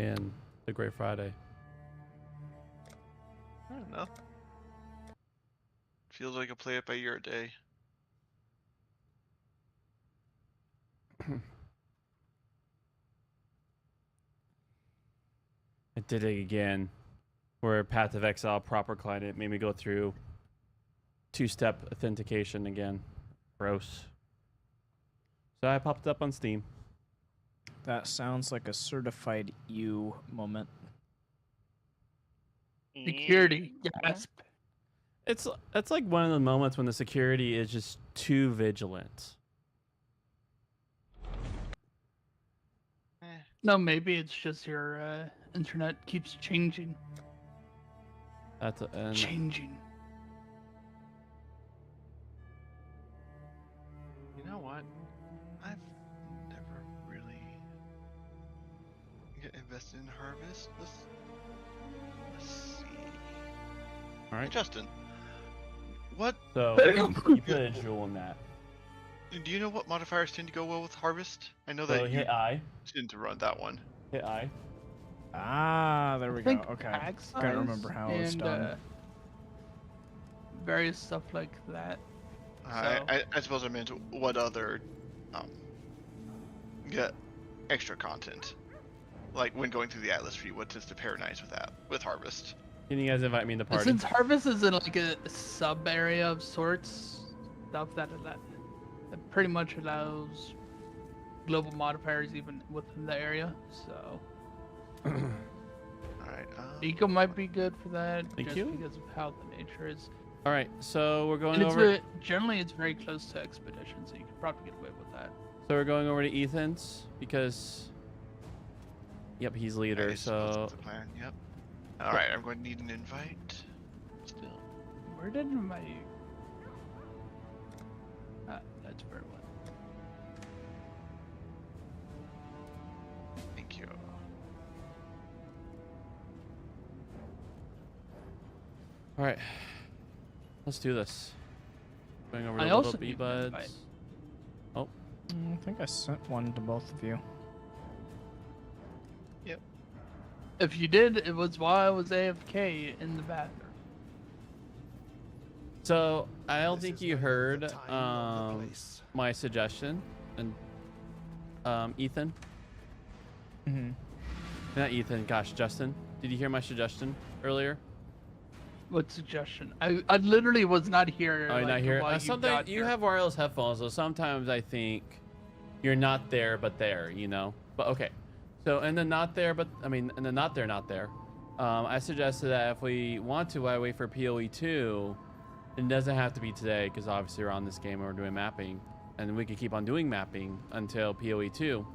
playing the Great Friday? I don't know. Feels like a play it by ear a day. I did it again. Where Path of Exile proper client made me go through two-step authentication again. Gross. So I popped it up on Steam. That sounds like a certified you moment. Security. Gasp. It's like one of the moments when the security is just too vigilant. No, maybe it's just your internet keeps changing. That's Changing. You know what? I've never really invested in Harvest. Let's see. all Hey, right. Justin, what So you put a jewel in that. do you know? What modifiers tend to go well with Harvest? I know So that you hit I. tend to run that one. Hit I. Ah, there we I go. think Okay. pack Couldn't remember size how it was and, done. various stuff like that. I suppose I meant what other get extra content, like when going through the Atlas tree. What tends to pair nice with that with Harvest? Can you guys invite me in the But party? since Harvest is in like a sub area of sorts, stuff that pretty much allows global modifiers even within the area. So All right. Eco might be good for that. Thank just you. because of how the nature is. All right, so we're going And it's over. generally it's very close to Expedition, so you could probably get away with that. So we're going over to Ethan's because. Yep, he's leader. I suppose So that's the plan. Yep. All right. I'm going to need an invite. Still. Where did my that's very well. Thank you. all right, let's do this. Going over I to also Little need an Buds. invite. I think I sent one to both of you. If you did, it was while I was AFK in the bathroom. So I don't This think is you neither heard the time nor the place. my suggestion, and Ethan, Mm-hmm. not Ethan. Gosh, Justin, did you hear my suggestion earlier? What suggestion? I literally was not here. Oh, you're not here. while you Sometimes got you here. have wireless headphones, so sometimes I think you're not there, but there. You know. But okay. So in the not there, but I mean in the not there, not there. I suggested that if we want to, while we wait for PoE 2, it doesn't have to be today because obviously we're on this game and we're doing mapping, and we could keep on doing mapping until PoE 2.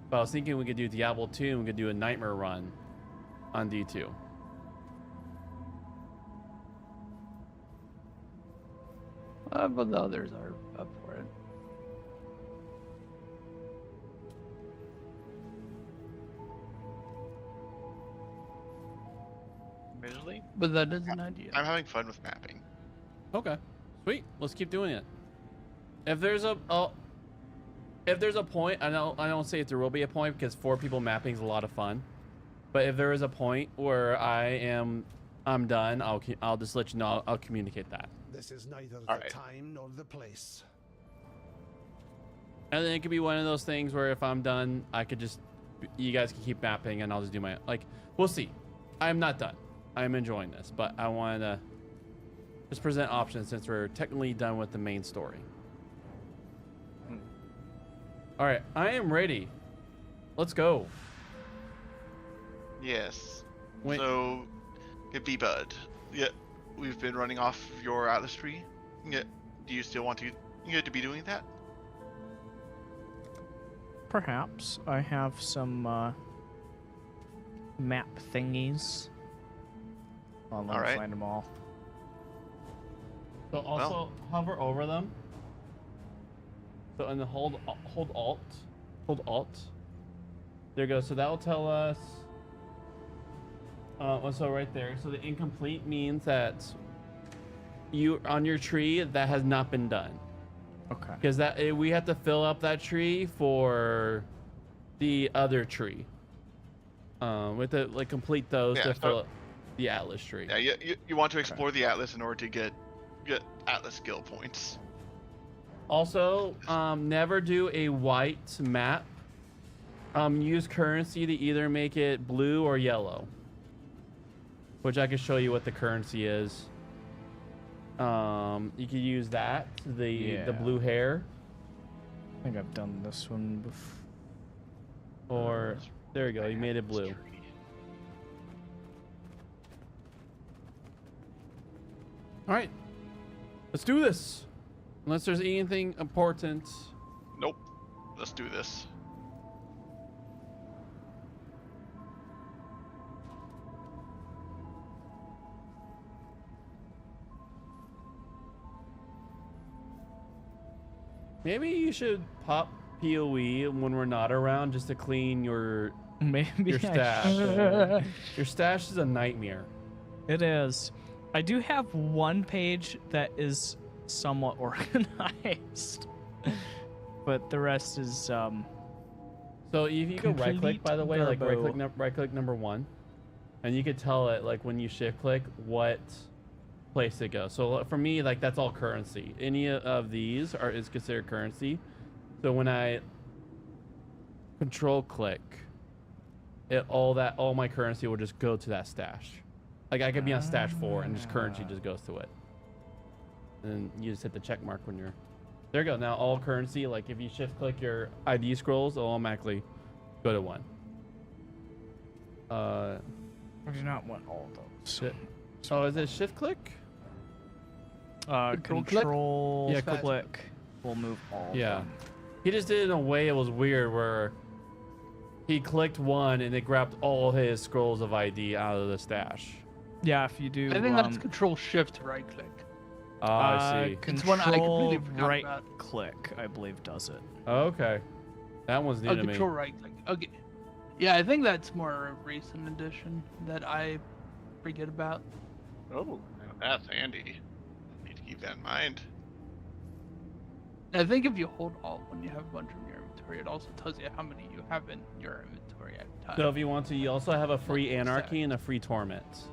But I was thinking we could do Diablo 2 and we could do a Nightmare run on D2. But the others are up for it. Admittedly, But that is an idea. I'm having fun with mapping. Okay, sweet. Let's keep doing it. If there's a point, I don't say if there will be a point because 4 people mapping is a lot of fun. But if there is a point where I'm done, I'll just let you know. I'll communicate that. This is neither All the right. time nor the place. And then it could be one of those things where if I'm done, you guys can keep mapping and I'll just do my, we'll see. I'm not done. I'm enjoying this, but I wanted to just present options since we're technically done with the main story. All right, I am ready. Let's go. Yes. Wait. So, get B-Bud. Yeah, we've been running off your Atlas tree. Yeah. Do you still want to be doing that? Perhaps. I have some map thingies. I'll let me Alright. find them all. So also hover over them. So and then hold Alt. There you go. So that will tell us. So right there. So the incomplete means that you on your tree that has not been done. Okay. Because we have to fill up that tree for the other tree. With the like complete those Yeah, to so- fill up the Atlas tree. Yeah, you want to explore the Atlas in order to get Atlas skill points. Also, never do a white map. Use currency to either make it blue or yellow. Which I can show you what the currency is. You could use that, the Yeah. blue hair, I think I've done this one before. or there you go. You made it blue. All right, let's do this. Unless there's anything important. Nope. Let's do this. Maybe you should pop POE when we're not around, just to clean your Maybe I stash. should. Your stash is a nightmare. It is. I do have one page that is somewhat organized, but the rest is So if you go right click, Complete by the way, like garbo. right click number 1, and you could tell it like when you shift click what place it goes. So for me, like that's all currency. Any of these is considered currency. So when I control click, all my currency will just go to that stash. Like I could be on stash 4 and just currency just goes to it. And you just hit the check mark when you're there. You go. Now all currency, like if you shift click your ID scrolls, it'll automatically go to 1. I do not want all of those. Shit. Oh, is it shift click? Control Control click? Yeah, click. We'll move all. Yeah. Of them. He just did it in a way it was weird where he clicked 1 and it grabbed all his scrolls of ID out of the stash. Yeah. If you do. I think that's Control Shift to right click. I see. It's one I completely Control forgot right about. click, I believe, does it. Okay. That one's new Oh, to me. Control right click. Okay. Yeah, I think that's more a recent addition that I forget about. Oh, that's handy. Need to keep that in mind. I think if you hold Alt when you have a bunch in your inventory, it also tells you how many you have in your inventory at a time. So if you want to, you also have a free Stash. anarchy and a free torment.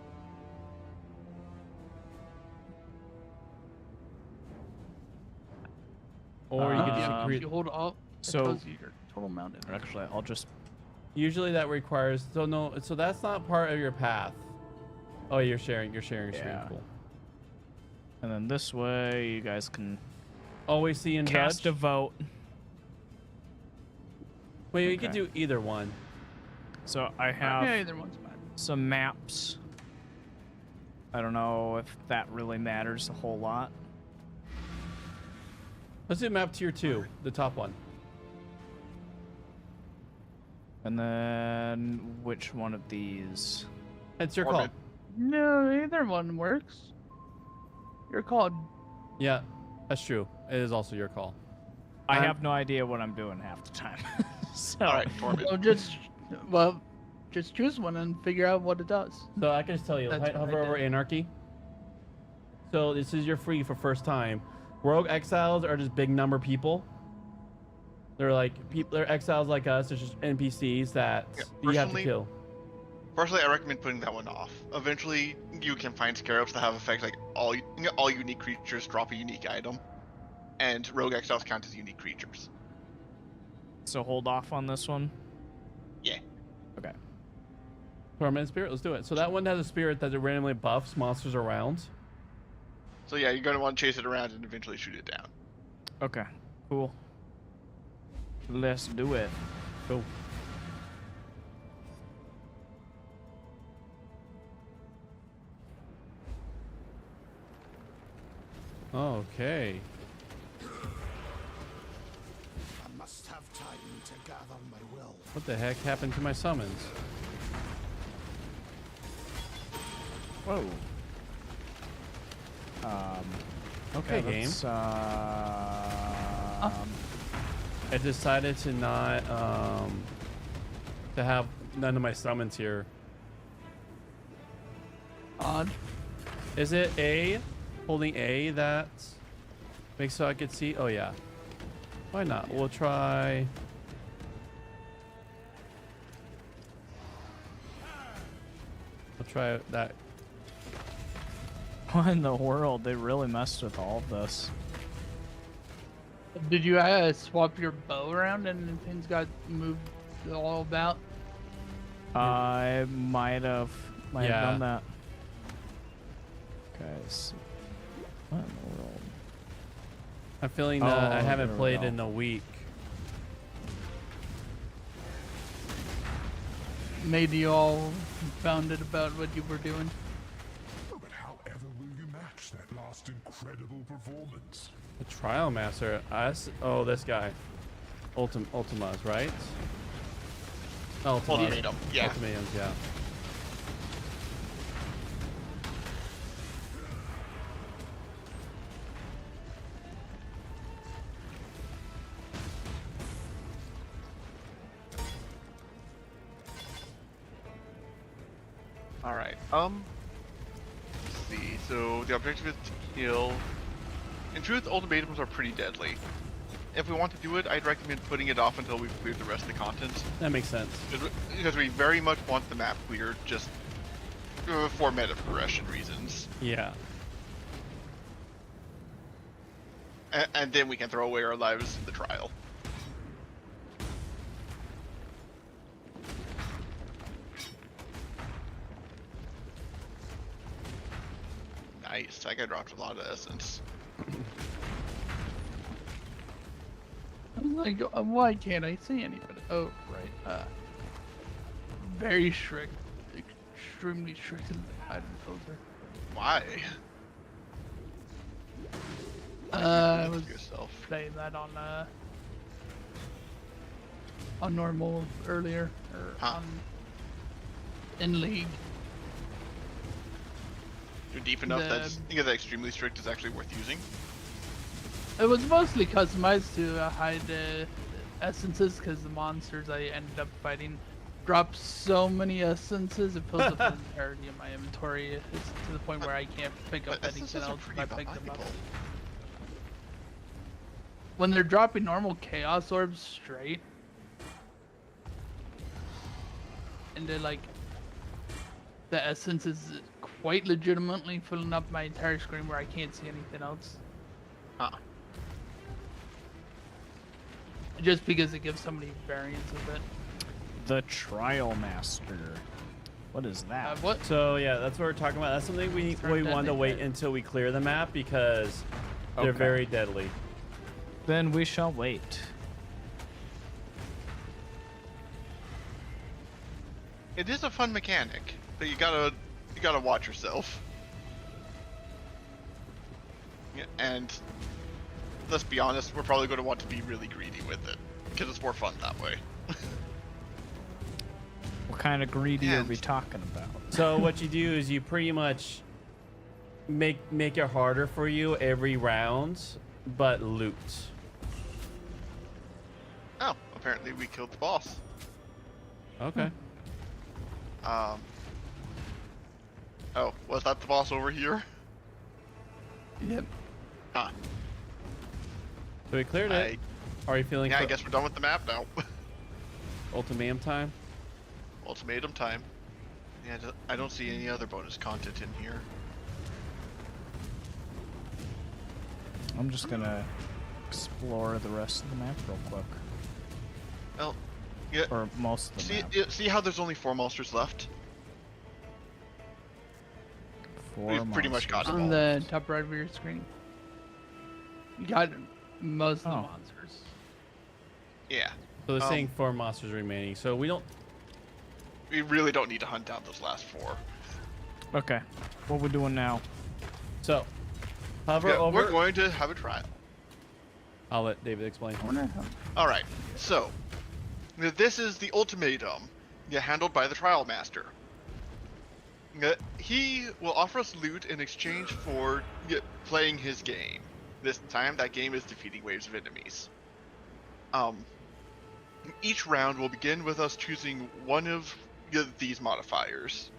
Or you could just yeah, create. if you hold Alt, it So- tells you your total amount of Actually, I'll just. Usually that requires. So no. So that's not part of your path. Oh, you're sharing. You're sharing your screen. Yeah. Cool. And then this way, you guys can Always see and cast judge. a vote. Wait, you could Okay. do either one. So I have Yeah, either one's fine. some maps. I don't know if that really matters a whole lot. Let's do map tier 2, the top one. And then which one of these? It's your call. Orbit. No, either one works. You're called. Yeah, that's true. It is also your call. I I'm- have no idea what I'm doing half the time. So All right, Torment. Just choose one and figure out what it does. So I can just tell you, That's what I hover over did. Anarchy. So this is your free for first time. Rogue exiles are just big number people. They're like people. They're exiles like us. They're just NPCs that Yeah, you have to personally- kill. Personally, I recommend putting that one off. Eventually, you can find scarabs that have effects like all unique creatures drop a unique item, and rogue exiles count as unique creatures. So hold off on this one. Yeah. Okay. Torment Spirit. Let's do it. So that one has a spirit that randomly buffs monsters around. So yeah, you're gonna want to chase it around and eventually shoot it down. Okay. Cool. Let's do it. Go. Okay. I must have time to gather my will. What the heck happened to my summons? Whoa. Okay, game. let's, I decided to not to have none of my summons here. Odd. Is it A? Holding A that makes so I could see? Oh yeah. Why not? We'll try. I'll try that. What in the world? They really messed with all of this. Did you swap your bow around and things got moved all about? I might have Yeah. done that. Guys, what in the world? I'm feeling that I Oh, haven't there we played go. in a week. Made you all confounded about what you were doing. Oh, but however will you match that last incredible performance? The Trial Master. Oh, this guy. Ultimas, right? Ultimatum, yeah. Ultimatums, yeah. All right. Let's see. So the objective is to kill. In truth, ultimatums are pretty deadly. If we want to do it, I'd recommend putting it off until we've cleared the rest of the content, That makes sense. because we very much want the map cleared, just for meta progression reasons. Yeah. And then we can throw away our lives in the trial. Nice. That guy dropped a lot of essence. I'm like, why can't I see anybody? Oh, right. Very strict, extremely strict item filter. Why? I was yourself. playing that on normal earlier, or Huh. in league. You're deep enough The- that you that extremely strict is actually worth using. It was mostly customized to hide essences because the monsters I ended up fighting dropped so many essences it fills up the entirety of my inventory. It's to the point where I can't pick up But anything essences are else if pretty I pick them up. valuable. When they're dropping normal chaos orbs straight, and they're like, the essence is quite legitimately filling up my entire screen where I can't see anything else. Huh. Just because it gives somebody variance of it. The Trial Master. What is that? What? So yeah, that's what we're talking about. That's something we want to wait until we clear the map because they're Okay. very deadly. Then we shall wait. It is a fun mechanic, but you gotta watch yourself. Yeah, and let's be honest, we're probably going to want to be really greedy with it because it's more fun that way. What kind of greedy are And- we talking about? So what you do is you pretty much make it harder for you every round, but loot. Oh, apparently we killed the boss. Okay. Oh, was that the boss over here? Yep. Huh. So we cleared it. Are you feeling? Yeah, I guess we're done with the map now. Ultimatum time. Ultimatum time. Yeah, I don't see any other bonus content in here. I'm just gonna explore the rest of the map real quick. Well, yeah. Or most of the See, map. see how there's only 4 monsters left? We've pretty much got monsters. them On all. the top right of your screen. You got most of the Oh. monsters. Yeah. So they're saying 4 monsters remaining. So we don't. We really don't need to hunt down those last 4. Okay. What we doing now? So hover Yeah, over. we're going to have a trial. I'll let David explain. Alright, so this is the ultimatum handled by the trial master. He will offer us loot in exchange for playing his game. This time, that game is defeating waves of enemies. Each round will begin with us choosing one of these modifiers.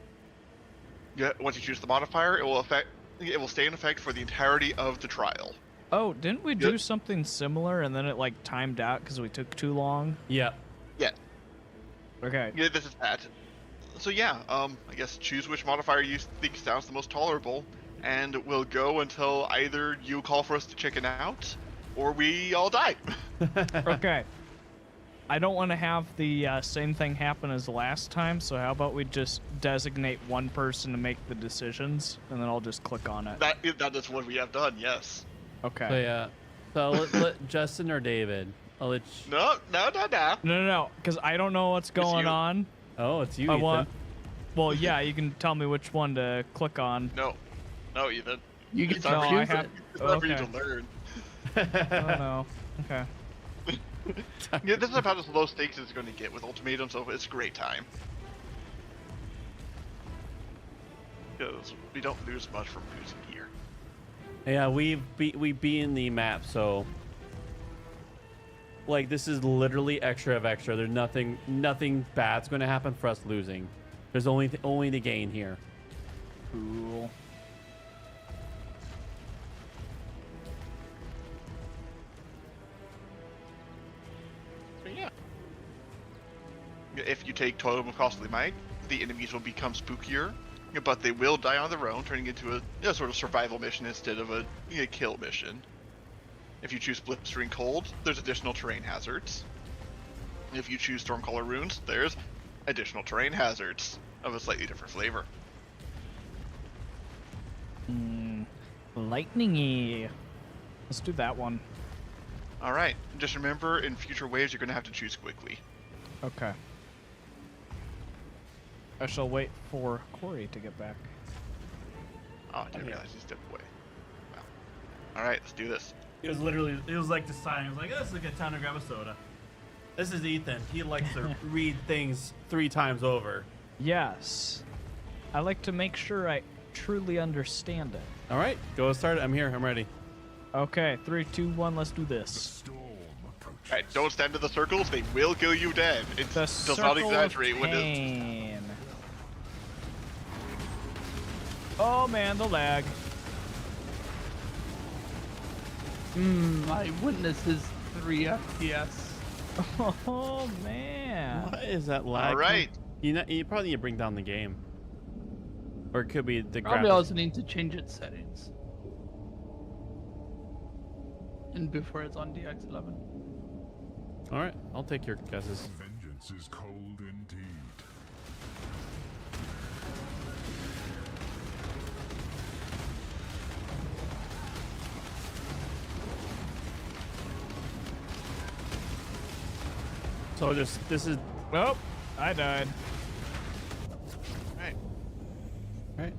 Once you choose the modifier, it will stay in effect for the entirety of the trial. Oh, didn't we do something similar and then it like timed out because we took too long? Yeah. Yeah, Okay. yeah, this is that. So yeah, I guess choose which modifier you think sounds the most tolerable, and we'll go until either you call for us to chicken out, or we all die. Okay. I don't want to have the same thing happen as last time, so how about we just designate one person to make the decisions, and then I'll just click on it. That is what we have done. Yes. Okay. So yeah. So let Justin or David. I'll let you... No. No, because I don't know what's going you. on. Oh, it's you, I Ethan. want. Well, yeah, you can tell me which one to click on. No, Ethan. You get It's to not No, for you. I choose have. it. It's not for you Okay. to learn. Oh no. Okay. Yeah, this is about as low stakes as it's going to get with ultimatum, so it's a great time. Because we don't lose much from losing here. Yeah, we beaten the map, so like this is literally extra of extra. There's nothing bad's going to happen for us losing. There's only the gain here. Cool. So yeah. If you take Totem of Costly Might, the enemies will become spookier, but they will die on their own, turning into a sort of survival mission instead of a kill mission. If you choose Blistering Cold, there's additional terrain hazards. If you choose Stormcaller Runes, there's additional terrain hazards of a slightly different flavor. Lightningy. Let's do that one. Alright, just remember, in future waves, you're going to have to choose quickly. Okay. I shall wait for Corey to get back. Oh, I didn't realize he stepped away. Wow. Alright, let's do this. It was like this time. It was like, oh, this is a good time to grab a soda. This is Ethan. He likes to read things 3 times over. Yes. I like to make sure I truly understand it. All right, go start. I'm here. I'm ready. Okay, 3, 2, 1, let's do The this. storm approaches. Alright, don't stand in the circles, they will kill you dead. It The does circle not of exaggerate when it... pain. Oh man, the lag. My witness is 3 FPS. Oh man. What is that lag? All right. You probably need to bring down the game, or it could be the Probably graphics. also need to change its settings. And before it's on DX11. All right, I'll take your guesses. Vengeance is cold indeed. So this is Oh, I died. Alright, right.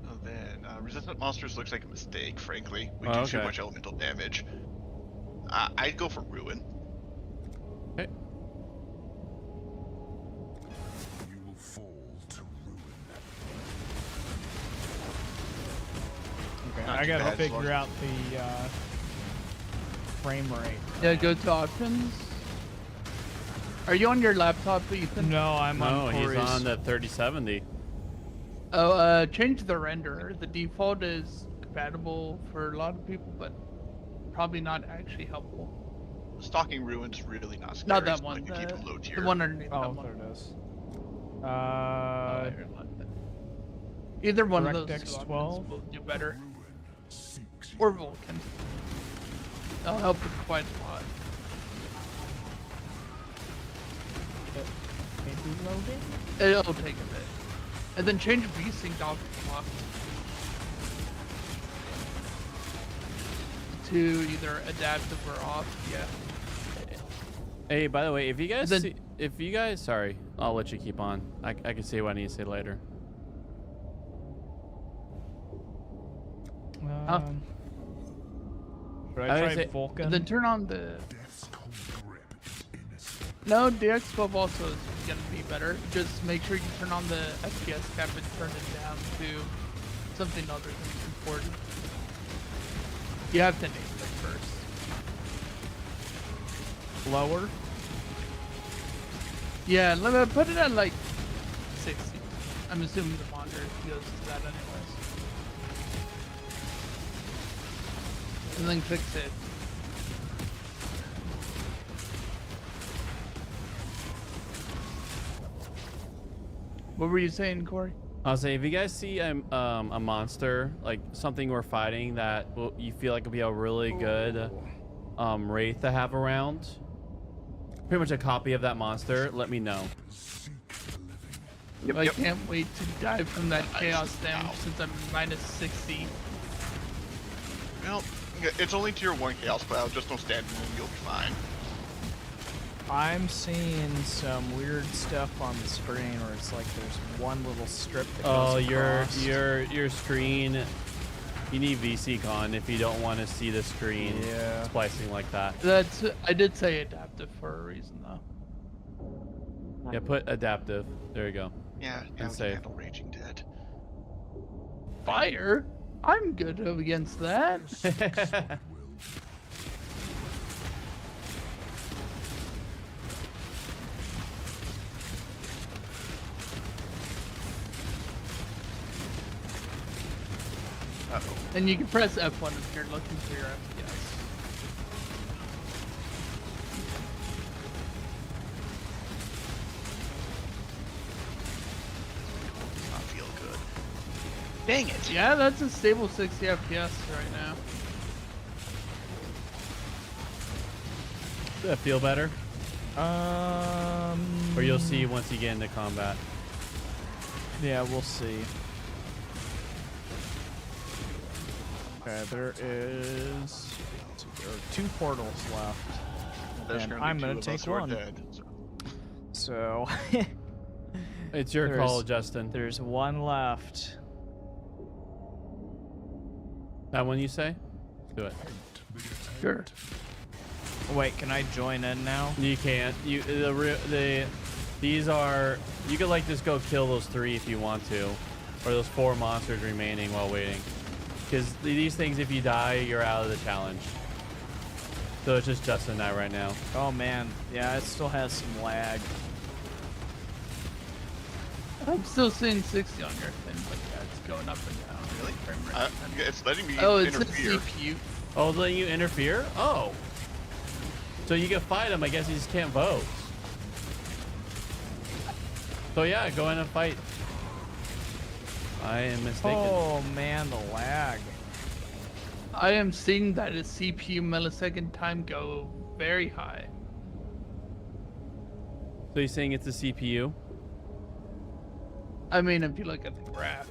so then, resistant monsters looks like a mistake, frankly. We Oh, do too okay. much elemental damage. I'd go for Ruin. Okay. You will fall to ruin. Okay, Not I too gotta bad, as long figure as- out the frame rate. Yeah, go to options. Are you on your laptop, Ethan? No, I'm No, on he's Corey's. on the 3070. Oh, change the renderer. The default is compatible for a lot of people, but probably not actually helpful. Stalking Ruin's really not scary. Not that as long one. as you keep them low tier. The one underneath Oh, that one. there it is. Here, like that. Either one of those DirectX two 12? options will do better. Ruin seeks you. Or Vulcan. That'll help it quite a lot. Maybe loading? It'll take a bit. And then change VSync to off to either adaptive or off. Yeah. Hey, by the way, if you guys Then- sorry, I'll let you keep on. I can say what I need to say later. Should I I would try say- Vulcan? And then turn on the. Death's cold grip is innocent. No, DX12 also is gonna be better. Just make sure you turn on the FPS cap and turn it down to something other than important. You have to name it first. Lower? Yeah, let me put it at like 60. I'm assuming the monitor goes to that anyways. And then click save. What were you saying, Corey? I'll say if you guys see a monster, like something we're fighting that you feel like would be a really good wraith to have around, pretty much a copy of that monster, let me know. I can't wait to die from that chaos damage Ow. since I'm minus 60. Well, it's only tier 1 Chaos Cloud, just don't stand in it and you'll be fine. I'm seeing some weird stuff on the screen where it's like there's one little strip that goes Oh, across. your screen. You need VCCon if you don't want to see the screen Yeah. splicing like that. I did say adaptive for a reason though. Yeah, put adaptive. There you go. Yeah, And now we can save. handle Raging Dead. Fire? I'm good against that. Uh-oh. And you can press F1 if you're looking for your FPS. Does not feel good. Dang it! Yeah, that's a stable 60 FPS right now. Does that feel better? Or you'll see once you get into combat. Yeah, we'll see. Okay, there is. There are 2 portals left. There's And currently I'm gonna 2 of take us who are one. dead, so- So It's your There's- call, Justin. there's 1 left. That one you say? Do it. Sure. Wait, can I join in now? You can't. These are. You could like just go kill those 3 if you want to, or those 4 monsters remaining while waiting. Because these things, if you die, you're out of the challenge. So it's just Justin and I right now. Oh man, yeah, it still has some lag. I'm still seeing 60 on your thing, but yeah, it's going up and down. Really? Frame rate. It's letting me Oh, it's a interfere. CPU. Oh, letting you interfere? Oh. So you can fight him. I guess you just can't vote. So yeah, go in and fight. I am mistaken. Oh man, the lag. I am seeing that a CPU millisecond time go very high. So you're saying it's a CPU? I mean, if you look at the graph,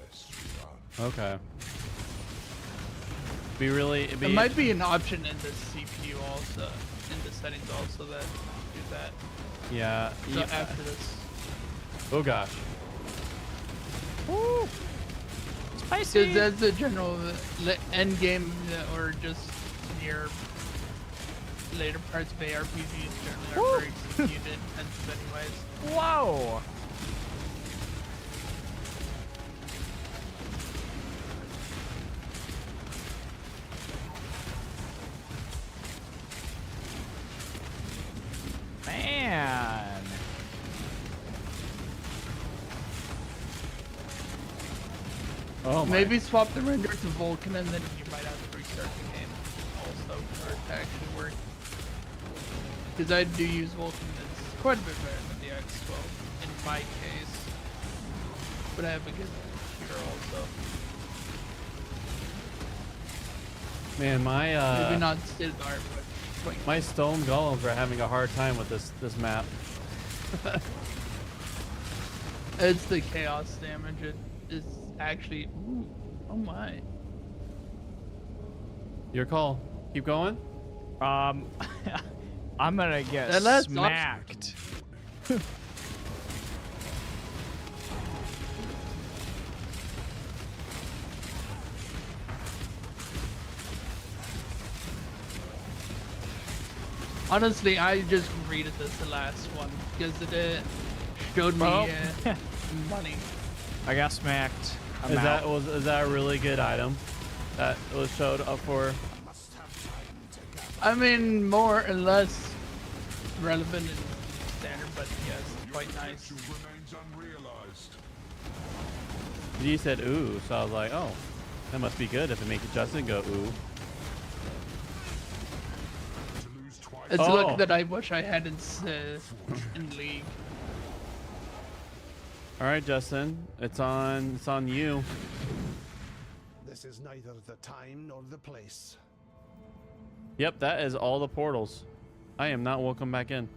Okay. Be really. there might be an option in the CPU also, in the settings also that do that. Yeah. So yeah. after this, Oh gosh. Woo! because Spicy. that's the general end game or just near later parts of ARPGs generally are very CPU intensive anyways. Whoa! Man. Oh my. Maybe swap the render to Vulkan and then you might have to restart the game also for it to actually work. Because I do use Vulkan, it's quite a bit better than the X12 in my case. But I have a good computer also. Man, my Maybe not state of the art, but quite my stone golems are having a hard time with this map. it's the chaos damage. It is actually. Ooh, oh my. Your call. Keep going. I'm gonna get That last smacked. Honestly, I just read this the last one because it showed me Oh. money. I got smacked. I'm Is out. is that a really good item that was showed up for? I mean, more or less relevant in standard, but yes, quite nice. Potential remains unrealized. You said ooh, so I was like, oh, that must be good if it makes Justin go ooh. To lose twice. It's Oh. luck that I wish I had in League. All right, Justin, it's on. It's on you. This is neither the time nor the place. Yep, that is all the portals. I am not welcome back in.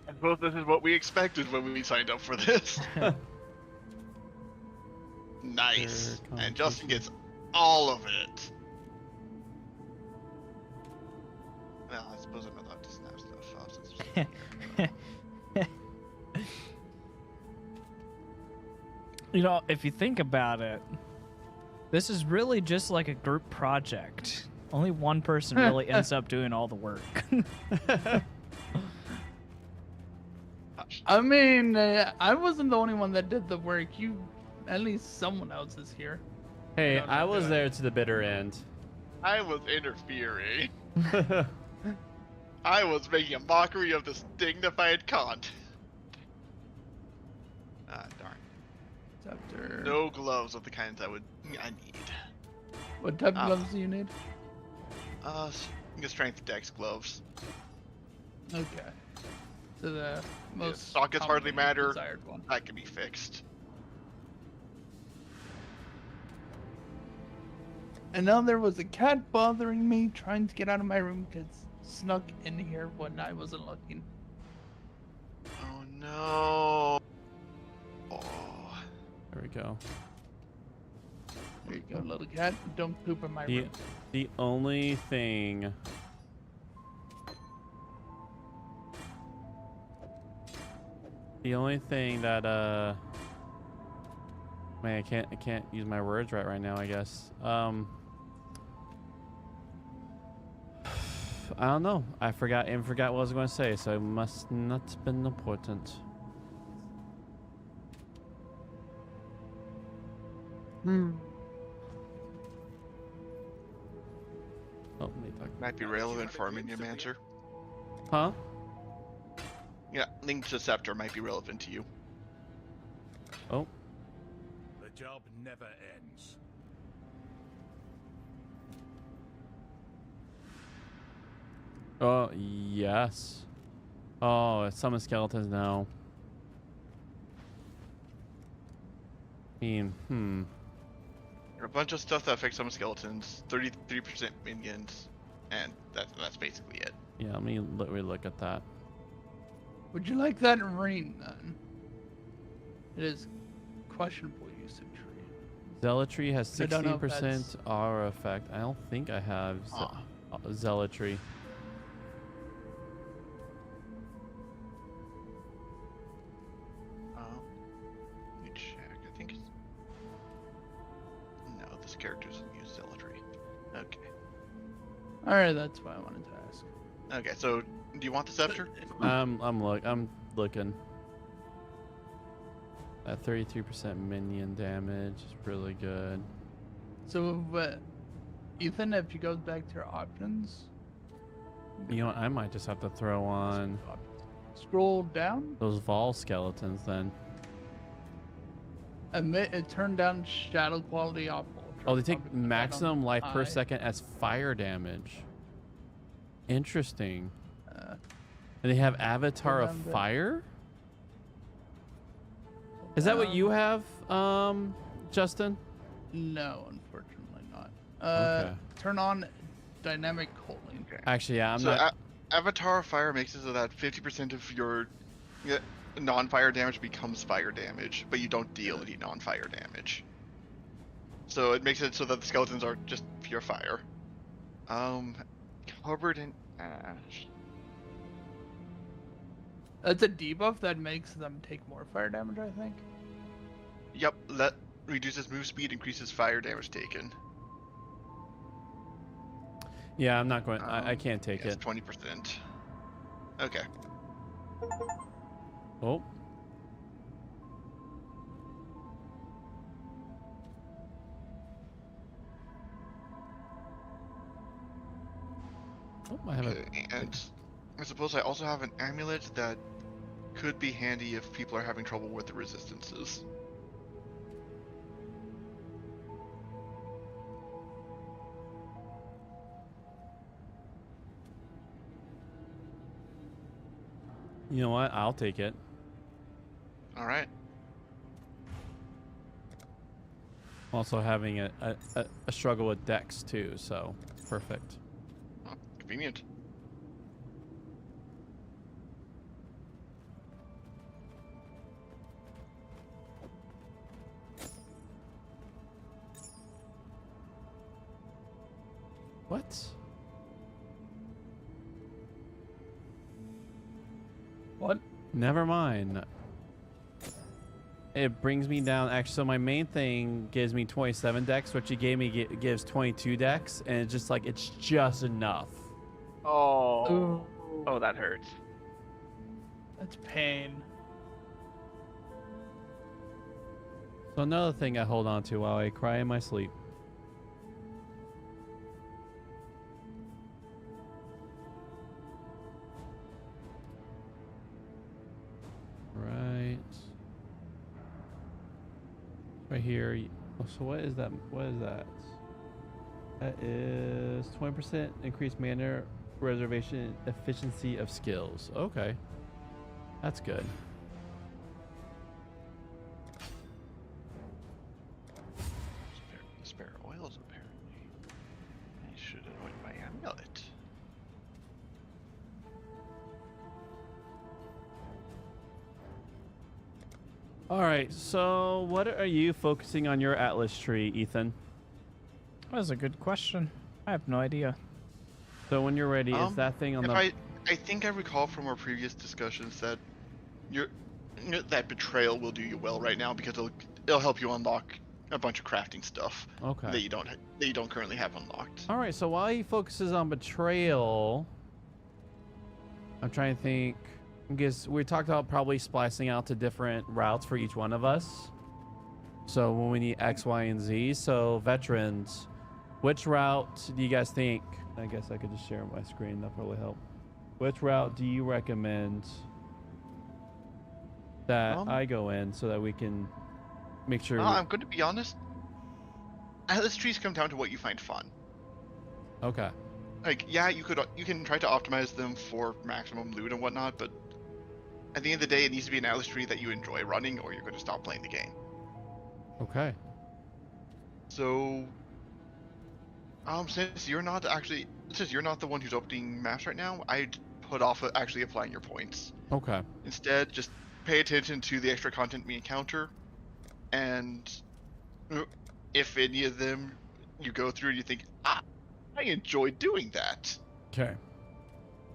I suppose this is what we expected when we signed up for this. Nice. Fair And Justin competition. gets all of it. Well, I suppose I'm allowed to snap stuff off. You know, if you think about it, this is really just like a group project. Only one person really ends up doing all the work. I mean, I wasn't the only one that did the work. At least someone else is here. Hey, No, no, I was no. there to the bitter end. I was interfering. I was making a mockery of this dignified content. Ah, darn. Chapter. No gloves of the kinds I need. What type of Ah. gloves do you need? Strength dex gloves. Okay. So the most sockets hardly commonly matter. desired one. That can be fixed. And now there was a cat bothering me, trying to get out of my room because snuck in here when I wasn't looking. Oh no. Oh. There we go. There you go, little cat. Don't poop in my The room. the only thing. The only thing that man, I can't use my words right now, I guess. I don't know. I forgot what I was going to say, so it must not have been important. Oh, let me talk. Might be relevant for a minion mancer. Huh? Yeah, Link to Scepter might be relevant to you. Oh, The job never ends. oh, yes. Oh, it's summon skeletons now. I mean, There are a bunch of stuff that affects some skeletons, 33% minions, and that's basically it. yeah, let me look at that. Would you like that ring then? It is questionable usage. Zealotry has I don't know if 16% that's- aura effect. I don't think I have Ah. zealotry. Let me check. I think it's... No, this character doesn't use Zealotry. Okay. Alright, that's what I wanted to ask. Okay, so do you want the Scepter? I'm looking. That 33% minion damage is really good. So, Ethan, if you go back to your options, You know what? I might just have to throw on scroll down, those Vol skeletons then. turn down shadow quality off. Oh, they take maximum life per high. second as fire damage. Interesting. Uh, And they have Avatar of Remember. Fire? Is that what you have, Justin? No, unfortunately not. Okay. Turn on dynamic holding. Actually, yeah, I'm So not. Avatar of Fire makes it so that 50% of your non-fire damage becomes fire damage, but you don't deal any non-fire damage. So it makes it so that the skeletons are just pure fire. Covered in ash. That's a debuff that makes them take more fire damage, I think. Yep, that reduces move speed, increases fire damage taken. Yeah, I'm not going. I can't take Yes, it. 20%. Okay. Oh. Oh, I have a. Okay, and I suppose I also have an amulet that could be handy if people are having trouble with the resistances. You know what? I'll take it. All right. Also having a struggle with Dex too, so perfect. Oh, convenient. What? What? Never mind. It brings me down. Actually, so my main thing gives me 27 Dex, which you gave me gives 22 Dex, and it's just like it's just enough. Oh. Ooh, Oh, that hurts. that's pain. So another thing I hold on to while I cry in my sleep. Right. Right here. Oh, so what is that? What is that? That is 20% increased mana reservation efficiency of skills. Okay. That's good. Spare oils, apparently. I should anoint my amulet. All right. So what are you focusing on your Atlas tree, Ethan? That was a good question. I have no idea. So when you're ready, is that thing on If the... I think I recall from our previous discussions that that betrayal will do you well right now because it'll help you unlock a bunch of crafting stuff Okay. that you don't currently have unlocked. All right, so while he focuses on betrayal, I'm trying to think. Because we talked about probably splicing out to different routes for each one of us. So when we need X, Y, and Z. So veterans, which route do you guys think? I guess I could just share my screen. That'll probably help. Which route do you recommend that I go in so that we can make sure? I'm going to be honest. Atlas trees come down to what you find fun. Okay. Like, yeah, you can try to optimize them for maximum loot and whatnot, but at the end of the day, it needs to be an Atlas tree that you enjoy running, or you're going to stop playing the game. Okay. So, since you're not the one who's opening maps right now, I'd put off actually applying your points. Okay. Instead, just pay attention to the extra content we encounter, and if any of them you go through and you think, I enjoyed doing that. Okay.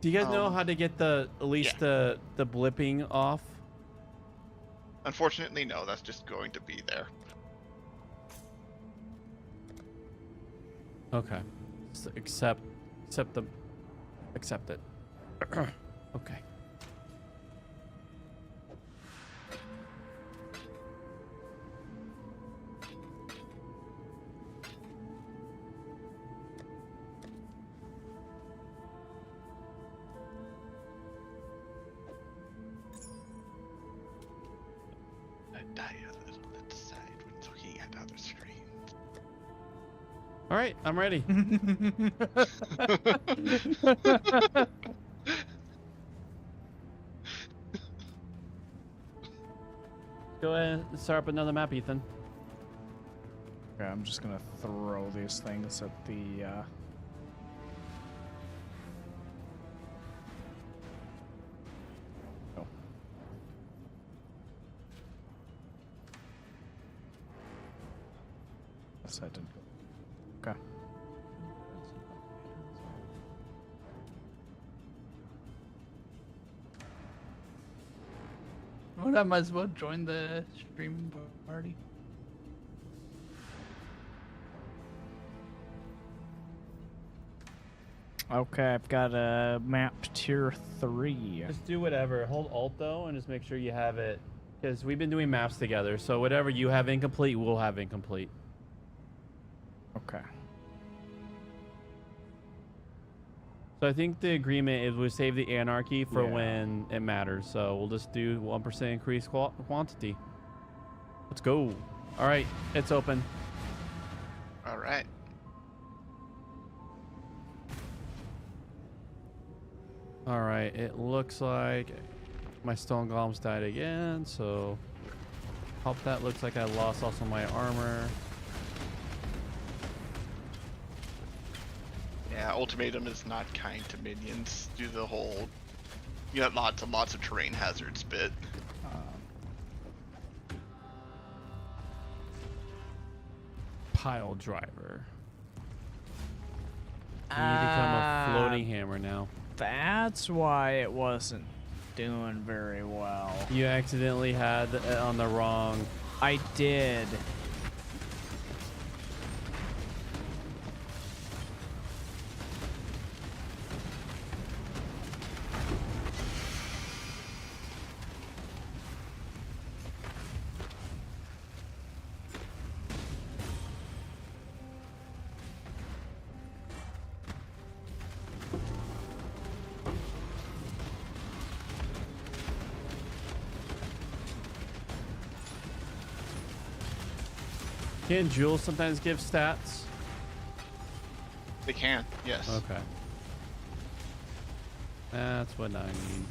Do you guys know how to get at least the blipping off? Unfortunately, no. That's just going to be there. Okay. Accept it. Okay. I die a little inside when looking at other screens. All right, I'm ready. Go ahead and start up another map, Ethan. Okay, I'm just gonna throw these things at the. Oh. Yes, I didn't. Okay. Well, I might as well join the streaming party. Okay, I've got a map tier 3. Just do whatever. Hold Alt though, and just make sure you have it, because we've been doing maps together. So whatever you have incomplete, we'll have incomplete. Okay. So I think the agreement is we save the anarchy for Yeah. when it matters. So we'll just do 1% increased quantity. Let's go. All right, it's open. All right. All right, it looks like My stone golems died again, so hope that looks like I lost also my armor. Yeah, ultimatum is not kind to minions. Do the whole, you got lots and lots of terrain hazards bit. Pile driver. You need to become a floating hammer now. That's why it wasn't doing very well. You accidentally had it on the wrong. I did. Can jewels sometimes give stats? They can, yes. Okay. That's what I mean.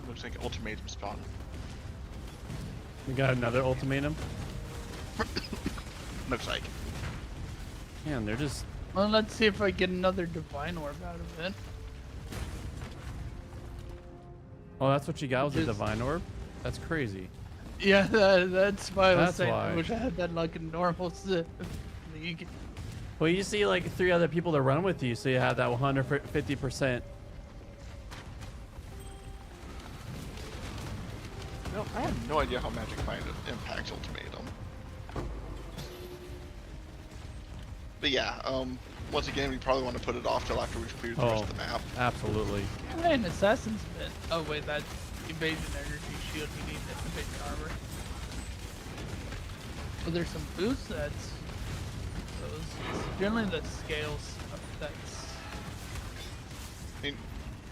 Looks like ultimatum spawn. We got another ultimatum. Looks like. Man, they're just. Well, let's see if I get another divine orb out of it. Oh, that's what you got with the Just- divine orb. That's crazy. Yeah, that's why I was That's saying why. I wish I had that like a normal league. Well, you see like 3 other people to run with you, so you have that 150%. No, I have no idea how Magic Find impacts ultimatum. But yeah, once again, we probably want to put it off till after we've cleared the rest of the map. Absolutely. Hey, an assassin's bit. Oh wait, that's evasion energy shield. You need that evasion armor. Well, there's some boost sets. Those generally the scales effects. I mean,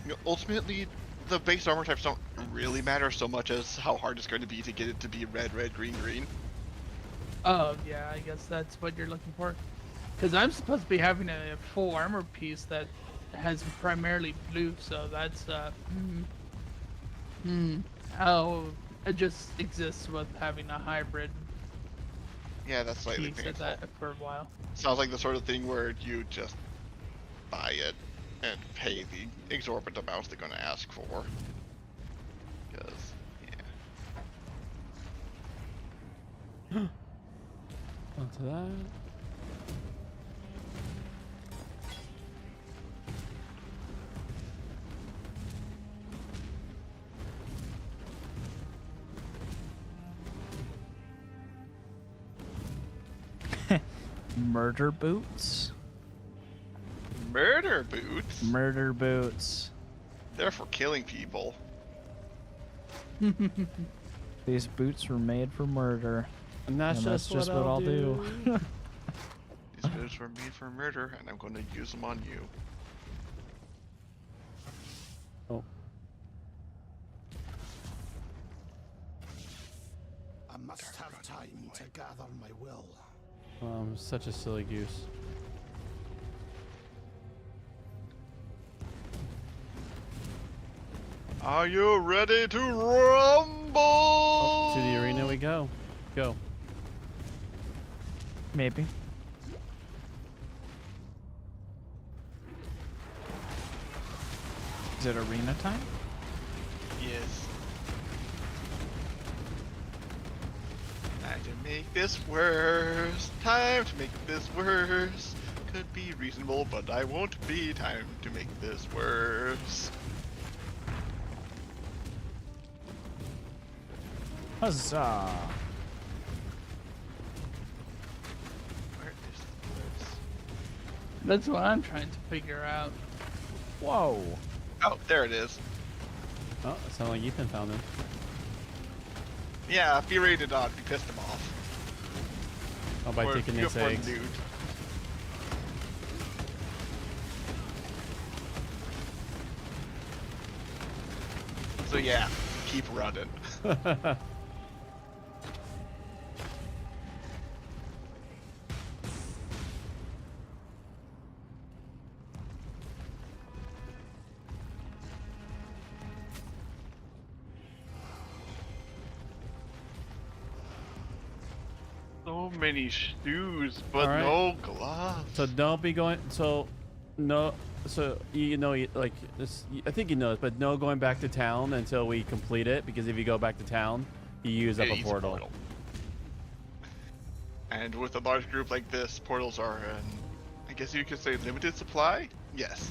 you know, ultimately, the base armor types don't really matter so much as how hard it's going to be to get it to be red, red, green, green. Oh yeah, I guess that's what you're looking for. Because I'm supposed to be having a full armor piece that has primarily blue, so that's how it just exists with having a hybrid Yeah, that's slightly piece at painful. that for a while. Sounds like the sort of thing where you just buy it and pay the exorbitant amounts they're going to ask for. Because, yeah. Onto that. Murder boots? Murder boots? Murder boots. They're for killing people. These boots were made for murder. And that's And just, that's just what I'll do. These boots were made for murder, and I'm going to use them on you. Oh. I must have time to gather my will. Such a silly goose. Are you ready to rumble? Oh, to the arena we go. Go. Maybe. Is it arena time? Yes. Time to make this worse. Time to make this worse. Could be reasonable, but I won't be. Time to make this worse. Huzzah! Where is this? That's what I'm trying to figure out. Whoa! Oh, there it is. Oh, it sounds like Ethan found him. Yeah, be ready to dodge. We pissed him off. Oh, by Or taking you its have one eggs. nude. So yeah, keep running. So many shoes, but Alright. no gloves. So don't be going. So no. So like this. I think you know this, but no going back to town until we complete it. Because if you go back to town, you use up It a eats portal. And with a large group like this, portals are I guess you could say limited supply? Yes.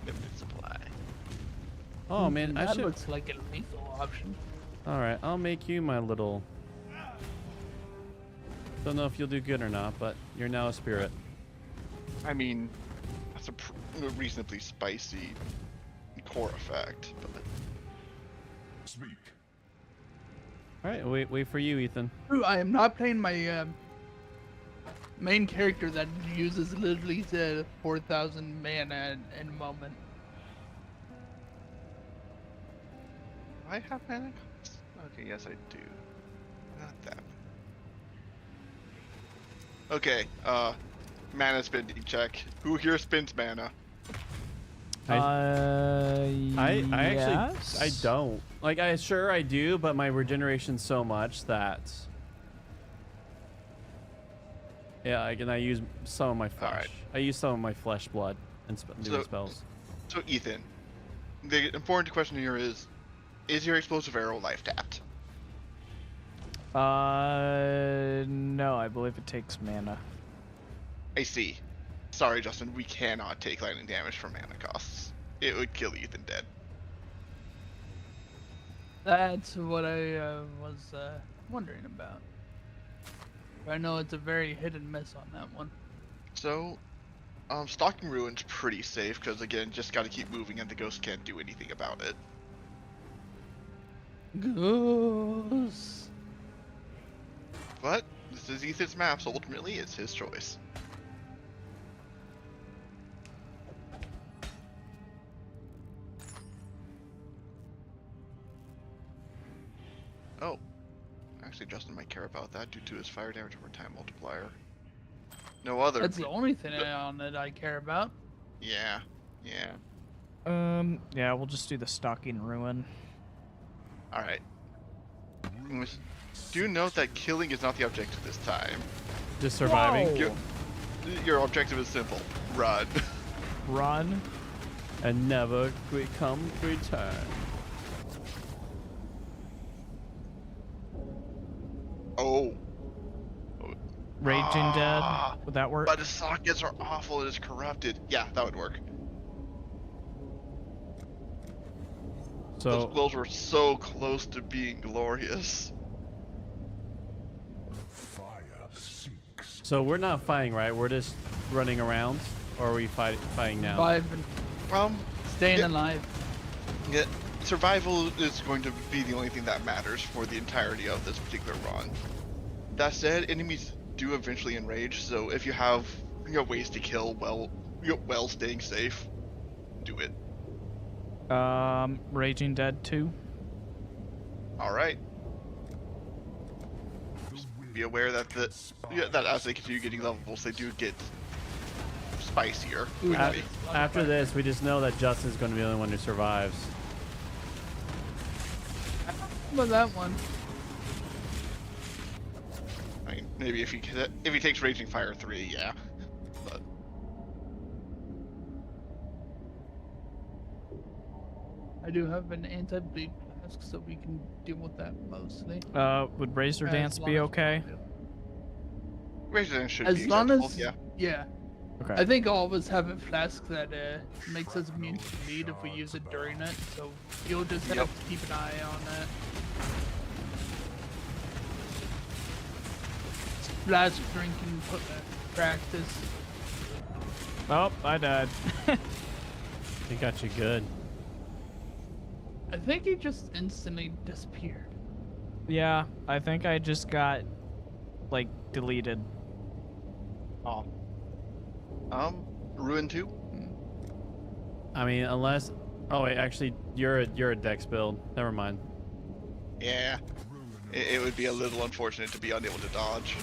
Limited supply. Oh man, I That should. looks like a lethal option. All right, I'll make you my little. Don't know if you'll do good or not, but you're now a spirit. I mean, that's a reasonably spicy core effect, but Speak. All right, wait for you, Ethan. Ooh, I am not playing my main character that uses literally 4,000 mana in a moment. do I have mana cost? Okay, yes I do. Not that. Okay, mana spending check. Who here spends mana? I actually yes? I don't. Like I do, but my regeneration's so much that yeah, I use some of my flesh. Alright. I use some of my flesh blood and doing So- spells. So Ethan, the important question here is your explosive arrow life tapped? No, I believe it takes mana. I see. Sorry, Justin, we cannot take lightning damage from mana costs. It would kill Ethan dead. That's what I was wondering about. I know it's a very hit and miss on that one. So, Stalking Ruin's pretty safe, because again, just gotta keep moving and the ghost can't do anything about it. Goose. But, this is Ethan's map, so ultimately it's his choice. Oh. Actually, Justin might care about that due to his fire damage over time multiplier. No other. That's the only thing on it I care about. Yeah. Yeah. Yeah, we'll just do the Stalking Ruin. Alright. Do note that killing is not the objective this time. Just surviving Whoa. Your objective is simple. Run. Run. and never return. Oh. Raging Ah, Dead. Would that work? But his sockets are awful. It is corrupted. Yeah, that would work. Those So glows were so close to being glorious. Fire sinks. so we're not fighting, right? We're just running around, or are we fighting now? Surviving, staying Yeah. alive. Yeah, survival is going to be the only thing that matters for the entirety of this particular run. That said, enemies do eventually enrage, so if you have ways to kill while staying safe, do it. Raging Dead 2. All right. Be aware that that as they continue getting levels, they do get spicier. Ooh, A- quickly. After this, we just know that Justin's going to be the only one who survives. How about that one? I mean, maybe if he takes Raging Fire 3, yeah. But I do have an anti-bleed flask, so we can deal with that mostly. Would Razor As Dance long be as- okay? Raging should As be long acceptable, as, yeah. yeah. Okay. I think all of us have a flask that makes us immune to bleed if we use it during it, so you'll just have Yep. to keep an eye on that. Splash drinking practice. Oh, I died. He got you good. I think he just instantly disappeared. Yeah, I think I just got like deleted. Oh. Ruin 2? I mean, unless. Oh wait, actually, you're a Dex build. Never mind. Yeah. It would be a little unfortunate to be unable to dodge.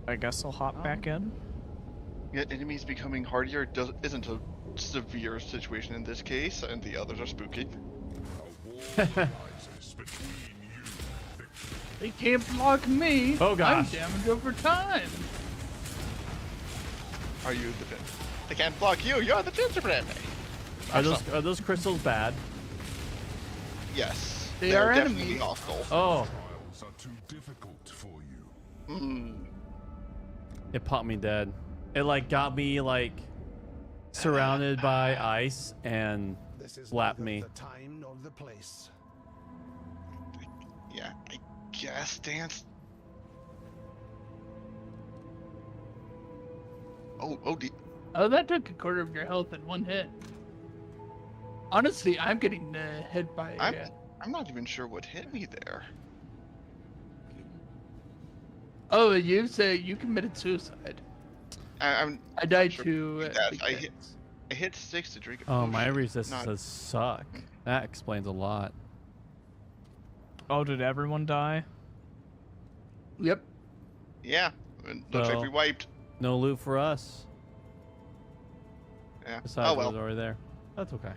I guess I'll hop back in. Yet enemies becoming hardier isn't a severe situation in this case, and the others are spooky. Rises between you and victory. They can't block me. Oh, gosh. I'm damaged over time. Are you the pin? They can't block you. You're the gingerbread man. Are those crystals bad? Yes. They they're are definitely enemies. hostile. Oh, Trials are too difficult for you. Hmm. it popped me dead. It like got me like surrounded by ice and This is slapped neither me. the time nor the place. Yeah, I guess dance. Oh, Oh, that took a quarter of your health in one hit. Honestly, I'm getting hit by. I'm not even sure what hit me there. Oh, you say you committed suicide. I'm I died sure to. that. I hits. hit 6 to drink a Oh, potion. my resistances Not- suck. That explains a lot. Oh, did everyone die? Yep. Yeah, it looks like So- we wiped. No loot for us. Yeah. Besides Oh what well. was already there. That's okay.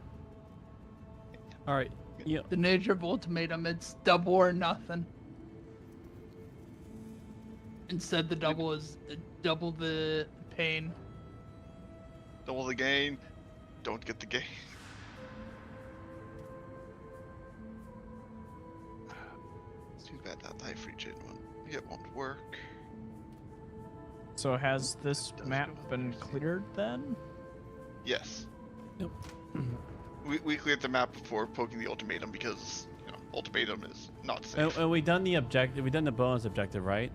All right. Yeah. The nature of ultimatum, it's double or nothing. Instead, the double is double the pain. Double the gain. Don't get the gain. It's too bad that life regen one. It won't work. So has this Does map go been first. cleared then? Yes. Yep. We cleared the map before poking the ultimatum because ultimatum is not safe. And we done the objective. We done the bonus objective, right?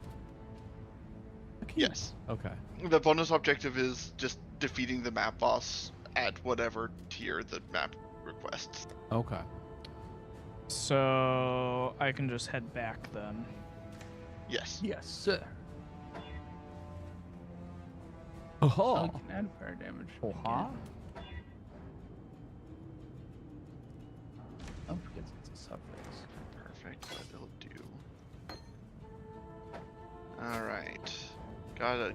Okay. Yes. Okay. The bonus objective is just defeating the map boss at whatever tier the map requests. Okay. So I can just head back then. Yes. Yes, sir. Oh. Oh, can add fire damage. Oha. Oh, because it's a suffix. Perfect. That'll do. Alright. Got a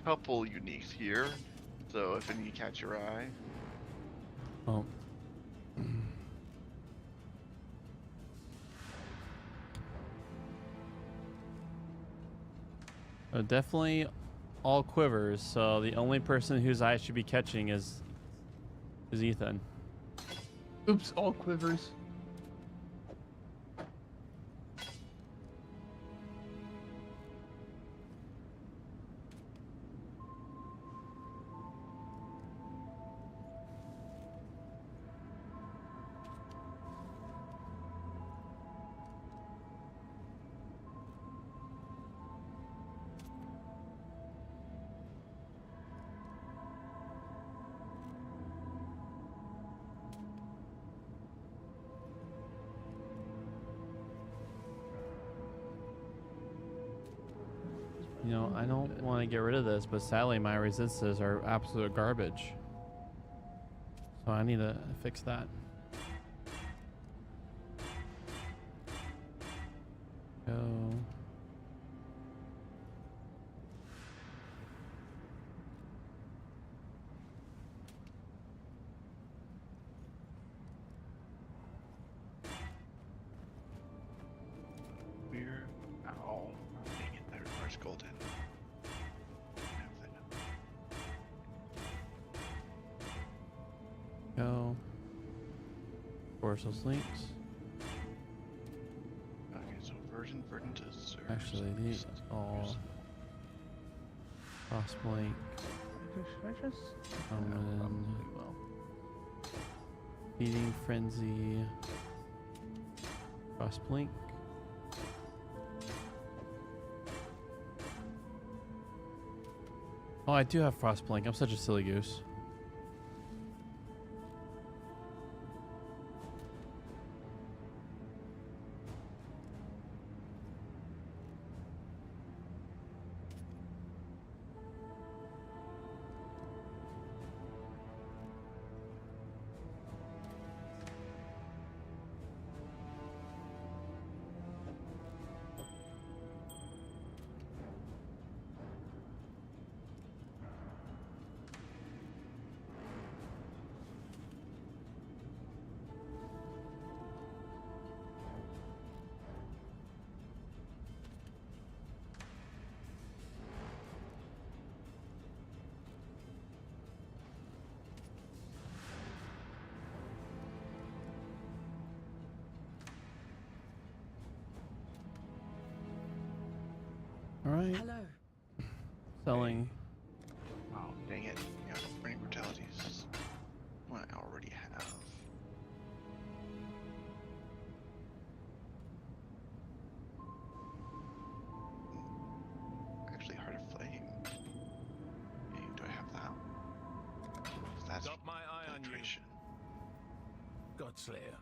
couple uniques here. So if any catch your eye. Oh. Definitely all quivers, so the only person whose eye should be catching is Ethan. Oops, all quivers. You know, I don't want to get rid of this, but sadly my resistances are absolute garbage. So I need to fix that. Go. We're ow. Dang it, that requires golden. Go. Force those links. Okay, so verdant deserves. Actually, these all cross blink. Should I just? Summon, Probably will. feeding frenzy. Cross blink. Oh, I do have Frostblink. I'm such a silly goose. All right. Hello. Selling. Oh, dang it. Yeah, burning brutalities. What I already have. Actually, Heart of Flame. Hey, do I have that? 'Cause that's Got my eye on you. penetration. Godslayer.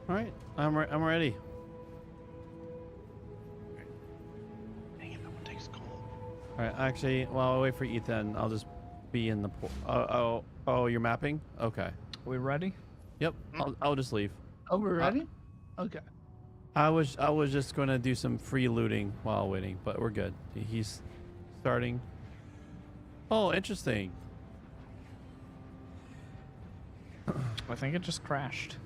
All right. I'm ready. Dang it, that one takes cold. All right. Actually, while I wait for Ethan, I'll just be in the oh, you're mapping? Okay. We ready? Yep. I'll just leave. Oh, we're ready? Okay. I was just gonna do some free looting while waiting, but we're good. He's starting. Oh, interesting. I think it just crashed.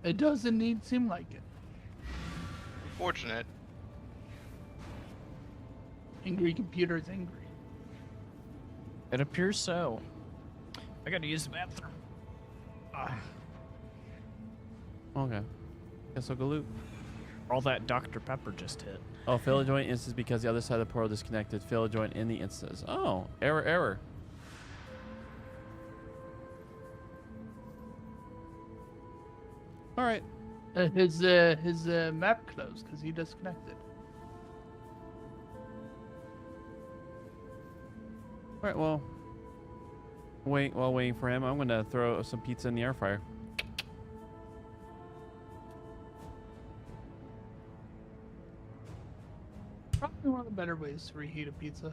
It does indeed seem like it. Fortunate. Angry computer is angry. It appears so. I gotta use the bathroom. Okay. Guess I'll go loot. All that Dr. Pepper just hit. Oh, fail to join instance because the other side of the portal disconnected. Fail to join in the instance. Oh, error. All right. His map closed because he disconnected. All right. Well, while waiting for him, I'm gonna throw some pizza in the air fryer. Probably one of the better ways to reheat a pizza.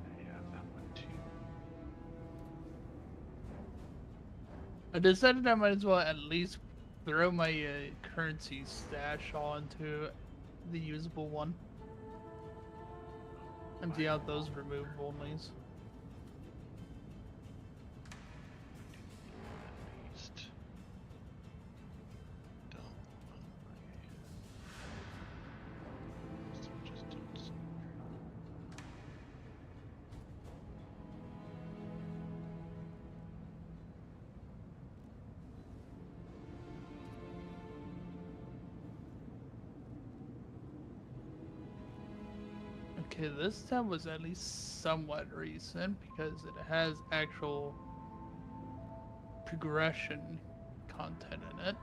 I have that one too. I decided I might as well at least throw my currency stash all into the usable one. Empty out those remove onlys. Paste. Dump. So just don't somewhere. Okay, this tab was at least somewhat recent because it has actual progression content in it.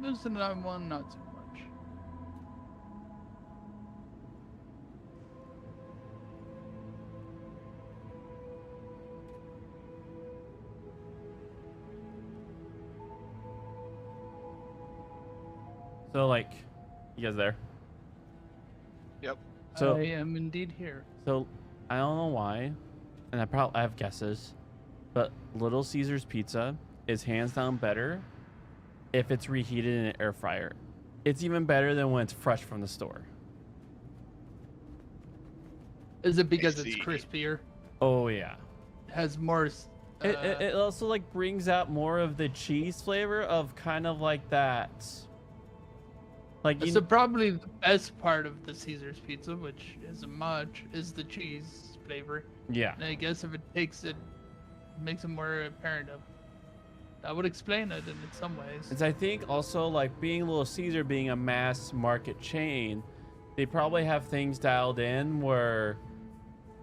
There's another one, not too much. So like, you guys there? Yep. So I am indeed here. So I don't know why, and I have guesses, but Little Caesar's pizza is hands down better if it's reheated in an air fryer. It's even better than when it's fresh from the store. Is it because it's see. crispier? Oh yeah. Has more. It also like brings out more of the cheese flavor of kind of like that. Like you, So probably the best part of the Caesar's pizza, which isn't much, is the cheese flavor. yeah. And I guess if it takes it, makes it more apparent, that would explain it in some ways. It's I think also like being Little Caesar being a mass market chain, they probably have things dialed in where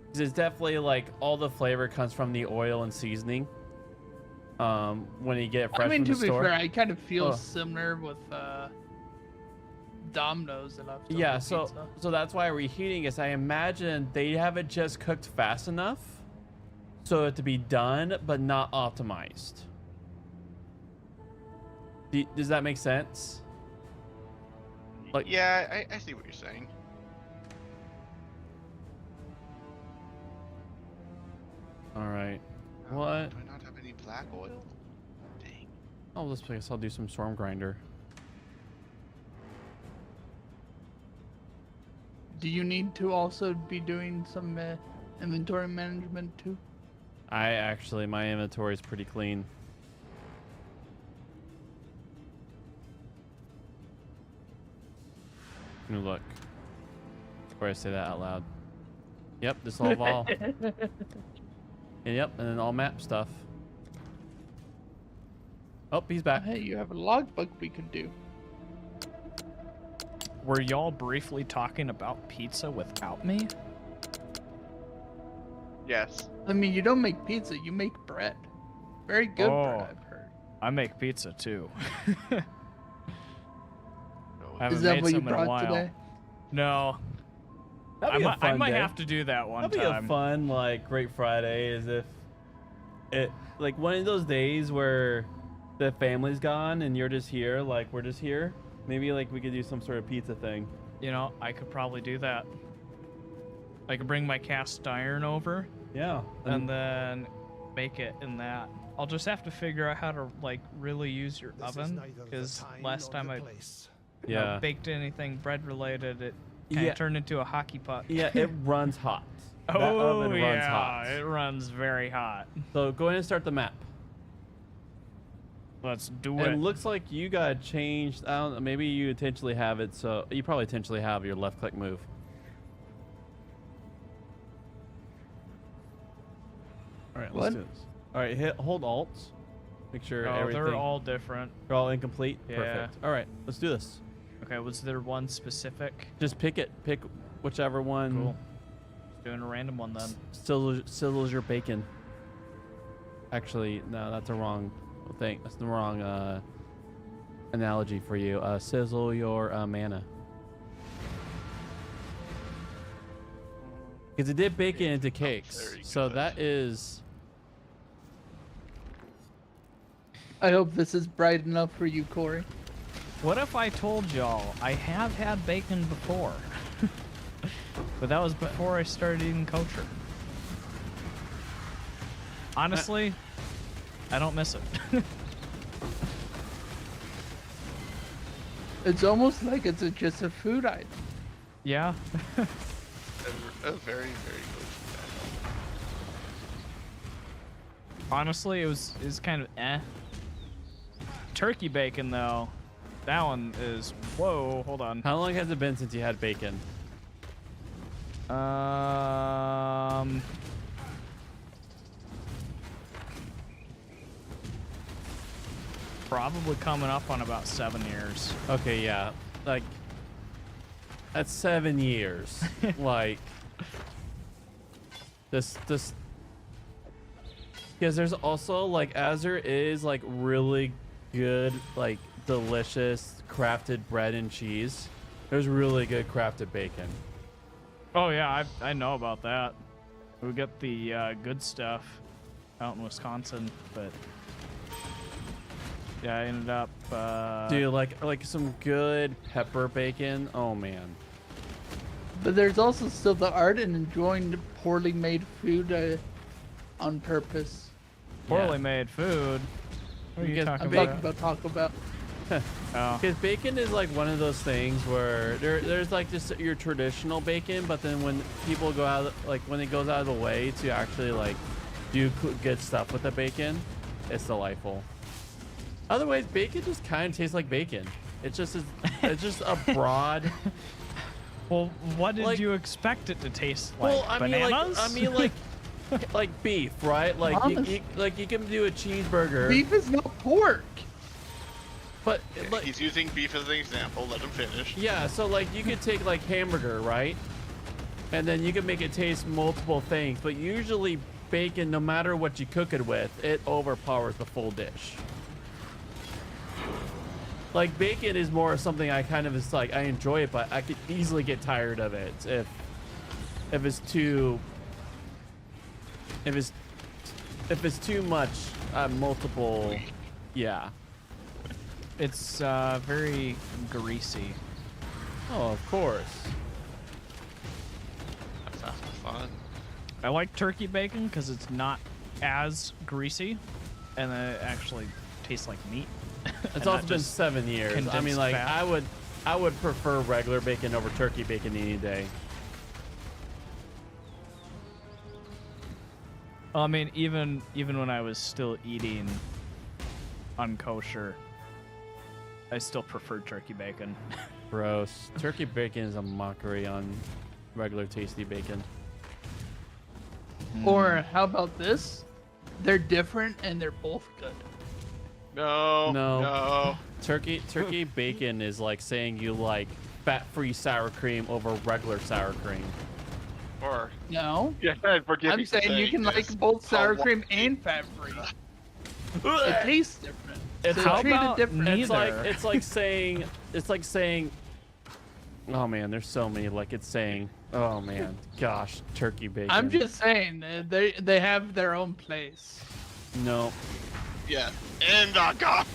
'cause it's definitely like all the flavor comes from the oil and seasoning. When you get it fresh I mean, from to the be store. fair, I kind of feel Oh. similar with Domino's and leftover Yeah, so pizza. that's why reheating is. I imagine they have it just cooked fast enough so it to be done but not optimized. Does that make sense? Like- Yeah, I see what you're saying. All right. What? Do I not have any black oil? Dang. Oh, this place. I'll do some storm grinder. Do you need to also be doing some inventory management too? My inventory is pretty clean. New look. Before I say that out loud. Yep, this all vol. And yep, and then all map stuff. Oh, he's back. Hey, you have a logbook we could do. Were y'all briefly talking about pizza without me? Yes. I mean, you don't make pizza, you make bread. Very good Oh. bread, I've heard. I make pizza too. No. I haven't Is that made what you some in a brought while. today? No, That'd be a I fun might day. have to do that one That'd be time. a fun, like, Great Friday, as if it, like, one of those days where the family's gone and you're just here, like, we're just here. Maybe, like, we could do some sort of pizza thing. You know, I could probably do that. I could bring my cast iron over Yeah. and then make it in that. I'll just have to figure out how to like really use your This is oven neither the because time last nor time the I place. Yeah. baked anything bread related, it kind of Yeah. turned into a hockey puck. Yeah, it runs hot. That Oh oven runs yeah, hot. it runs very hot. So go ahead and start the map. Let's do It it. looks like you got changed. I don't know, maybe you intentionally have it, so you probably intentionally have your left click move. All right, let's What? do this. All right, hold Alt. Make sure Oh, everything. they're all different. they're all incomplete. Yeah. Perfect. All right, let's do this. Okay, was there one specific? Just pick it. Pick whichever one. Cool. Just doing a random one then. Sizzles your bacon. Actually, no, that's the wrong thing. That's the wrong analogy for you. Sizzle your mana. Because it did bacon into cakes, very so good. that is. I hope this is bright enough for you, Corey. What if I told y'all I have had bacon before? But that was before I started eating kosher. Honestly, I don't miss it. It's almost like it's just a food item. Yeah. A very, very good. Honestly, it was kind of eh. Turkey bacon though, that one is whoa. Hold on. How long has it been since you had bacon? Probably coming up on about 7 years. Okay, yeah, like that's 7 years. Like this, because there's also like as there is like really good, like delicious crafted bread and cheese. There's really good crafted bacon. Oh yeah, I know about that. We get the good stuff out in Wisconsin, but yeah, I ended up. Dude, like some good pepper bacon. Oh man. But there's also still the art in enjoying the poorly made food on purpose. poorly Yeah. made food. What are you Because talking I'm about? talking about Taco Bell. Oh. Because bacon is like one of those things where there's like just your traditional bacon, but then when people go out, like when it goes out of the way to actually like do good stuff with the bacon, it's delightful. Otherwise, bacon just kind of tastes like bacon. It's just as It's just a broad. Well, what did Like- you expect it to taste like? Well, I mean, Bananas? like beef, right? Like Honest- you can do a cheeseburger, Beef is not pork. but Yeah, like, he's using beef as an example. Let him finish. yeah. So like you could take like hamburger, right? And then you can make it taste multiple things, but usually bacon, no matter what you cook it with, it overpowers the full dish. Like bacon is more something I kind of is like I enjoy it, but I could easily get tired of it if it's too much multiple. Yeah. It's very greasy. Oh, of course. That sounds fun. I like turkey bacon because it's not as greasy, and then it actually tastes like meat. It's And also not been just 7 years. I mean, condensed like fat. I would prefer regular bacon over turkey bacon any day. Well, I mean, even when I was still eating unkosher, I still preferred turkey bacon. Gross. Turkey bacon is a mockery on regular tasty bacon. Or how about this? They're different and they're both good. No. No. No. Turkey bacon is like saying you like fat-free sour cream over regular sour cream. Or No. Yeah, forgive I'm me for saying you can this. like both sour How cream and fat free. It tastes different. It's So how treat it about different. neither? It's like saying oh man, there's so many like it's saying oh man, gosh, turkey bacon. I'm just saying they have their own place. no. Yeah. And God.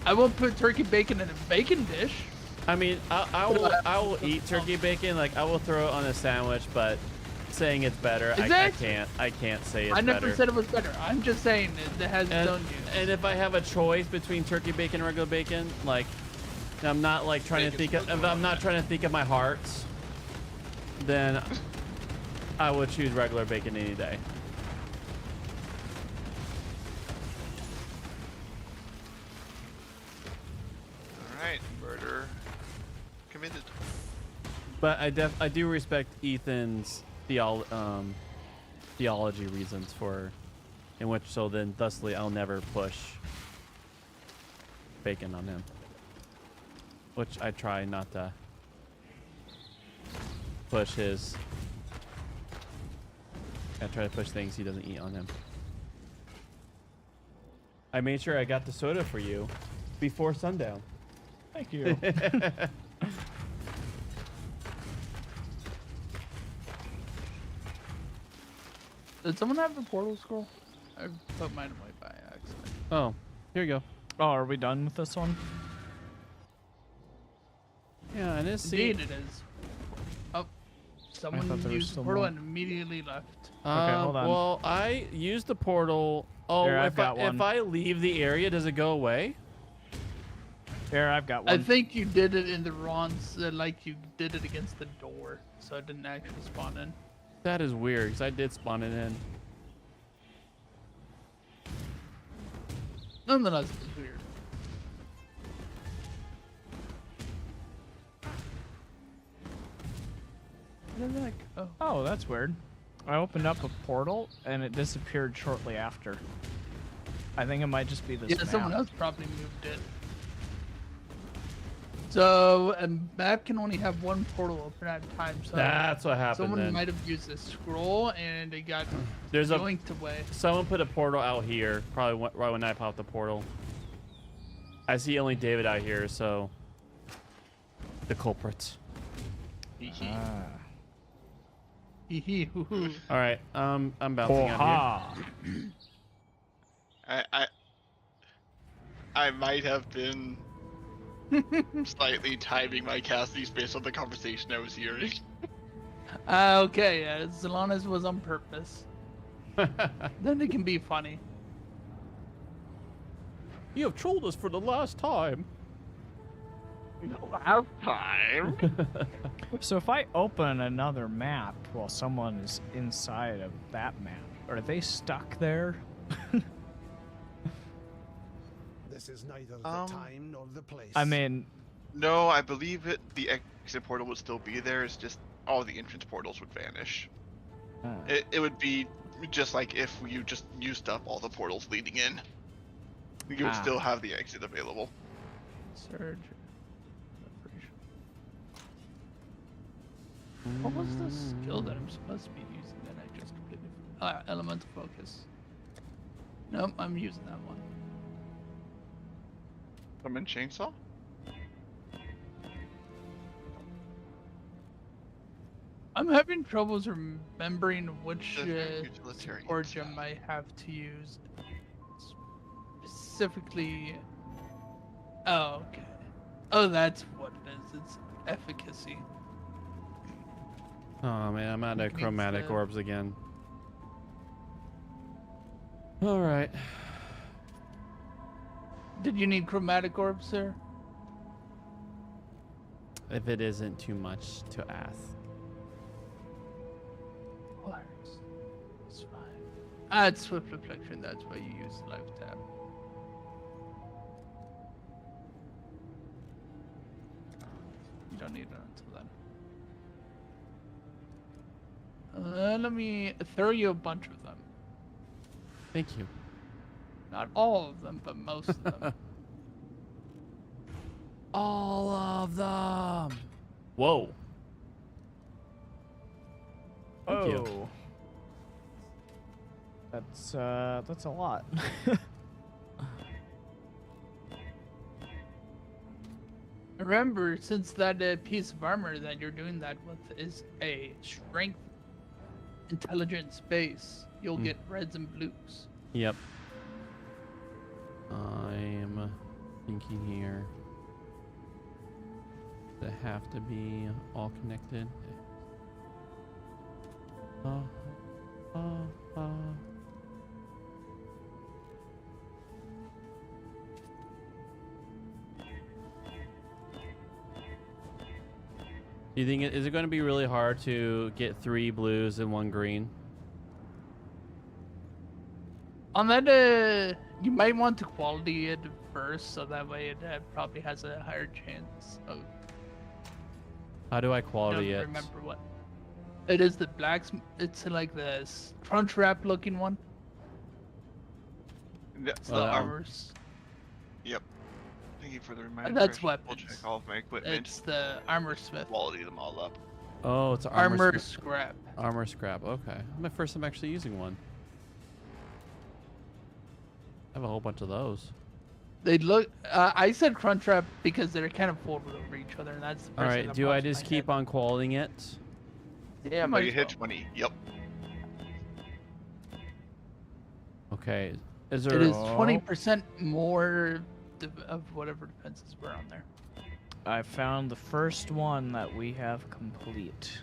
I won't put turkey bacon in a bacon dish. I mean, I will eat turkey bacon. Like I will throw it on a sandwich, but saying it's better, Exactly. I can't say it's I never better. said it was better. I'm just saying it has its and, own use. and if I have a choice between turkey bacon and regular bacon, like I'm not like trying to think of, if I'm not trying to think of my heart, then I would choose regular bacon any day. All right. Murder committed. But I do respect Ethan's theology reasons for, in which so then thusly I'll never push bacon on him, which I try not to push his. I try to push things he doesn't eat on him. I made sure I got the soda for you before sundown. Thank you. Did someone have the portal scroll? I put mine away by accident. Oh, here you go. Oh, are we done with this one? Yeah, and it's Indeed, it is. Oh, someone thought there was used the still portal more. and immediately left. hold on. Well, I used the portal. Oh, Here, I've if got one. if I leave the area, does it go away? Here, I've got I one. think you did it in the wrong, like you did it against the door, so it didn't actually spawn in. That is weird, because I did spawn it in. Nonetheless, it's weird. Where did that go? Oh, that's weird. I opened up a portal and it disappeared shortly after. I think it might just be this Yeah, map. someone else probably moved it. So a map can only have one portal open at a time. So That's what happened someone then. might have used a scroll and it got There's a yoinked away. someone put a portal out here, probably right when I popped the portal. I see only David out here, so the culprits. Ah. Hee hee hoo hoo. All right, I'm bouncing out here. Oha. I might have been slightly timing my casties based on the conversation I was hearing. Okay, yeah, as long as it was on purpose, then it can be funny. You have trolled us for the last time. Last time. So if I open another map while someone is inside of that map, are they stuck there? This is neither the time nor the place. I mean, No, I believe the exit portal would still be there. It's just all the entrance portals would vanish. It would be just like if you just used up all the portals leading in. You would still have the exit available. Surge. What was the skill that I'm supposed to be using that I just completely? Elemental focus. Nope, I'm using that one. Summon chainsaw? I'm having troubles remembering which Utilitarian support spell. gem I have to use. Specifically. Oh, okay. Oh, that's what it is. It's efficacy. Oh man, I'm out of Which means chromatic that- orbs again. All right. Did you need chromatic orbs, sir? If it isn't too much to ask. Works. It's fine. Ah, it's swift reflection. That's why you use the life tab. You don't need it until then. Let me throw you a bunch of them. Thank you. Not all of them, but most of them. All of them. Whoa. Thank you. oh. That's a lot. Remember, since that piece of armor that you're doing that with is a strength, intelligence base, you'll get reds and blues. Yep. I'm thinking here. They have to be all connected. Do you think is it going to be really hard to get 3 blues and 1 green? On that, you might want to quality it first, so that way it probably has a higher chance of. How do I I quality don't it? remember what. It is the blacks. It's like the crunch wrap looking one. That's Oh, the that one. armors. Yep. Thank you for the reminder. That's We'll weapons. check all of my equipment. It's the armor smith. Quality them all up. Oh, it's Armor scrap. scrap. Armor scrap. Okay, my first time actually using one. I have a whole bunch of those. They look. I said crunch wrap because they're kind of folded over each other, and that's the. All right, do I just keep on quality it? Yeah, Oh, might you as hit well. 20. Yep. Okay, is there? It is 20% more of whatever defenses were on there. I found the first one that we have complete.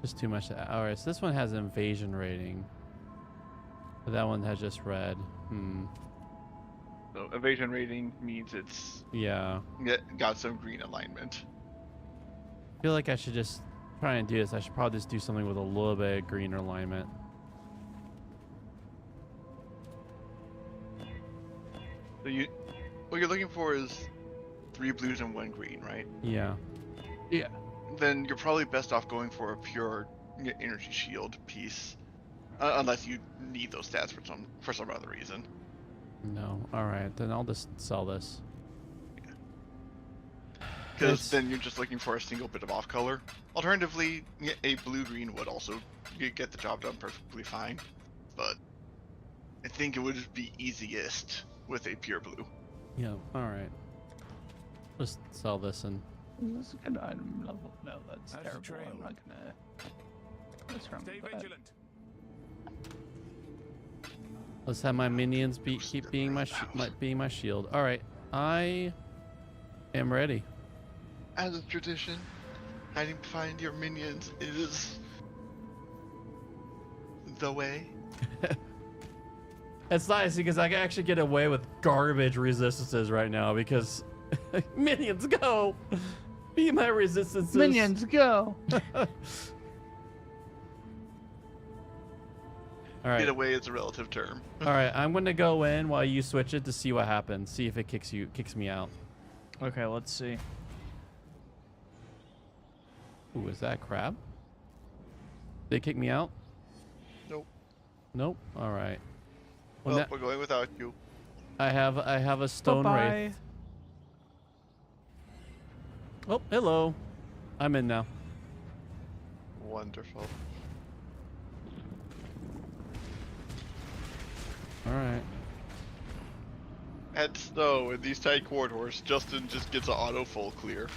Just too much. All right, so this one has invasion rating. But that one has just red. So evasion rating means it's Yeah. got some green alignment. I feel like I should just try and do this. I should probably just do something with a little bit of greener alignment. So what you're looking for is 3 blues and 1 green, right? Yeah. Yeah. Then you're probably best off going for a pure energy shield piece, unless you need those stats for some other reason. No. All right, then I'll just sell this. Because It's- then you're just looking for a single bit of off color. Alternatively, a blue-green would also get the job done perfectly fine. But I think it would be easiest with a pure blue. Yeah. All right. Just sell this and. Is this a good item level? No, that's How's the terrible. trail? I'm not gonna. What's wrong Stay with that? vigilant. Let's have my minions keep being my shield. All right, I am ready. As a tradition, hiding behind your minions is the way. It's nice because I can actually get away with garbage resistances right now because minions go. Be my resistances. Minions, go! All right. Get away is a relative term. All right. I'm gonna go in while you switch it to see what happens. See if it kicks me out. Okay, let's see. Ooh, is that crab? They kick me out? Nope. Nope. All right. Well, that- we're going without you. I have a stone Bye-bye. wraith. Oh, hello. I'm in now. Wonderful. All right. At snow in these tight corridors, Justin just gets an auto full clear.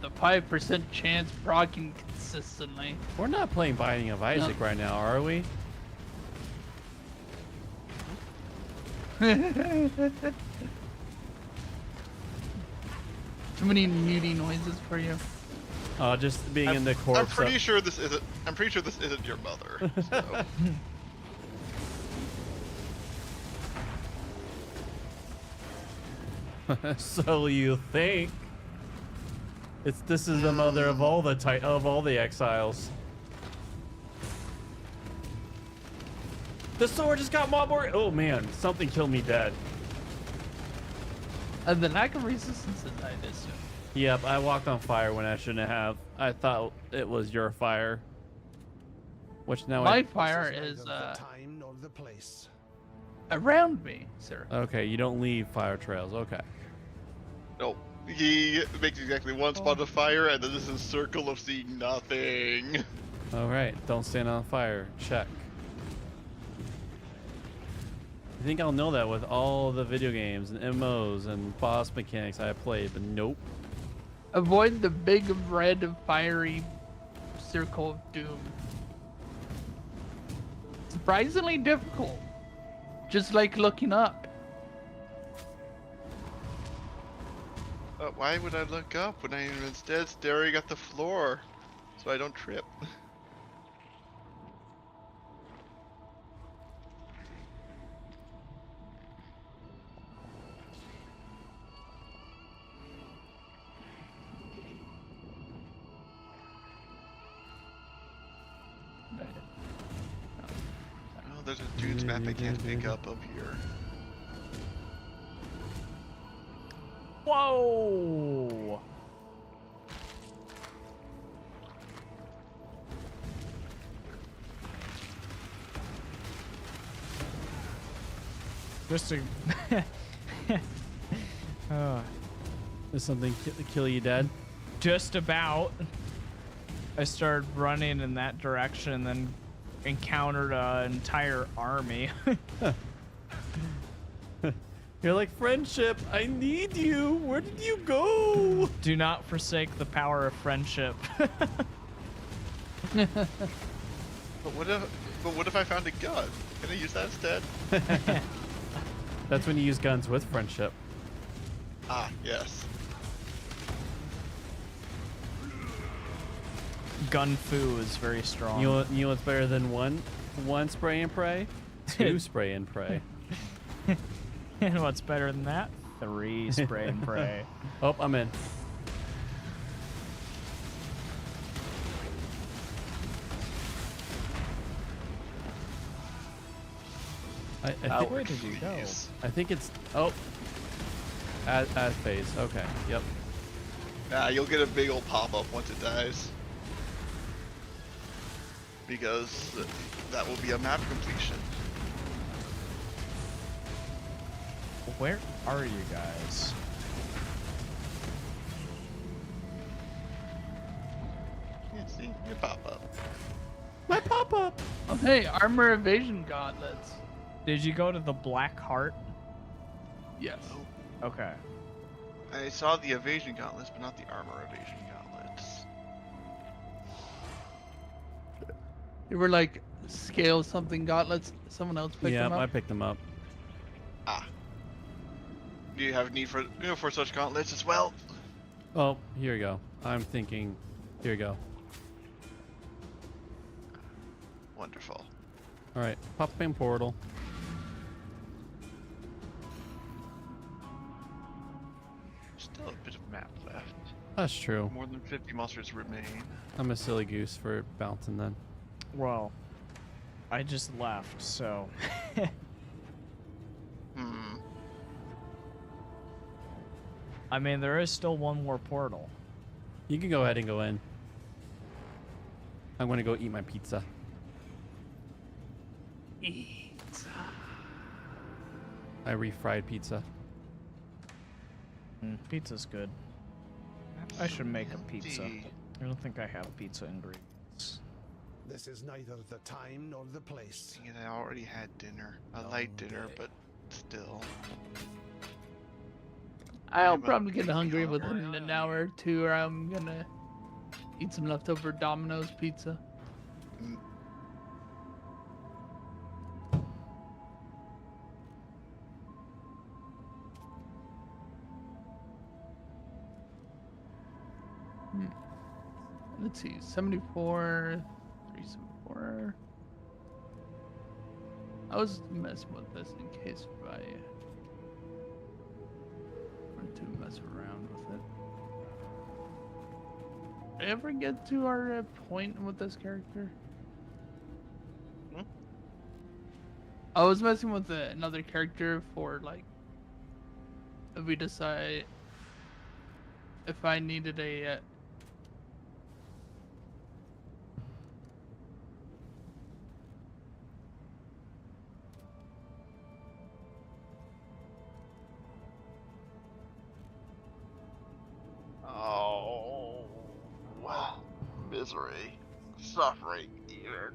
The 5% chance proccing consistently. We're not playing Binding of Isaac right now, are we? Too many muty noises for you. Just being in the I'm corpse. pretty sure this isn't. I'm pretty sure this isn't your mother. So. So you think? This is the mother of all the exiles. The sword just got mob or oh man, something killed me dead. The lack of resistance is I assume. Yep, I walked on fire when I shouldn't have. I thought it was your fire. Which now My I fire This is neither the time nor the place. around me, sir. okay, you don't leave fire trails. Okay. Nope. He makes exactly one spot of fire and then this is circle of seeing nothing. All right, don't stand on fire. Check. I think I'll know that with all the video games and MMOs and boss mechanics I played, but nope. Avoid the big red fiery circle of doom. Surprisingly difficult. Just like looking up. Why would I look up when I am instead staring at the floor so I don't trip? Oh, there's a dude's map I can't pick up here. Whoa! Just to Is something kill you dead? just about. I started running in that direction and then encountered an entire army. You're like, friendship, I need you. Where did you go? Do not forsake the power of friendship. But what if I found a gun? Can I use that instead? That's when you use guns with friendship. Ah, yes. Gun fu is very strong. You know what's better than one spray and pray? Two spray and pray. And what's better than that? 3 spray and pray. Oh, I'm in. I think, Where did you go? I think it's as phase. Okay. Yep. Nah, you'll get a big old pop-up once it dies. Because that will be a map completion. Where are you guys? Yeah, see? Your pop-up. My pop up. Oh, hey, armor evasion gauntlets. Did you go to the Black Heart? Yes. Okay. I saw the evasion gauntlets, but not the armor evasion gauntlets. They were like scale something gauntlets. Someone else picked Yeah, them I up. picked them up. Ah. Do you have need for for such gauntlets as well? Oh, here you go. I'm thinking. Here you go. Wonderful. All right, pop in portal. That's true. More than 50 monsters remain. I'm a silly goose for bouncing then. Well, I just left, so. Hmm. I mean, there is still one more portal. You can go ahead and go in. I'm gonna go eat my pizza. I refried pizza. Pizza's good. I should make a pizza. Empty. I don't think I have pizza ingredients. This is neither the time nor the place. Dang it, I already had dinner. A light dinner, but still. I'll I'm a probably get big hungry hungry. within an hour or two, or I'm gonna eat some leftover Domino's pizza. Mm. Let's see, 74, 374. I was messing with this in case if I want to mess around with it. Did I ever get to our point with this character? Hmm? I was messing with another character for like, if we decide if I needed a Oh, wow. Misery, suffering, even.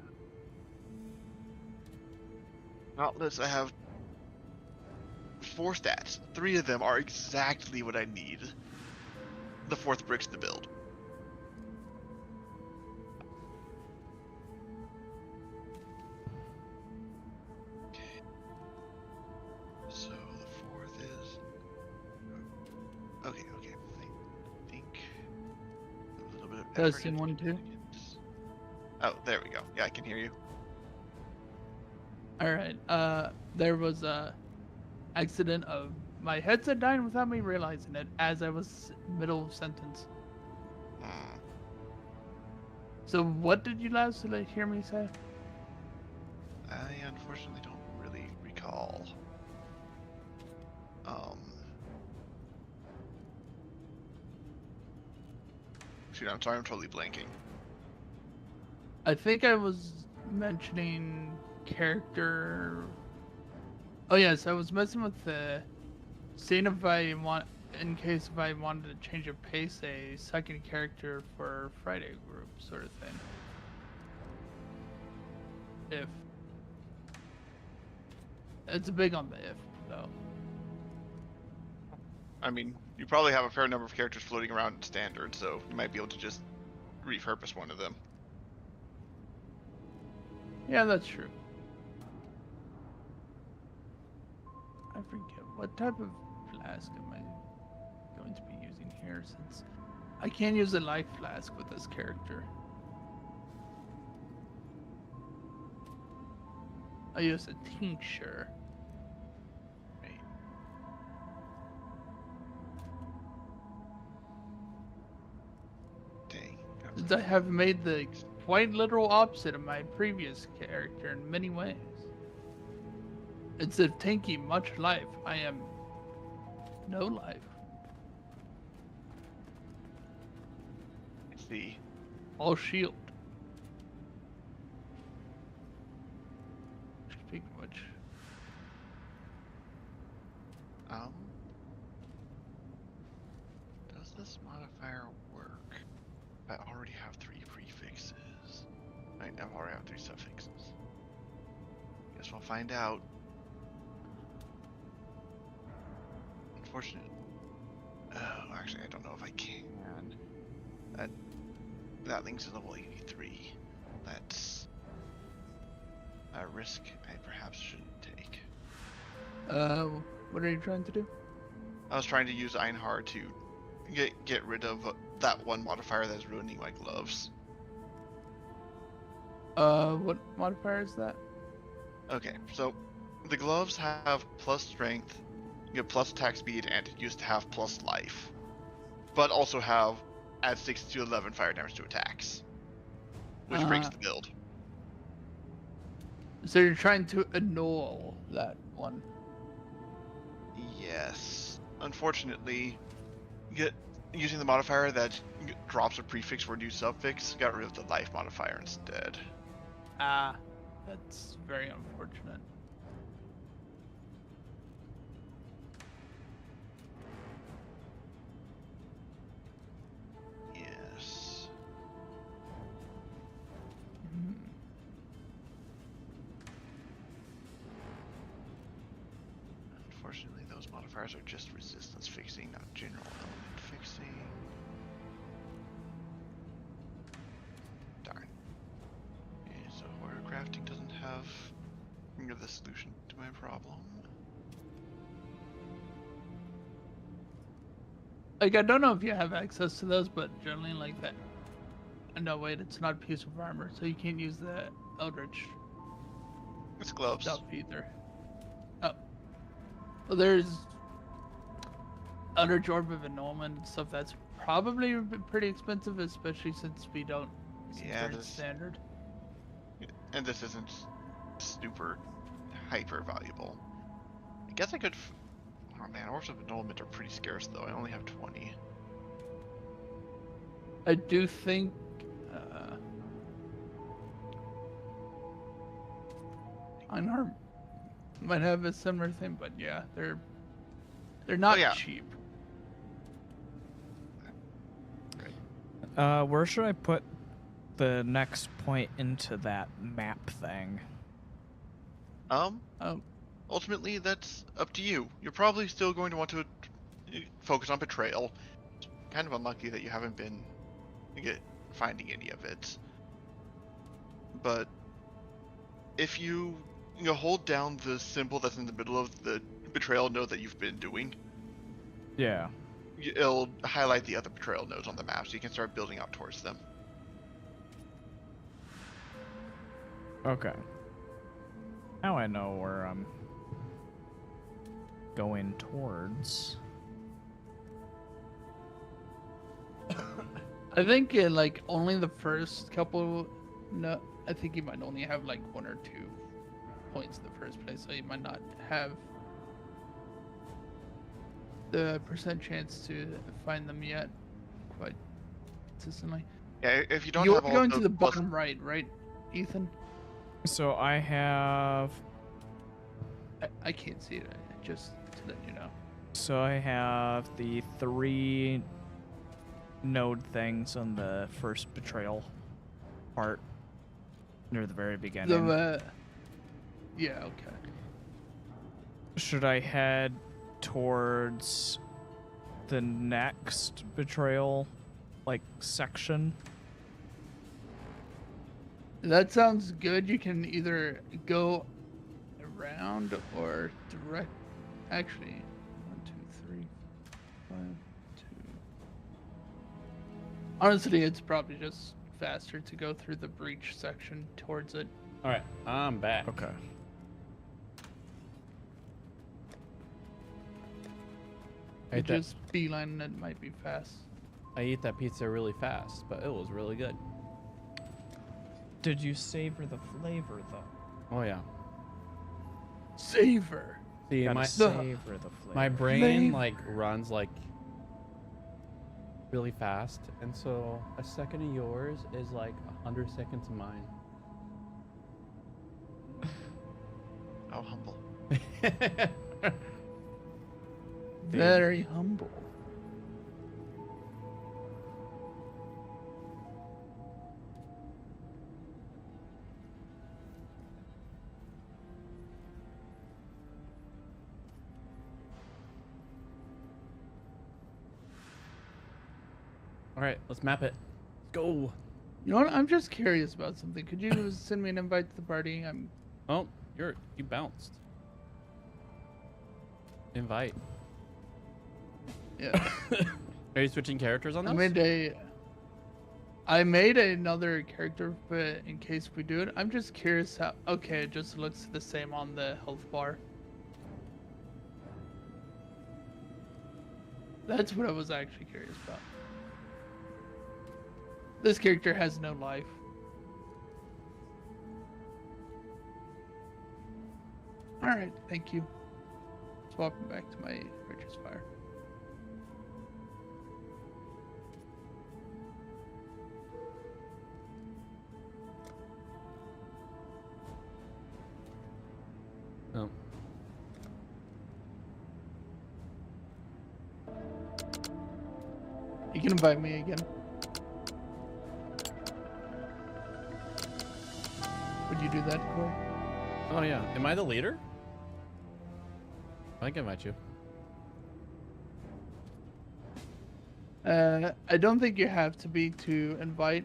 Notless, I have 4 stats. 3 of them are exactly what I need. The 4th brick's the build. Okay. So the 4th is. Okay. I think a little bit of effort Testing into 1, 2. it. Oh, there we go. Yeah, I can hear you. Alright, there was a accident of my headset dying without me realizing it as I was middle of sentence. Hmm. So what did you last hear me say? I unfortunately don't really recall. Shoot, I'm sorry, I'm totally blanking. I think I was mentioning character. Oh yes, I was messing with the seeing if I want, in case if I wanted to change a pace, a second character for Friday group sort of thing. If it's big on the if though. I mean, you probably have a fair number of characters floating around in standard, so you might be able to just repurpose one of them. Yeah, that's true. I forget what type of flask am I going to be using here, since I can't use a life flask with this character. I use a tincture. Right. Dang. Since I have made the quite literal opposite of my previous character in many ways. Instead of tanky much life, I am no life. I see. All shield. Speaking of which, Does this modifier work? I already have 3 prefixes. I already have 3 suffixes. Guess we'll find out. Unfortunately, actually, I don't know if I can. That links is level 83. That's a risk I perhaps shouldn't take. what are you trying to do? I was trying to use Einhar to get rid of that one modifier that's ruining my gloves. What modifier is that? Okay, so the gloves have plus strength, you get plus attack speed, and it used to have plus life, but also have adds 6 to 11 fire damage to attacks, which breaks the build. So you're trying to annul that one. Yes. Unfortunately, using the modifier that drops a prefix for a new suffix got rid of the life modifier instead. Ah, that's very unfortunate. Yes. Unfortunately, those modifiers are just resistance fixing, not general element fixing. Darn. Okay, so order crafting doesn't have the solution to my problem. Like, I don't know if you have access to those, but generally like that. No, wait, it's not a piece of armor, so you can't use the Eldritch It's gloves. stuff either. Oh. Well, there's Eldritch Orb of Annulment and stuff that's probably pretty expensive, especially since we don't Yeah, consider it this- standard. And this isn't super hyper valuable. I guess I could. Oh man, Orbs of Annulment are pretty scarce though. I only have 20. I do think Einhardt might have a similar thing, but yeah, they're not yeah. cheap. Where should I put the next point into that map thing? Ultimately, that's up to you. You're probably still going to want to focus on Betrayal. Kind of unlucky that you haven't been finding any of it. But if you hold down the symbol that's in the middle of the Betrayal node that you've been doing, Yeah. it'll highlight the other Betrayal nodes on the map, so you can start building out towards them. Okay. Now I know where I'm going towards. I think in like only the first couple. No, I think you might only have like 1 or 2 points in the first place, so you might not have the percent chance to find them yet quite consistently. Yeah, if you don't You're have all going the to the plus- bottom right, Ethan? So I have. I can't see it. Just to let you know. So I have the 3 node things on the first betrayal part near the very beginning. Yeah. Okay. Should I head towards the next betrayal, like, section? That sounds good. You can either go around or direct. Actually, 1, 2, 3, 5, 2. Honestly, it's probably just faster to go through the breach section towards it. All right, I'm back. Okay. I You ate, that, just beeline it might be fast. I ate that pizza really fast, but it was really good. Did you savor the flavor, though? Oh yeah. Savor. See, Gotta my savor the flavor. my brain Flavor. like runs like really fast, and so a second of yours is like 100 seconds of mine. How humble. Very humble. All right, let's map it. Let's go. You know what? I'm just curious about something. Could you send me an invite to the party? Oh, you bounced. Invite. Yeah. Are you switching characters on I this? made another character, but in case we do it, I'm just curious how. Okay, it just looks the same on the health bar. That's what I was actually curious about. This character has no life. Alright, thank you. Swapping back to my Witch's Fire. Oh. You can invite me again. Would you do that, Corey? Oh yeah. Am I the leader? I can invite you. I don't think you have to be to invite,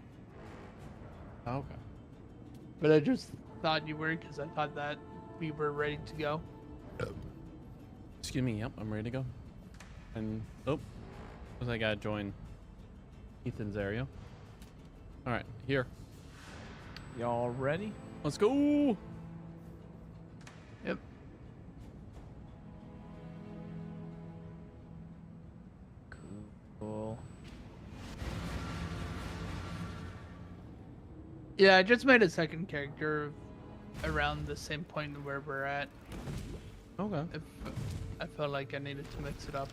Oh, okay. but I just thought you were because I thought that we were ready to go. Excuse me. Yep, I'm ready to go. And oh, I gotta join Ethan's area. All right, here. Y'all ready? Let's go. Yep. Cool. Yeah, I just made a second character around the same point where we're at. Okay. If I felt like I needed to mix it up.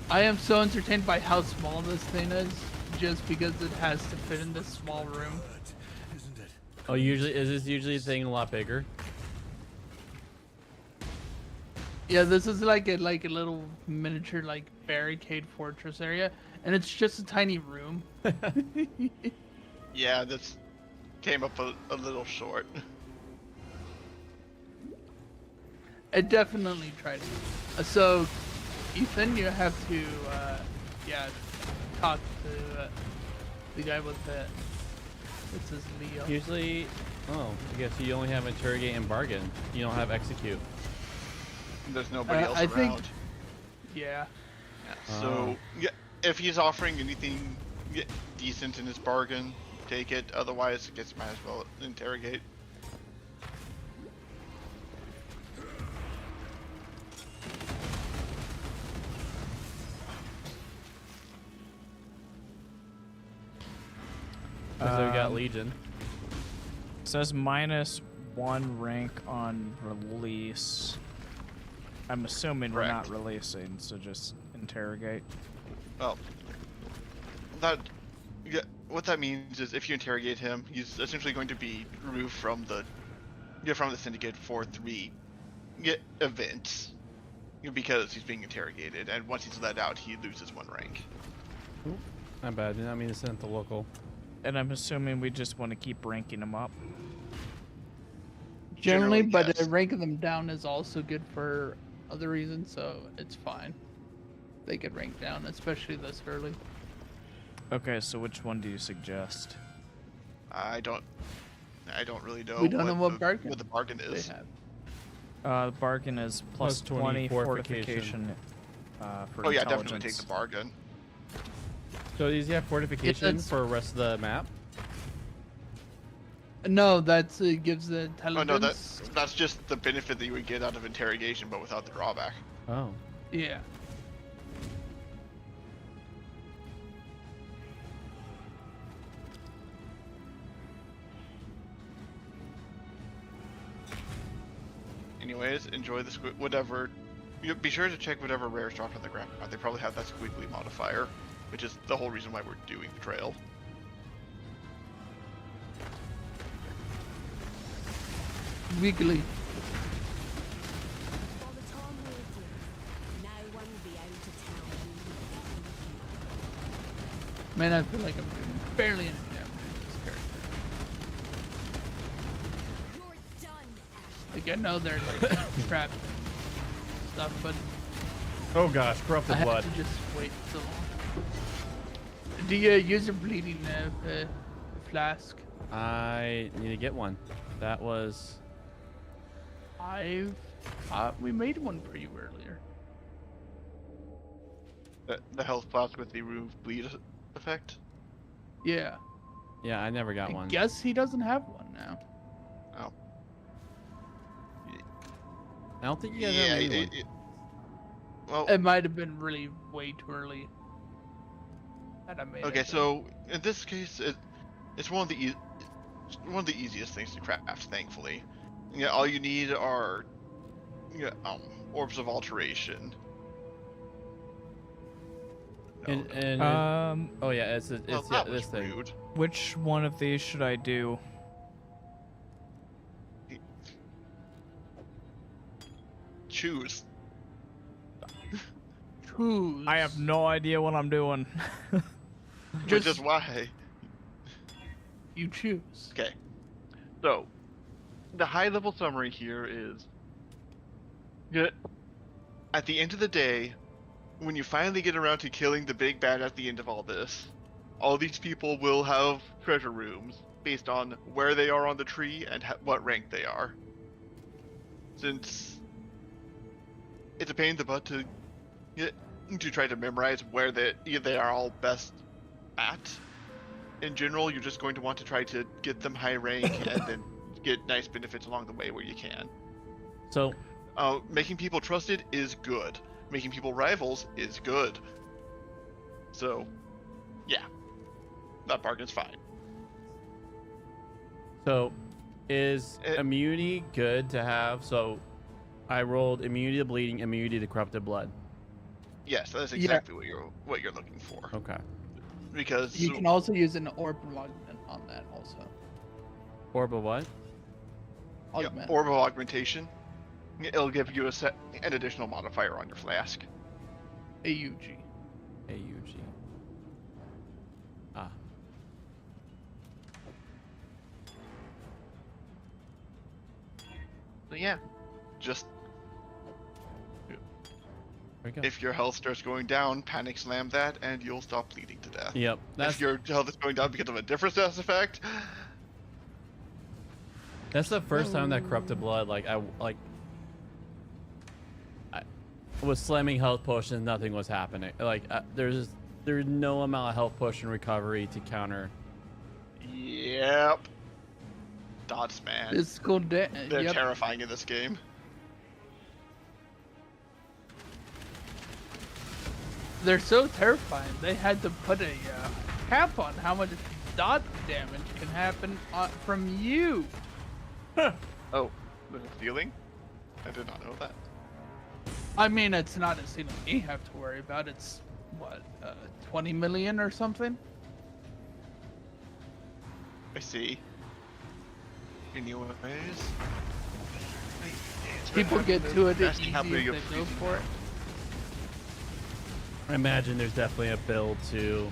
I am so entertained by how small this thing is, just because it has to fit in this small room. Oh, usually is this usually a thing a lot bigger? Yeah, this is like a little miniature like barricade fortress area, and it's just a tiny room. Yeah, this came up a little short. I definitely tried it. So, Ethan, you have to, yeah, talk to the guy with the. It says Leo. Usually, oh, I guess you only have interrogate and bargain. You don't have execute. There's nobody else I around. think. Yeah. Yeah, so yeah, if he's offering anything decent in his bargain, take it. Otherwise, I guess you might as well interrogate. So we got Legion. Says -1 rank on release. I'm assuming we're not Correct. releasing, so just interrogate. Well, what that means is if you interrogate him, he's essentially going to be removed from the syndicate for 3 events because he's being interrogated, and once he's let out, he loses 1 rank. Not bad. I mean, it's not the local. And I'm assuming we just want to keep ranking them up. Generally, Generally, but yes. ranking them down is also good for other reasons, so it's fine. They get ranked down, especially this early. Okay, so which one do you suggest? I don't really know. We don't know what bargain the bargain they is. have. The bargain is plus Plus 20 20 fortification. For Oh yeah, definitely take intelligence. the bargain. So these have fortification that's- for the rest of the map. No, that's gives the Oh intelligence. no, that's just the benefit that you would get out of interrogation, but without the drawback. Oh. Yeah. Anyways, enjoy the whatever. Be sure to check whatever rares drop on the ground. They probably have that squiggly modifier, which is the whole reason why we're doing the trail. Wiggly. For the time we're dealing, no one will be able to tell me. Man, I feel like I'm doing barely any damage to this character. You're done, Ash. Like, I know they're like trapped and stuff, but Oh gosh, corrupted I blood. have to just wait so long. Do you use a bleeding flask? I need to get one. That was. I thought we made one for you earlier. The health flask with the remove bleed effect. Yeah. Yeah, I never got I one. guess he doesn't have one now. Oh. don't think you guys Yeah. ever made one. Well, It might have been really way too early. That I made okay. it. So in this case, it's one of the easiest things to craft. Thankfully, yeah. All you need are orbs of alteration. No, no. Oh yeah, it's Well, yeah, that was this thing. rude. Which one of these should I do? Choose. Choose. I have no idea what I'm doing. Which is why. You choose. Okay. So, the high level summary here is at the end of the day, when you finally get around to killing the big bad at the end of all this, all these people will have treasure rooms based on where they are on the tree and what rank they are. Since it's a pain in the butt to try to memorize where they are all best at. In general, you're just going to want to try to get them high rank and then get nice benefits along the way where you can. So, Making people trusted is good. Making people rivals is good. So, yeah, that bargain's fine. so is immunity good to have? So, I rolled immunity to bleeding, immunity to corrupted blood. Yes, that's exactly what you're looking for. Okay. Because You can also use an orb augment on that also. Orb of what? Augment. orb of augmentation, it'll give you an additional modifier on your flask. AUG. AUG. Ah. So yeah, just There we go. if your health starts going down, panic slam that, and you'll stop bleeding to death. Yep. If your health is going down because of a different status effect, That's the first time that corrupted blood, I was slamming health potions, nothing was happening. There's no amount of health potion recovery to counter. yep. Dots, man. Physical damage. They're Yep. terrifying in this game. They're so terrifying. They had to put a cap on how much dot damage can happen from you. Oh, there's a ceiling? I did not know that. I mean, it's not a ceiling we have to worry about. It's what, 20 million or something? I see. Anyways. People get to it Asking easy how if big they of go for it. I imagine there's definitely a build to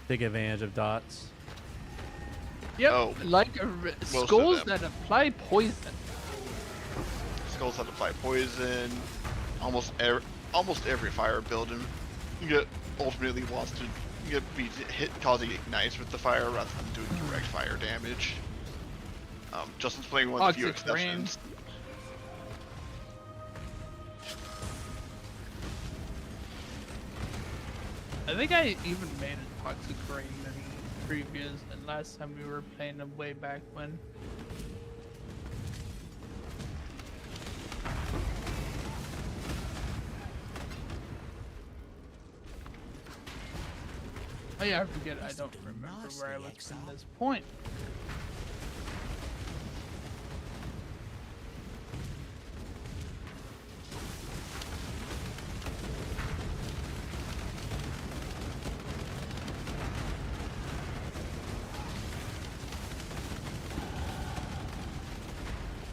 take advantage of dots. Yep, Oh, like of skulls them. that apply poison. Skulls that apply poison. Almost every fire build ultimately wants to be causing ignites with the fire rather than doing direct fire damage. Justin's playing one of the few Toxic rain. exceptions. I think I even made a toxic rain in previous and last time we were playing them way back when. Oh yeah, I forget. I don't remember where I was from this point.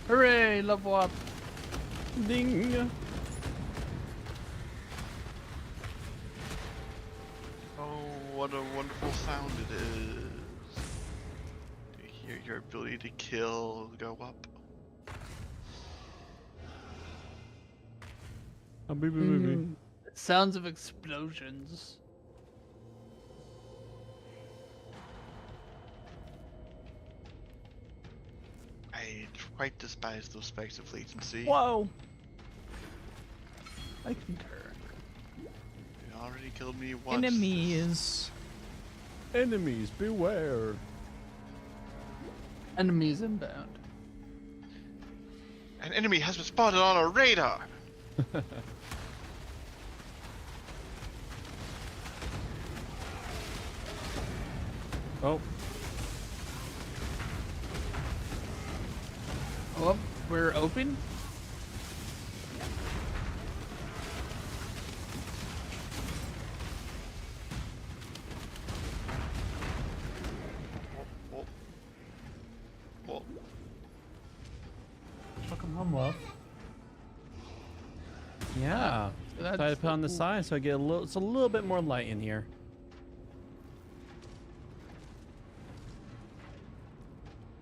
Hooray! Level up. Ding. Oh, what a wonderful sound it is. To hear your ability to kill go up. Sounds of explosions. I quite despise those spikes of latency. Whoa! I concur. You already killed me once. Enemies. Enemies beware. Enemies inbound. An enemy has been spotted on our radar. Oh, Oh, we're open. Whoa. Whoa. welcome home, love. Yeah. So So I that's put on the cool. sign so I get a little. It's a little bit more light in here.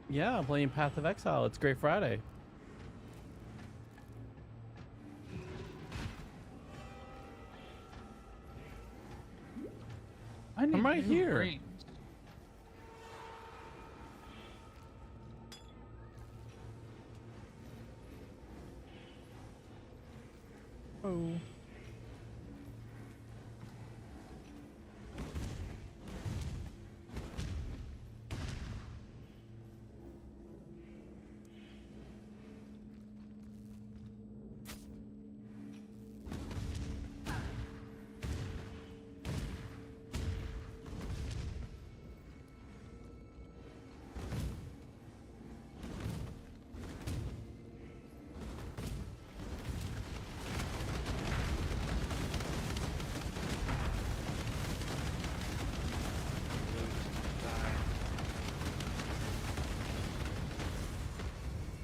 Yeah, I'm playing Path of Exile. It's Great Friday. I need right new here. rings. Oh.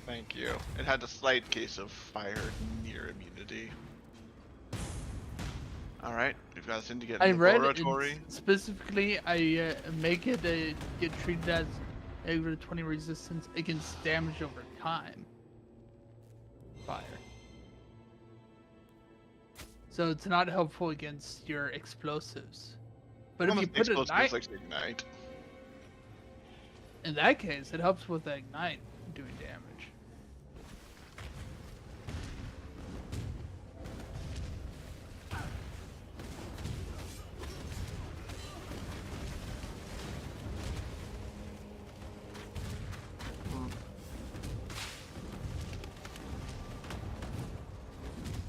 Thank you. It had a slight case of fire near immunity. Alright, we've got us in to get I in the read laboratory. specifically. I make it get treated as over 20 resistance against damage over time. Fire. So it's not helpful against your explosives. But if you Almost put a explosives ignite, like ignite. in that case, it helps with the ignite doing damage.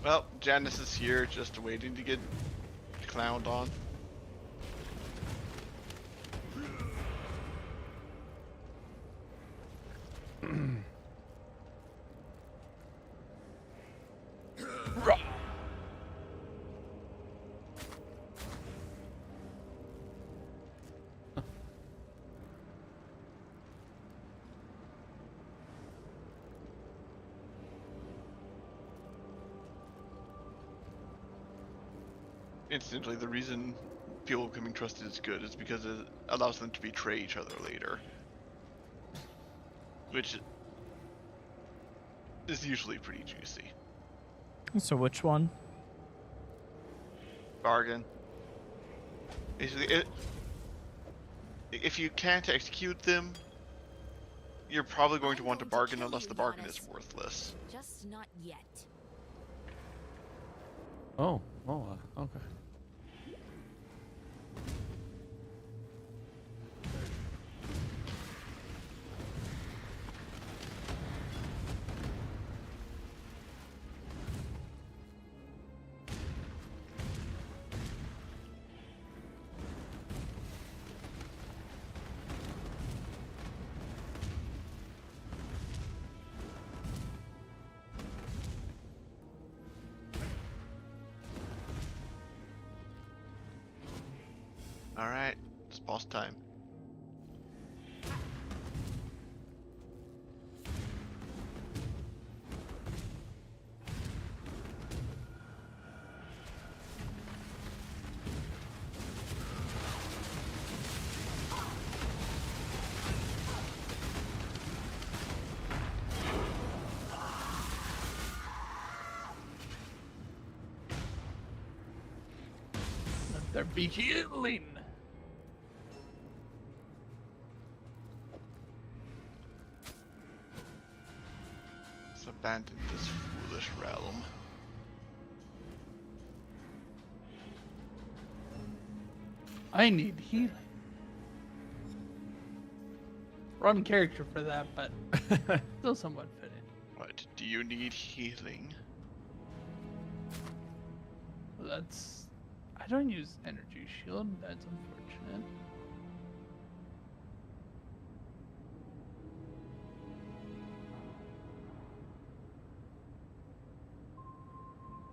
Well, Janice is here, just waiting to get clowned on. Incidentally, the reason people becoming trusted is good is because it allows them to betray each other later. Which is usually pretty juicy. So which one? Bargain. Basically, if you can't execute them, you're probably going to want to bargain unless the bargain is worthless. Just not yet. Oh. Okay. Alright, it's boss time. Let there be healing. Let's abandon this foolish realm. I need healing. Wrong character for that, but still somewhat fitting. What, Alright, do you need healing? Well, that's. I don't use energy shield. That's unfortunate.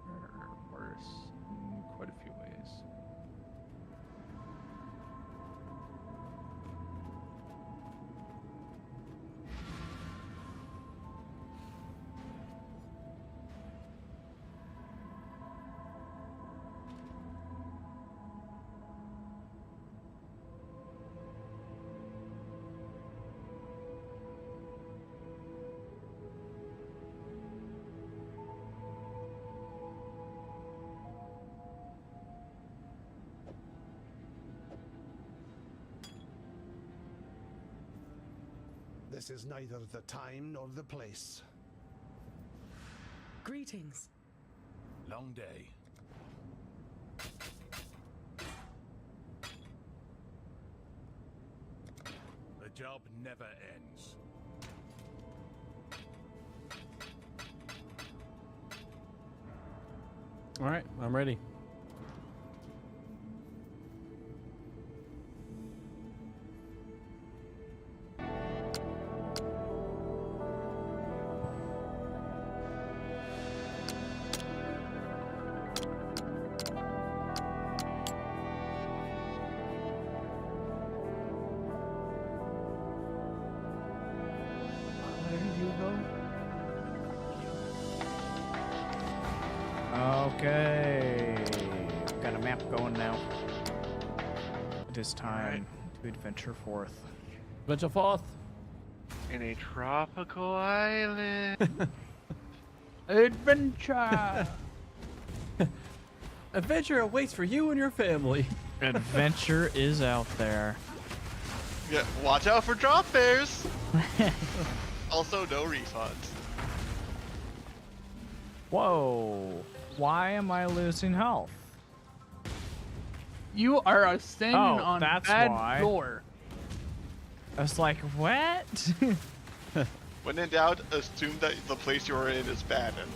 Or worse, in quite a few ways. This is neither the time nor the place. Greetings. Long day. The job never ends. All right, I'm ready. There you go. Okay. Got a map going now. It is time to adventure forth. Bunch of Foth. In a tropical island. Adventure! Adventure awaits for you and your family. Adventure is out there. Yeah, watch out for drop bears. Also, no refunds. Whoa. Why am I losing health? You are standing Oh, on that's bad why. floor. I was like, what? When in doubt, assume that the place you're in is bad and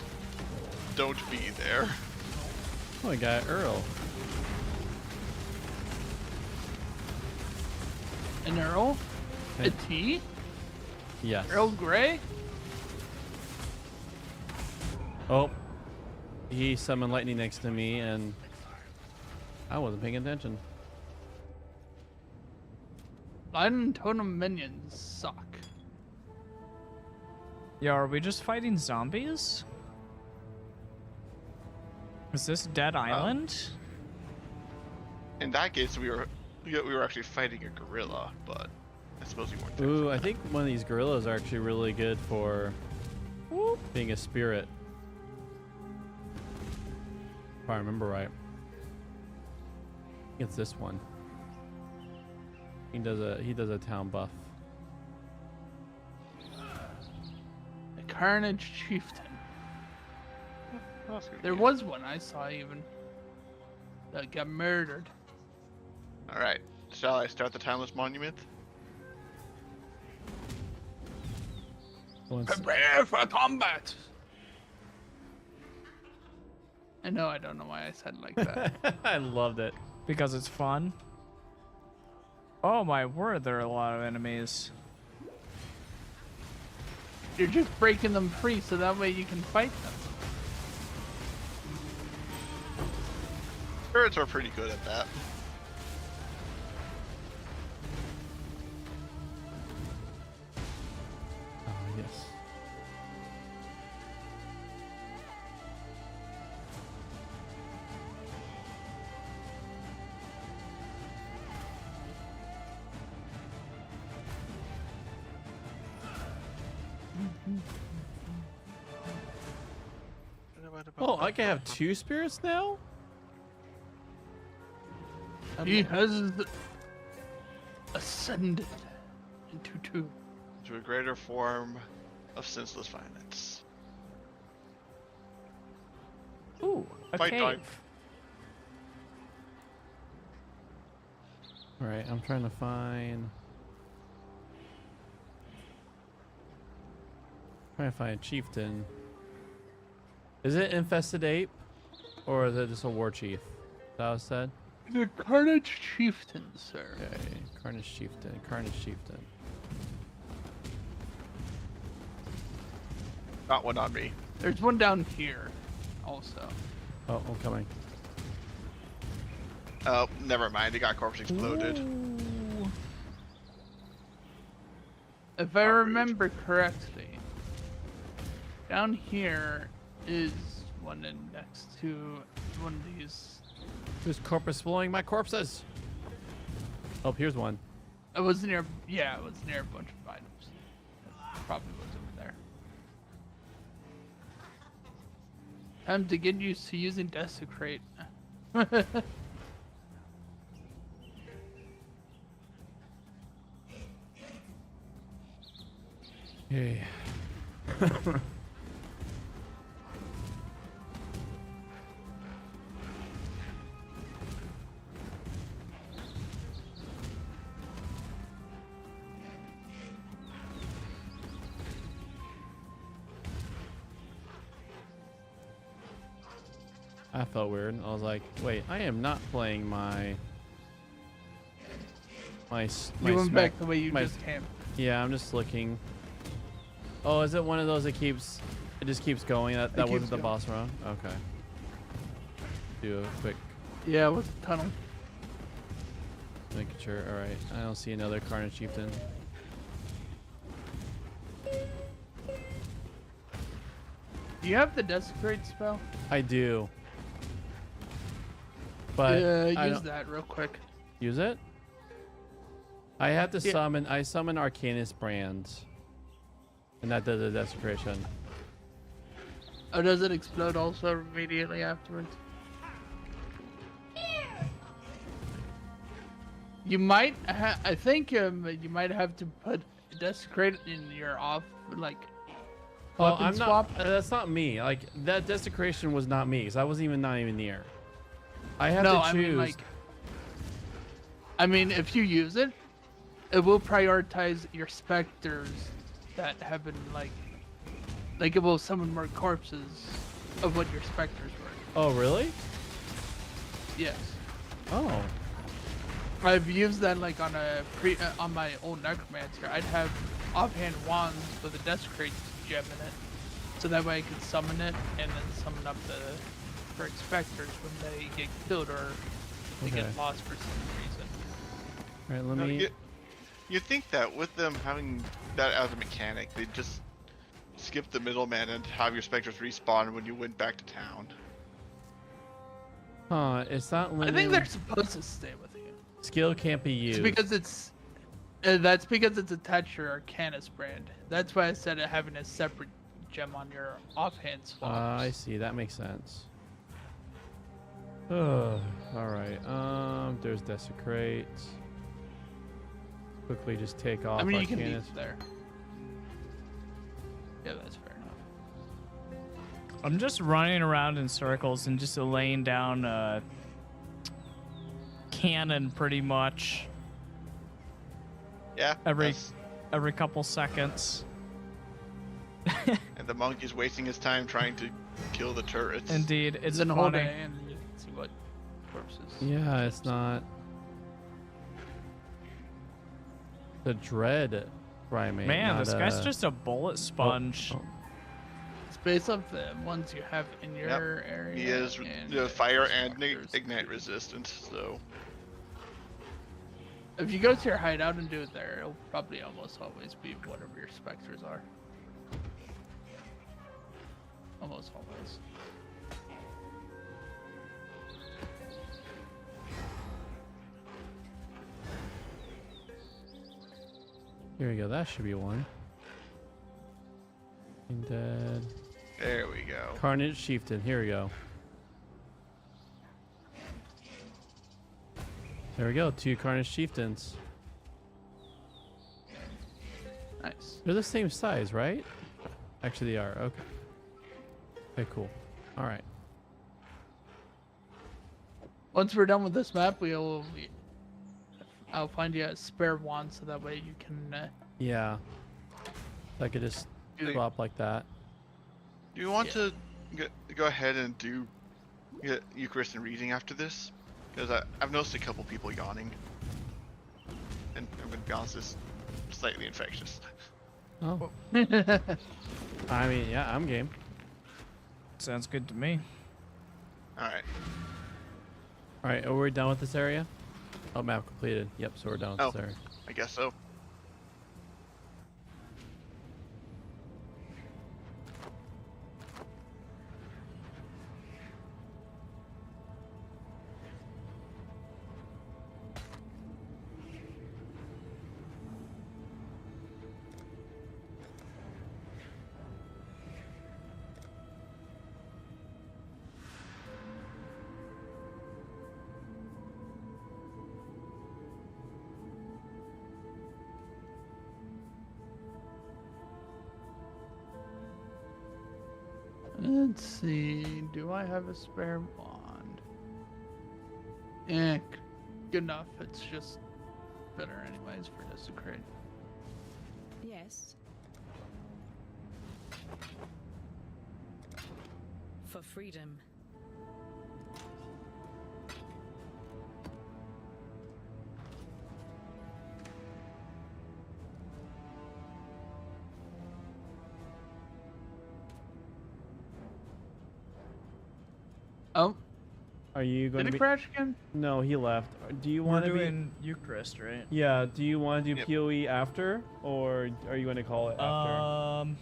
don't be there. Oh, I got Earl. An Earl? Hey. A tea? Yes. Earl Grey? Oh, he summoned lightning next to me, and I wasn't paying attention. Lightning Totem minions suck. Yo, are we just fighting zombies? Is this Dead Island? In that case, we were actually fighting a gorilla, but I suppose you weren't. Ooh, I think one of these gorillas are actually really good for being a spirit. If I remember right. I think it's this one. He does a town buff. A Carnage Chieftain. That's good, There yeah. was one I saw even. That got murdered. Alright, shall I start the Timeless Monument? Prepare for combat! I know, I don't know why I said it like that. I loved it. Because it's fun. Oh my word, there are a lot of enemies. You're just breaking them free so that way you can fight them. Birds are pretty good at that. Oh, yes. Oh, I can have two spirits now? He has ascended into two. To a greater form of senseless violence. Ooh, a Fight cave. time. Alright, I'm trying to find... Trying to find a chieftain. Is it infested ape, or is it just a war chief? That was said. The Carnage Chieftain, sir. Okay, Carnage chieftain. Carnage chieftain. Got one on me. There's one down here, also. Oh, I'm coming. Oh, never mind. It got corpse exploded. If I Outrage. remember correctly, down here is one in next to one of these. Who's corpus blowing my corpses? Oh, here's one. It was near. Yeah, it was near a bunch of items. It probably was over there. Time to get used to using Desecrate. Hey. I felt weird. I was like, wait, I am not playing my You went smack- back the way you my- just came. Yeah, I'm just looking. Oh, is it one of those that keeps? It just keeps going. That keeps wasn't the going. boss round. Okay. Do a quick Yeah, with the tunnel. making sure. All right. I don't see another Carnage Chieftain. Do you have the Desecrate spell? I do. But I use don't that real quick. use it. I have to Yeah. summon. I summon Arcanist Brand, and that does a desecration. Oh, does it explode also immediately afterwards? You might. I think you might have to put Desecrate in your off like. Oh, weapon I'm swap. not. That's not me. Like that desecration was not me, because I wasn't not even near. I have No, to I choose. mean like. I mean, if you use it, it will prioritize your specters that have been like it will summon more corpses of what your specters were. Oh, really? Yes. Oh. I've used that like on a on my old necromancer. I'd have offhand wands with a desecrate gem in it, so that way I could summon it and then summon up the correct specters when they get killed or they Okay. get lost for some reason. All right. Let No, me. you think that with them having that as a mechanic, they'd just skip the middleman and have your specters respawn when you went back to town. Huh? It's not I limited. think they're supposed to stay with you. Skill can't be It's used. because it's that's because it's attached to your Arcanist brand. That's why I said it having a separate gem on your offhand swaps. I see. That makes sense. All right. There's desecrate. Quickly, just take off. I mean, you can leave Arcanist. it there. Yeah, that's fair enough. I'm just running around in circles and just laying down cannon pretty much Yeah. Every- that's- every couple seconds. And the monkey's wasting his time trying to kill the turrets. Indeed, it's Then hold funny. it and you can see what corpses. Yeah, it's not. The dread primate. Man, not this guy's a- just a bullet sponge. oh. It's based off the ones you have in your Yep. area. He is and the fire and specters. ignite resistant, so If you go to your hideout and do it there, it'll probably almost always be whatever your specters are. Almost always. Here we go. That should be one. Dead. there we go. Carnage Chieftain. Here we go. There we go. 2 Carnage Chieftains. Nice. They're the same size, right? Actually, they are. Okay. Okay, cool. All right. Once we're done with this map, I'll find you a spare wand so that way you can. Yeah. I could just swap like that. Do you want to go ahead and do Eucharistic reading after this? Because I've noticed a couple people yawning. And I'm going to be honest, it's slightly infectious. Oh. I mean, yeah, I'm game. Sounds good to me. Alright. All right, are we done with this area? Oh, map completed. Yep, so we're done with this area. I guess so. Let's see. Do I have a spare wand? Eh, good enough. It's just better anyways for Desecrate. Yes. For freedom. Oh, Are you going did to he be? crash again? No, he left. Do you We're want to be? doing Eucharist, right? Yeah. Do you want to do Yep. POE after, or are you going to call it after?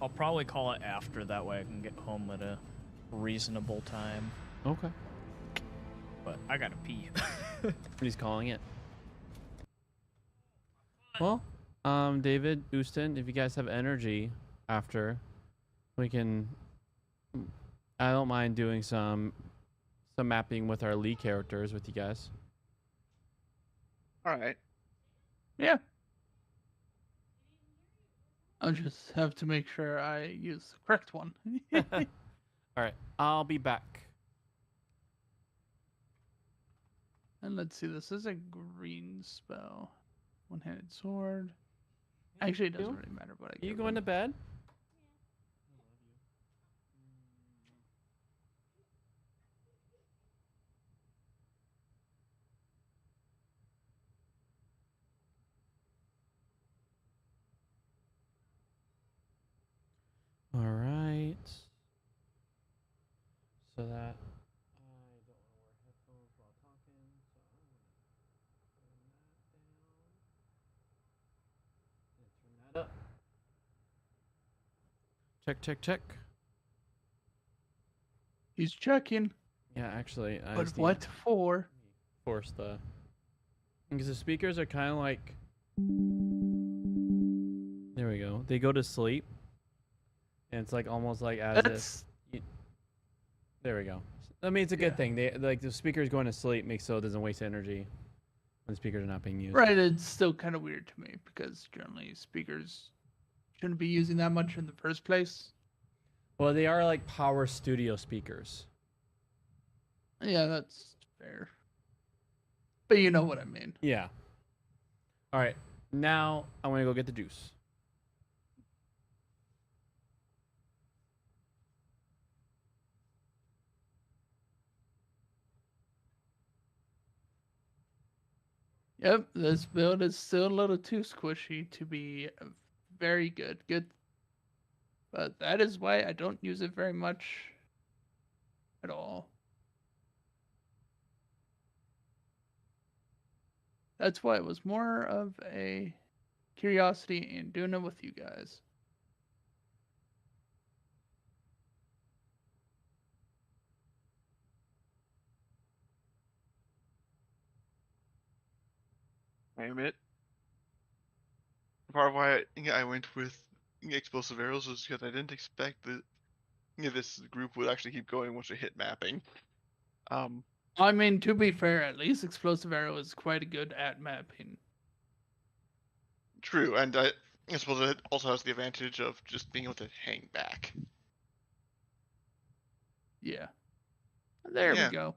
I'll probably call it after. That way I can get home at a reasonable time. Okay. But I gotta pee. He's calling it. Well, David, Houston, if you guys have energy after, we can. I don't mind doing some mapping with our Lee characters with you guys. Alright. Yeah. I'll just have to make sure I use the correct one. All right, I'll be back. And let's see, this is a green spell. One-handed sword. Actually, it doesn't really matter what I Are you get going to one. bed? All right. So that I don't want to wear headphones while talking, so I'm gonna turn that down and turn that up. Check, check, check. He's checking. Yeah, actually, I But just need what to for? force the because the speakers are kind of like. There we go. They go to sleep, and it's like almost like as if. That's There we go. I mean, it's a good Yeah. thing. They like the speakers going to sleep makes so it doesn't waste energy when the speakers are not being used. right. It's still kind of weird to me because generally speakers shouldn't be using that much in the first place. Well, they are like power studio speakers. Yeah, that's fair. But you know what I mean. Yeah. All right. Now I want to go get the juice. Yep, this build is still a little too squishy to be very good. But that is why I don't use it very much at all. That's why it was more of a curiosity in doing it with you guys. I admit. Part of why I went with explosive arrows was because I didn't expect that this group would actually keep going once they hit mapping. I mean, to be fair, at least Explosive Arrow is quite good at mapping. True, and I suppose it also has the advantage of just being able to hang back. Yeah. There Yeah. we go.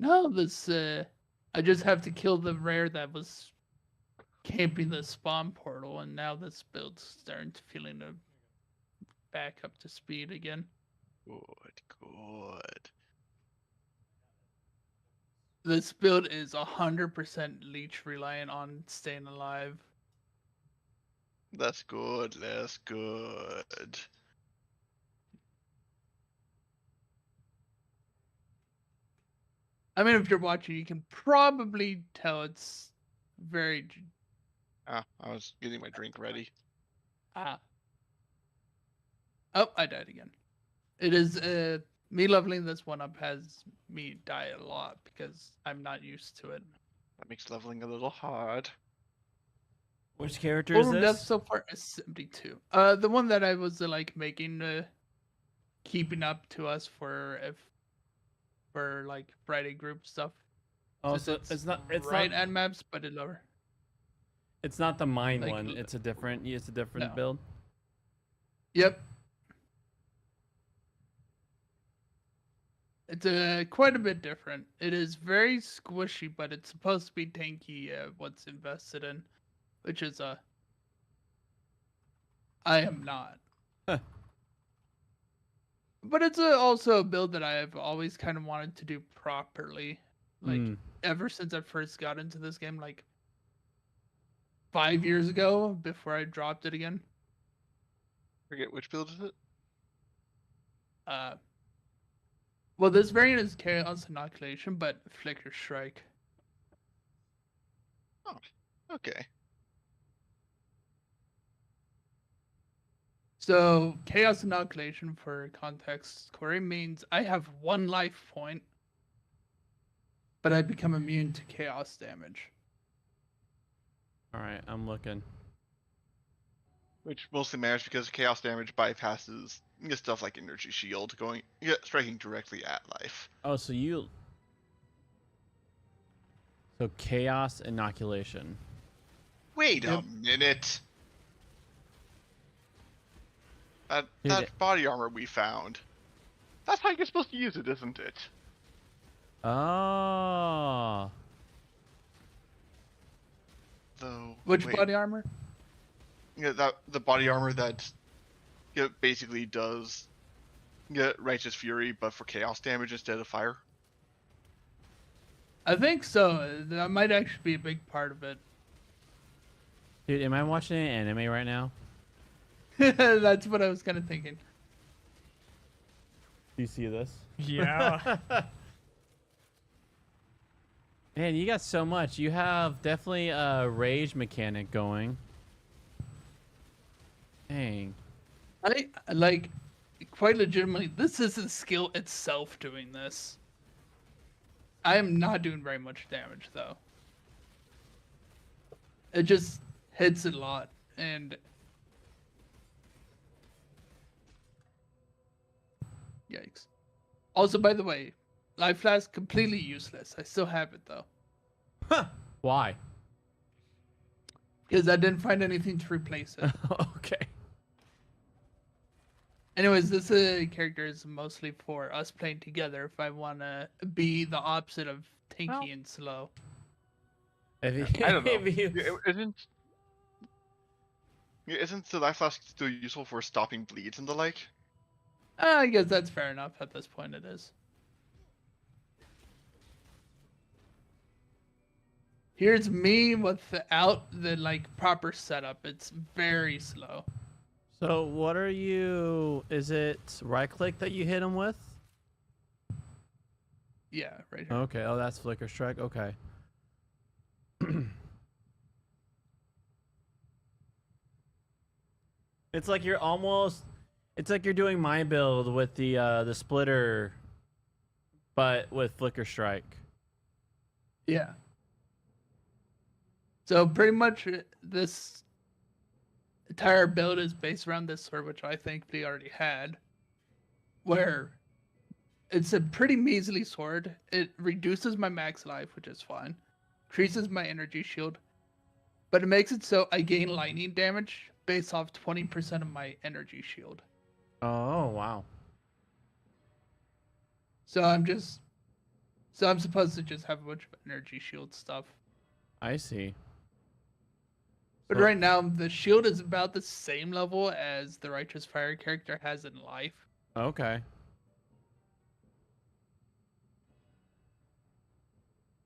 No, this I just have to kill the rare that was camping the spawn portal, and now this build's starting to feeling to back up to speed again. Good, good. This build is 100% leech reliant on staying alive. That's good, that's good. I mean, if you're watching, you can probably tell it's very. Ah, I was getting my drink ready. Ah. Oh, I died again. It is me leveling this one up has me die a lot because I'm not used to it. That makes leveling a little hard. Which character is Total death this? so far is 72. The one that I was like making, keeping up to us for like Friday group stuff. Oh, Since so it's right not at maps, but it lower. it's not the mine like, one. It's a different No. build. Yep. It's quite a bit different. It is very squishy, but it's supposed to be tanky. What's invested in, which is I am not. Huh. But it's also a build that I have always kind of wanted to do properly, like ever since I first got into this game, like 5 years ago, before I dropped it again. Forget which build is it? Well, this variant is Chaos Inoculation, but Flicker Strike. Oh, okay. So, Chaos Inoculation, for context, Corey, means I have 1 life point, but I become immune to chaos damage. All right, I'm looking. Which mostly matters because chaos damage bypasses stuff like energy shield, striking directly at life. Oh, so chaos inoculation. Wait a minute. That body armor we found. That's how you're supposed to use it, isn't it? Oh. Though. Which wait. body armor? Yeah, the body armor that basically does Righteous Fury, but for chaos damage instead of fire. I think so. That might actually be a big part of it. Dude, am I watching an anime right now? That's what I was kind of thinking. Do you see this? Yeah. Man, you got so much. You have definitely a rage mechanic going. Dang. I like, quite legitimately, this is a skill itself doing this. I am not doing very much damage though. It just hits a lot, and yikes. Also, by the way, Life Flask completely useless. I still have it though. Huh. Why? Because I didn't find anything to replace it. Okay. Anyways, this character is mostly for us playing together if I want to be the opposite of tanky and slow. I don't know. Isn't the Life Flask still useful for stopping bleeds and the like? I guess that's fair enough. At this point, it is. Here's me without the like proper setup. It's very slow. So what are you? Is it right click that you hit him with? Yeah, right here. Okay. Oh, that's Flicker Strike. Okay. It's like you're almost. It's like you're doing my build with the splitter, but with Flicker Strike. Yeah. So pretty much this entire build is based around this sword, which I think they already had, where it's a pretty measly sword. It reduces my max life, which is fine, increases my energy shield, but it makes it so I gain lightning damage based off 20% of my energy shield. Oh wow. So So I'm supposed to just have a bunch of energy shield stuff. I see. But So- right now, the shield is about the same level as the Righteous Fire character has in life. Okay.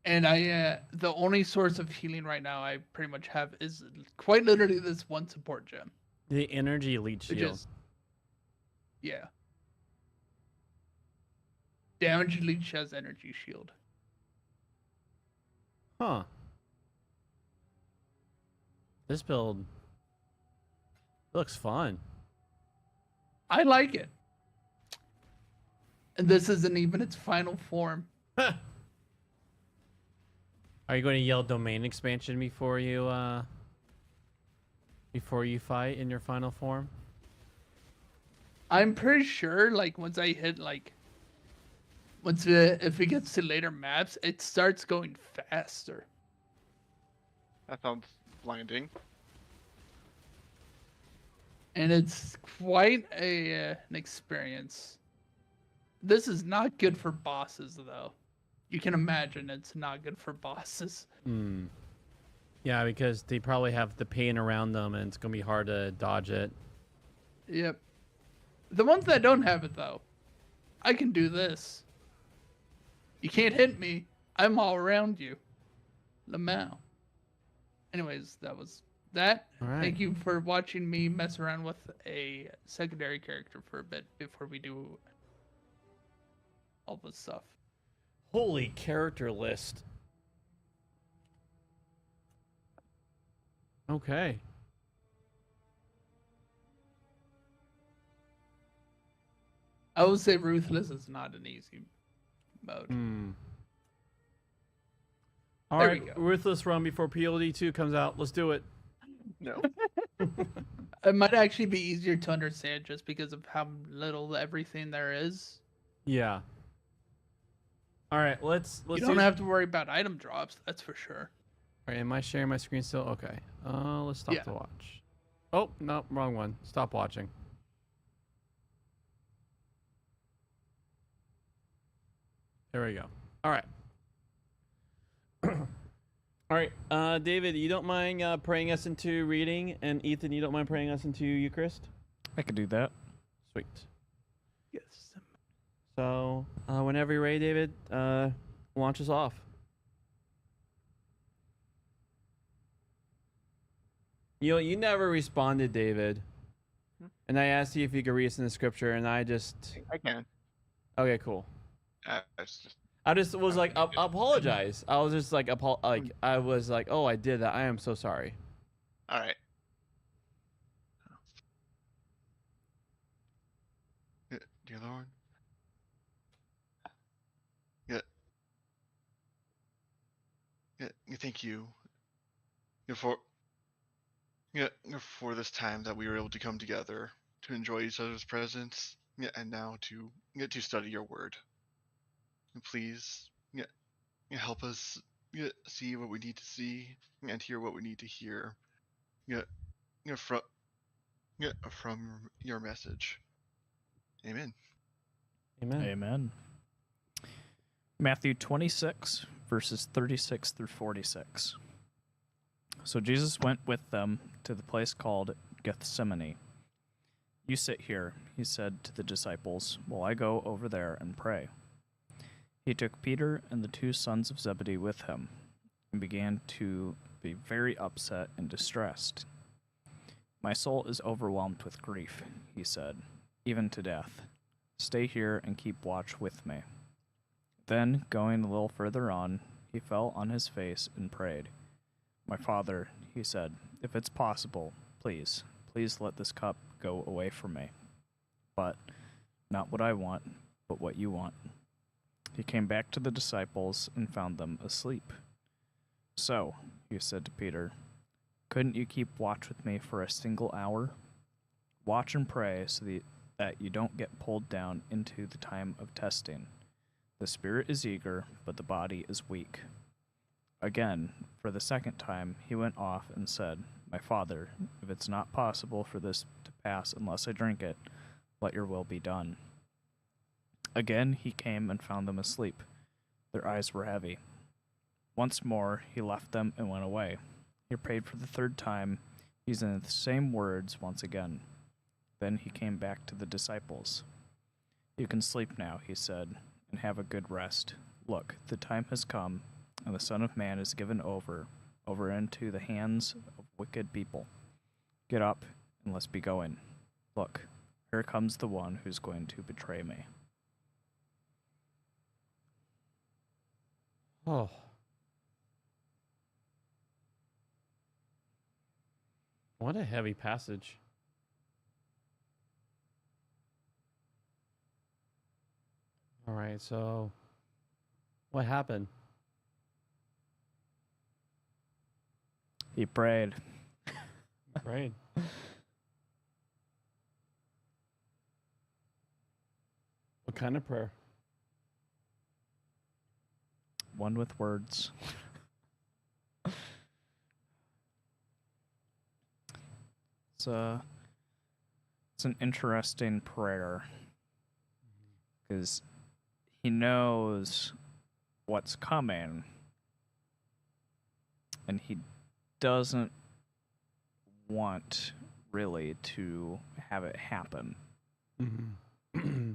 And the only source of healing right now I pretty much have is quite literally this one support gem. The energy leech Which shield. is, yeah. Damage leech has energy shield. Huh. This build looks fun. I like it. And this isn't even its final form. Are you going to yell domain expansion before you fight in your final form? I'm pretty sure, like, once I hit, like, if it gets to later maps, it starts going faster. That sounds blinding. And it's quite an experience. This is not good for bosses, though. You can imagine it's not good for bosses. Hmm. Yeah, because they probably have the pain around them, and it's gonna be hard to dodge it. Yep. The ones that don't have it, though, I can do this. You can't hit me. I'm all around you. Lamau. Anyways, that was that. All right. Thank you for watching me mess around with a secondary character for a bit before we do all this stuff. Holy character list. Okay. I would say Ruthless is not an easy mode. Hmm. All There right, we go. Ruthless Run before PLD 2 comes out. Let's do it. No. It might actually be easier to understand just because of how little everything there is. Yeah. All right, let's You do. don't have to worry about item drops, that's for sure. All right, am I sharing my screen still? Okay. Let's stop Yeah. the watch. Oh no, wrong one. Stop watching. There we go. All right. All right, David, you don't mind praying us into reading, and Ethan, you don't mind praying us into Eucharist? I could do that. Sweet. Yes. So, whenever you're ready, David, launch us off. You never responded, David. And I asked you if you could read us in the scripture, and I just... I can. Okay, cool. It's just I just was like, apologize. I was just like, I was like, oh, I did that. I am so sorry. all right. Dear Lord. Thank you. For this time that we were able to come together to enjoy each other's presence. And now to get to study your word. And please, help us see what we need to see and hear what we need to hear. From your message. Amen. Amen. Amen. Matthew 26, verses 36 through 46. So Jesus went with them to the place called Gethsemane. You sit here, he said to the disciples, while I go over there and pray. He took Peter and the 2 sons of Zebedee with him, and began to be very upset and distressed. My soul is overwhelmed with grief, he said, even to death. Stay here and keep watch with me. Then, going a little further on, he fell on his face and prayed. My Father, he said, if it's possible, please let this cup go away from me. But not what I want, but what you want. He came back to the disciples and found them asleep. So, he said to Peter, couldn't you keep watch with me for a single hour? Watch and pray so that you don't get pulled down into the time of testing. The spirit is eager, but the body is weak. Again, for the second time, he went off and said, my Father, if it's not possible for this to pass unless I drink it, let your will be done. Again he came and found them asleep. Their eyes were heavy. Once more, he left them and went away. He prayed for the third time, using the same words once again. Then he came back to the disciples. You can sleep now, he said, and have a good rest. Look, the time has come, and the Son of Man is given over into the hands of wicked people. Get up, and let's be going. Look, here comes the one who's going to betray me. Oh. What a heavy passage. All right, so what happened? He prayed. Right. What kind of prayer? One with words. It's an interesting prayer because he knows what's coming and he doesn't want really to have it happen. Mm-hmm.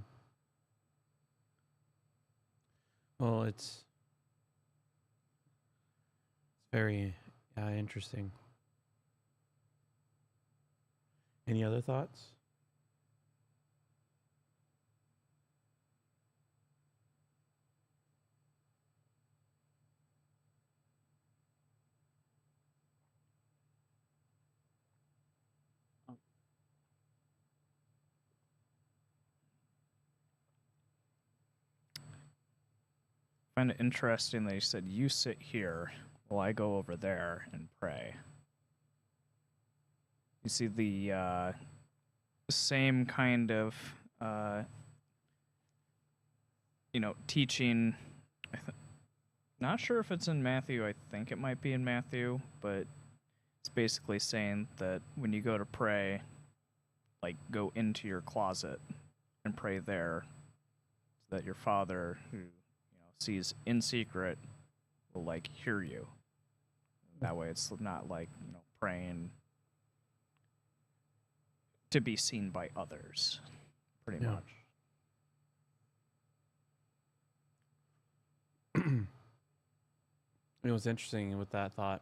Well, it's very interesting. Any other thoughts? I find it interesting that he said, you sit here while I go over there and pray. You see the same kind of, teaching. Not sure if it's in Matthew. I think it might be in Matthew, but it's basically saying that when you go to pray, like go into your closet and pray there, so that your Father who sees in secret will hear you. That way it's not praying to be seen by others, pretty much. It was interesting with that thought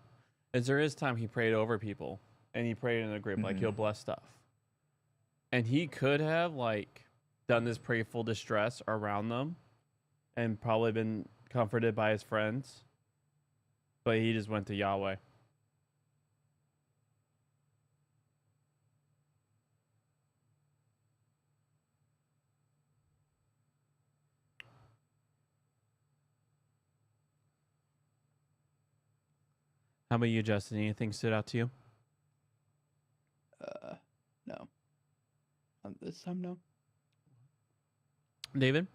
is there is time he prayed over people and he prayed in a group, like he'll bless stuff. And he could have done this prayerful distress around them and probably been comforted by his friends, but he just went to Yahweh. How about you, Justin? Anything stood out to you? No. This time, no. David?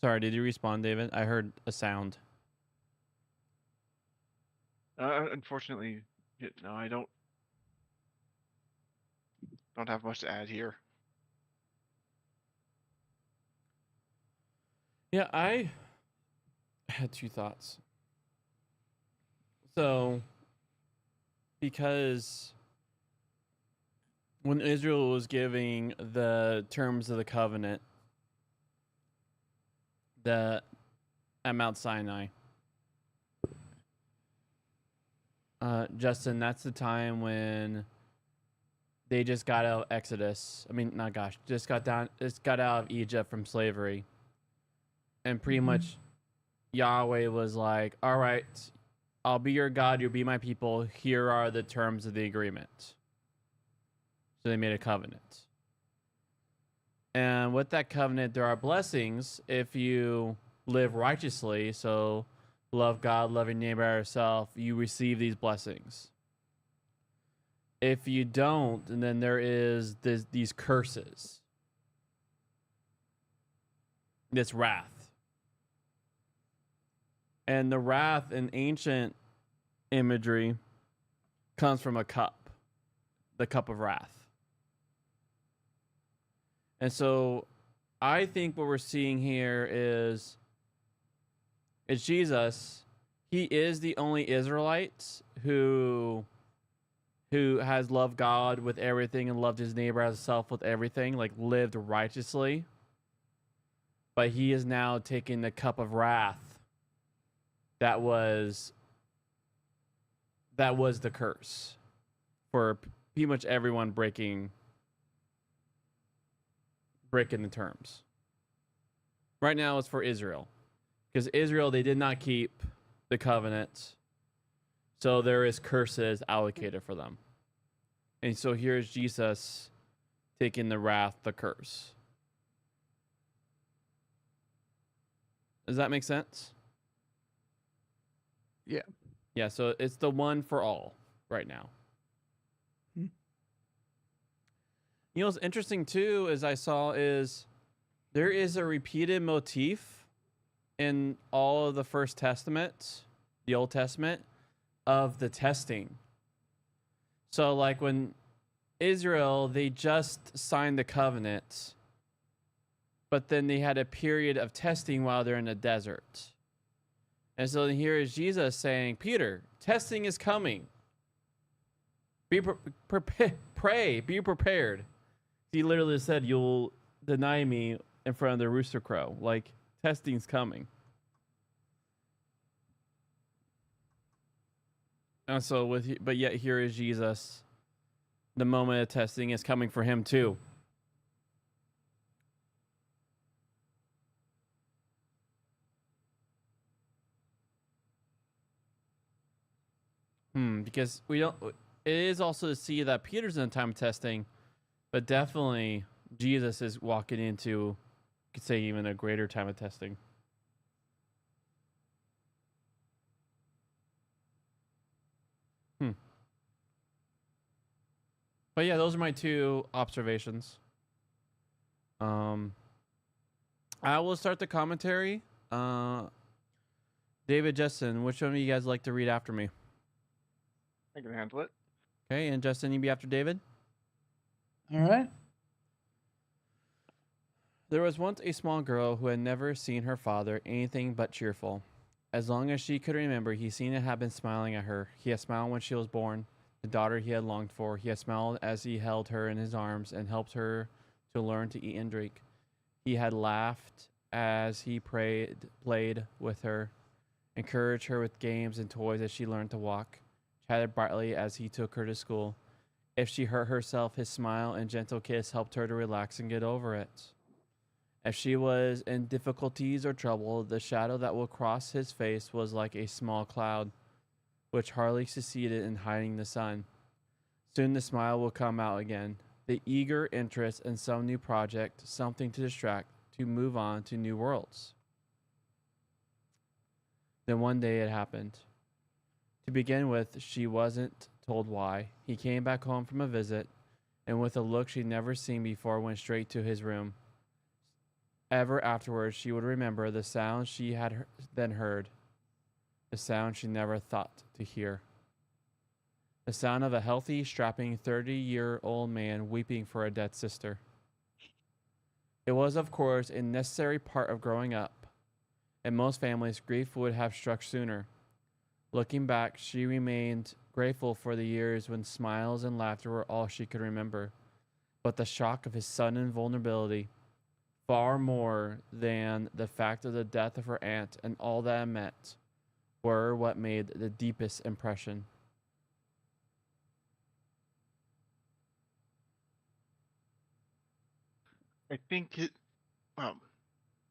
Sorry, did you respond, David? I heard a sound. Unfortunately, no, I don't have much to add here. Yeah, I had two thoughts. So, because when Israel was giving the terms of the covenant at Mount Sinai, Justin, that's the time when they just got out of Exodus. I mean, just got out of Egypt from slavery. And pretty much Yahweh was like, all right, I'll be your God, you'll be my people. Here are the terms of the agreement. So they made a covenant. And with that covenant, there are blessings if you live righteously. So love God, love your neighbor as yourself, you receive these blessings. If you don't, and then there is these curses, this wrath. And the wrath in ancient imagery comes from a cup, the cup of wrath. And so I think what we're seeing here is Jesus. He is the only Israelite who has loved God with everything and loved his neighbor as himself with everything, like lived righteously. But he is now taking the cup of wrath that was the curse for pretty much everyone breaking the terms. Right now it's for Israel, because Israel, they did not keep the covenant, so there is curses allocated for them. And so here's Jesus taking the wrath, the curse. Does that make sense? Yeah. Yeah, so it's the one for all right now. You know what's interesting too, as I saw, is there is a repeated motif in all of the First Testament, the Old Testament, of the testing. So like when Israel, they just signed the covenant, but then they had a period of testing while they're in the desert. And so here is Jesus saying, Peter, testing is coming. Pray, be prepared. He literally said, you'll deny me in front of the rooster crow. Like, testing's coming. And so but yet here is Jesus. The moment of testing is coming for him too. Because it is also to see that Peter's in a time of testing, but definitely Jesus is walking into, you could say, even a greater time of testing. But yeah, those are my two observations. I will start the commentary. David, Justin, which one of you guys like to read after me? I can handle it. Okay, and Justin, you be after David? All right. There was once a small girl who had never seen her father anything but cheerful. As long as she could remember, he seemed to have been smiling at her. He had smiled when she was born, the daughter he had longed for. He had smiled as he held her in his arms and helped her to learn to eat and drink. He had laughed as he played with her, encouraged her with games and toys as she learned to walk, chatted brightly as he took her to school. If she hurt herself, his smile and gentle kiss helped her to relax and get over it. If she was in difficulties or trouble, the shadow that would cross his face was like a small cloud, which hardly succeeded in hiding the sun. Soon the smile will come out again, the eager interest in some new project, something to distract, to move on to new worlds. Then one day it happened. To begin with, she wasn't told why. He came back home from a visit, and with a look she'd never seen before, went straight to his room. Ever afterwards, she would remember the sound she had then heard, the sound she never thought to hear. The sound of a healthy, strapping 30-year-old man weeping for a dead sister. It was, of course, a necessary part of growing up. In most families, grief would have struck sooner. Looking back, she remained grateful for the years when smiles and laughter were all she could remember. But the shock of his sudden vulnerability, far more than the fact of the death of her aunt and all that it meant, were what made the deepest impression. I think it.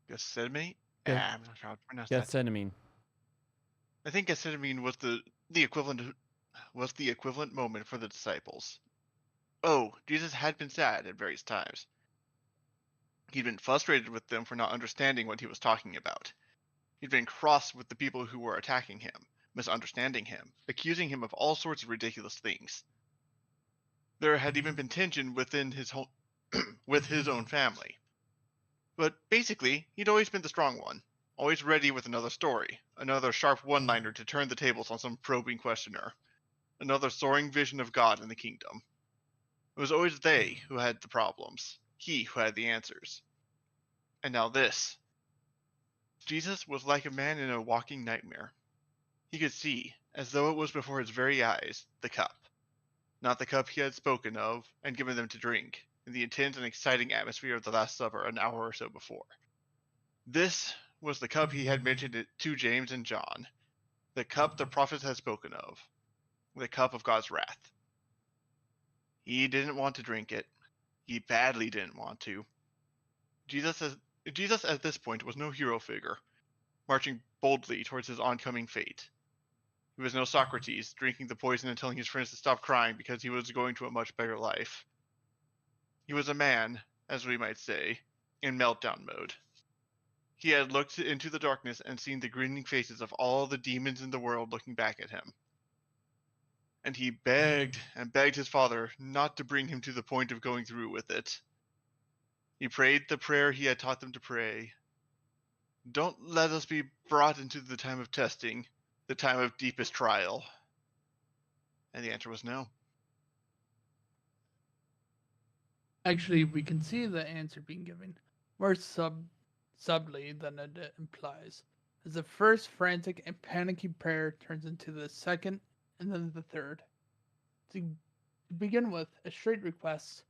Gethsemane. Yeah. I'm not sure how to pronounce that. Gethsemane. I think Gethsemane was the equivalent moment for the disciples. Oh, Jesus had been sad at various times. He'd been frustrated with them for not understanding what he was talking about. He'd been cross with the people who were attacking him, misunderstanding him, accusing him of all sorts of ridiculous things. There had even been tension within his with his own family. But basically, he'd always been the strong one, always ready with another story, another sharp one-liner to turn the tables on some probing questioner, another soaring vision of God and the kingdom. It was always they who had the problems, he who had the answers. And now this. Jesus was like a man in a walking nightmare. He could see, as though it was before his very eyes, the cup. Not the cup he had spoken of and given them to drink, in the intense and exciting atmosphere of the Last Supper an hour or so before. This was the cup he had mentioned it to James and John, the cup the prophets had spoken of, the cup of God's wrath. He didn't want to drink it. He badly didn't want to. Jesus at this point was no hero figure, marching boldly towards his oncoming fate. He was no Socrates, drinking the poison and telling his friends to stop crying because he was going to a much better life. He was a man, as we might say, in meltdown mode. He had looked into the darkness and seen the grinning faces of all the demons in the world looking back at him. And he begged and begged his father not to bring him to the point of going through with it. He prayed the prayer he had taught them to pray. Don't let us be brought into the time of testing, the time of deepest trial. And the answer was no. Actually, we can see the answer being given more subtly than it implies, as the first frantic and panicky prayer turns into the second and then the third. To begin with, a straight request,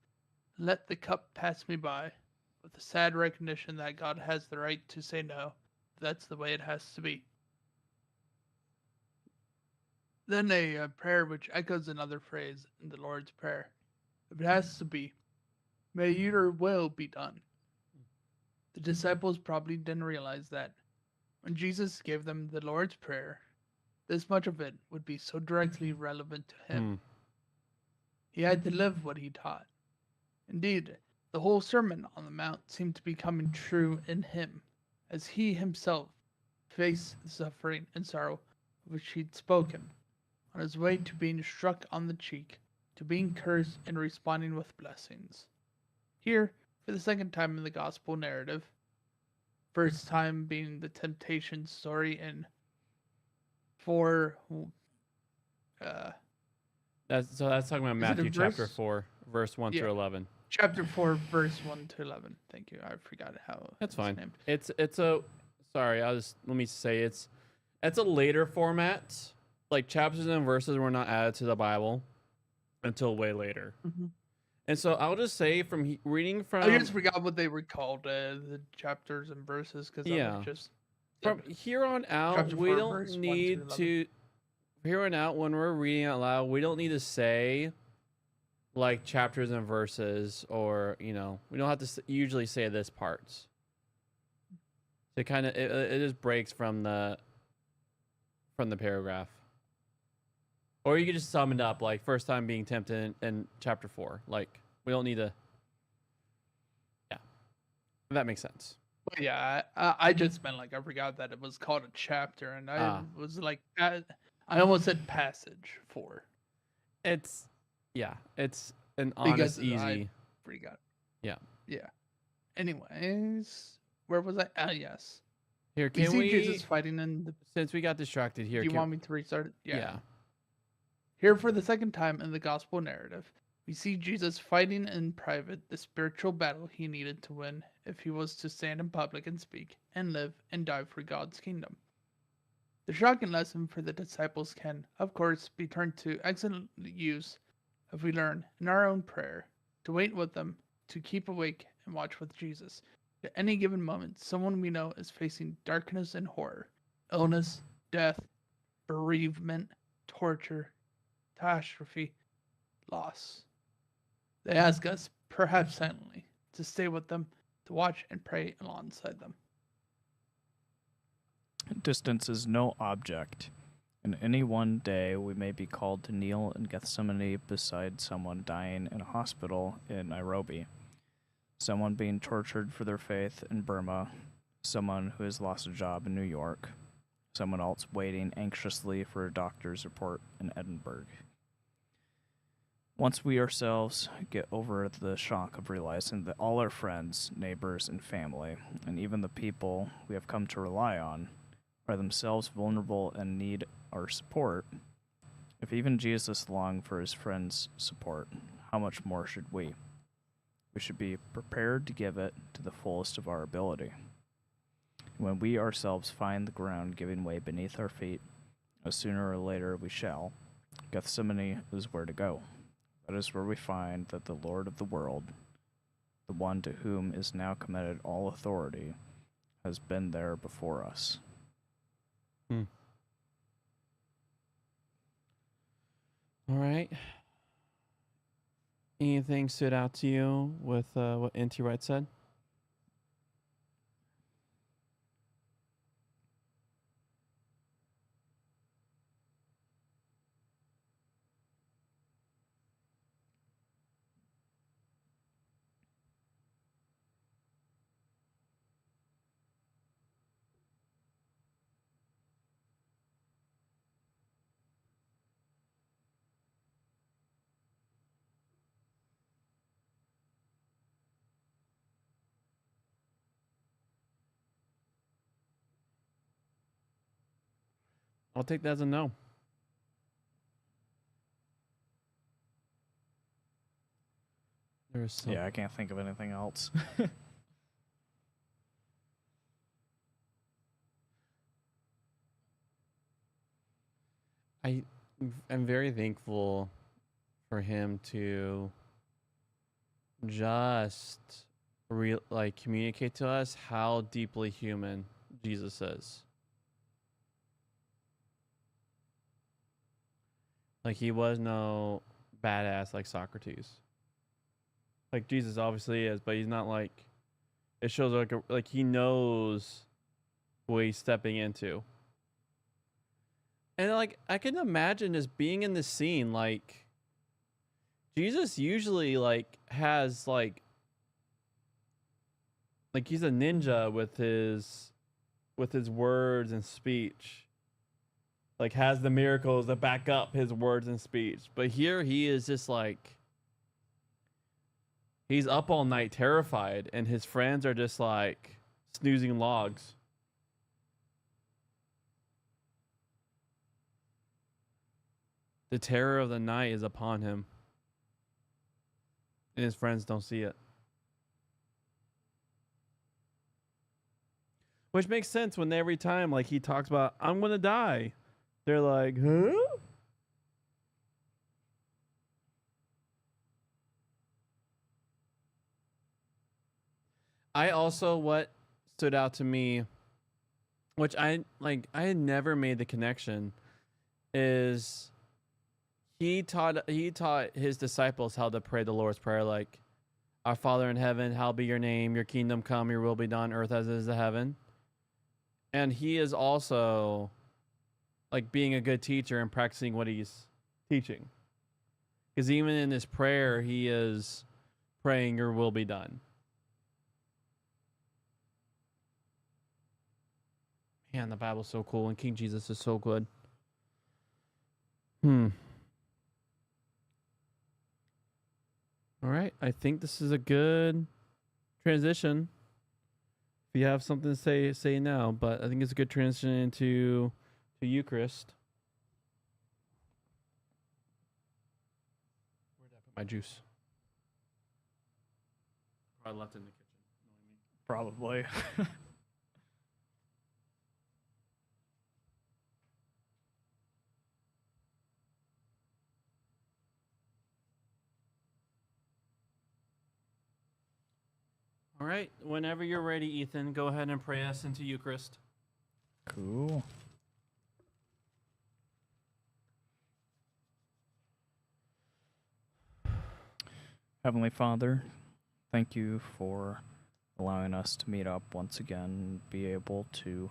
let the cup pass me by, with a sad recognition that God has the right to say no. That's the way it has to be. Then a prayer which echoes another phrase in the Lord's Prayer. If it has to be, may your will be done. The disciples probably didn't realize that when Jesus gave them the Lord's Prayer, this much of it would be so directly relevant to him. He had to live what he taught. Indeed, the whole Sermon on the Mount seemed to be coming true in him, as he himself faced the suffering and sorrow of which he'd spoken, on his way to being struck on the cheek, to being cursed and responding with blessings. Here, for the second time in the gospel narrative, first time being the temptation story in that's talking about Matthew chapter 4, verse 1 through 11. Chapter 4, verse 1 to 11. Thank you. I forgot how That's it's fine. named. It's a sorry, let me say it's a later format. Like chapters and verses were not added to the Bible until way later. Mm-hmm. And so I'll just say from reading from I just forgot what they were called, the chapters and verses, because just from here on out, Chapter we 4, don't verse 1 need to. Here on out, when we're reading out loud, we don't need to say like chapters and verses, or we don't have to usually say this parts. It kind of it just breaks from the paragraph. Or you could just sum it up, like first time being tempted in chapter 4. Like we don't need to. Yeah, if that makes sense. But yeah, I just meant like I forgot that it was called a chapter, and I was like, I almost said passage 4. It's an honest, easy. I forgot. Yeah. Yeah. Anyways, where was I? Yes. Here, We can see we? Jesus fighting in the. Since we got distracted here, Do you want me to restart it? Yeah. Here, for the second time in the gospel narrative, we see Jesus fighting in private the spiritual battle he needed to win if he was to stand in public and speak and live and die for God's kingdom. The shocking lesson for the disciples can, of course, be turned to excellent use if we learn in our own prayer to wait with them, to keep awake and watch with Jesus. At any given moment, someone we know is facing darkness and horror, illness, death, bereavement, torture, catastrophe, loss. They ask us, perhaps silently, to stay with them, to watch and pray alongside them. Distance is no object. In any one day, we may be called to kneel in Gethsemane beside someone dying in a hospital in Nairobi, someone being tortured for their faith in Burma, someone who has lost a job in New York, someone else waiting anxiously for a doctor's report in Edinburgh. Once we ourselves get over the shock of realizing that all our friends, neighbors, and family, and even the people we have come to rely on, are themselves vulnerable and need our support, if even Jesus longed for his friends' support, how much more should we? We should be prepared to give it to the fullest of our ability. When we ourselves find the ground giving way beneath our feet, as sooner or later we shall, Gethsemane is where to go. That is where we find that the Lord of the world, the one to whom is now committed all authority, has been there before us. All right. Anything stood out to you with what N.T. Wright said? I'll take that as a no. There's some. Yeah, I can't think of anything else. I'm very thankful for him to just communicate to us how deeply human Jesus is. Like, he was no badass like Socrates. Like, Jesus obviously is, but he's not like, it shows like he knows what he's stepping into. And like, I can imagine just being in this scene, like, Jesus usually has like he's a ninja with his words and speech. Like, has the miracles that back up his words and speech. But here he is just like, he's up all night terrified, and his friends are just like snoozing logs. The terror of the night is upon him, and his friends don't see it. Which makes sense when every time like he talks about, I'm gonna die, they're like, huh? I also, what stood out to me, which I had never made the connection, is he taught his disciples how to pray the Lord's Prayer, like, Our Father in heaven, hallowed be your name, your kingdom come, your will be done, earth as it is in heaven. And he is also like being a good teacher and practicing what he's teaching. Because even in his prayer, he is praying, your will be done. Man, the Bible's so cool, and King Jesus is so good. All right, I think this is a good transition. If you have something to say now, but I think it's a good transition into Eucharist. Where did I put my juice? Probably left it in the kitchen. Probably. All right, whenever you're ready, Ethan, go ahead and pray us into Eucharist. Cool. Heavenly Father, thank you for allowing us to meet up once again and be able to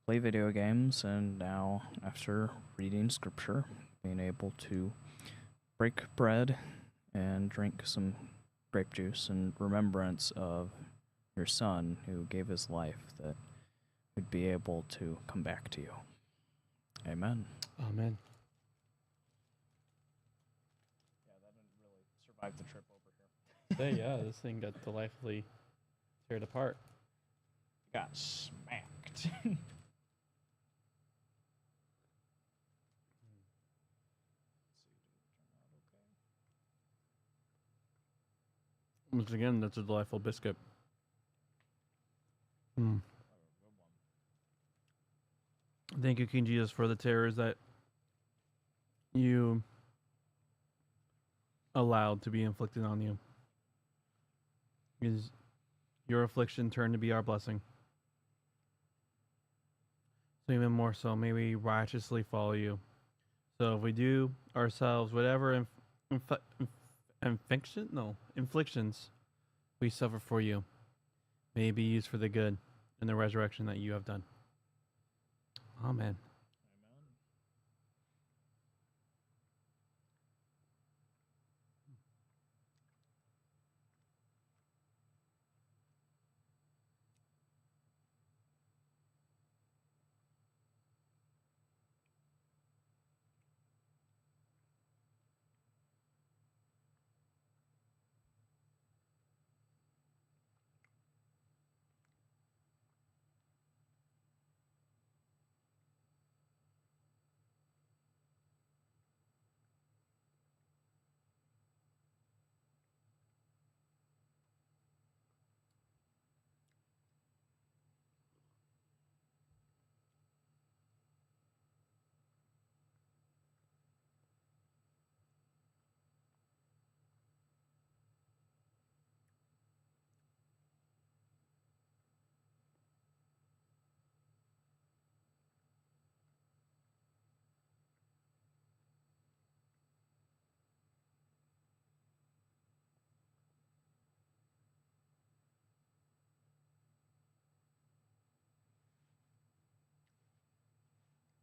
play video games, and now, after reading scripture, being able to break bread and drink some grape juice in remembrance of your Son who gave his life, that we'd be able to come back to you. Amen. Amen. survive the trip over here. Yeah, this thing got delightfully teared apart. Got smacked. Once again, that's a delightful biscuit. Thank you, King Jesus, for the terrors that you allowed to be inflicted on you. Because your affliction turned to be our blessing. So even more so, may we righteously follow you. So if we do ourselves whatever inflictions we suffer for you, may it be used for the good and the resurrection that you have done. Amen.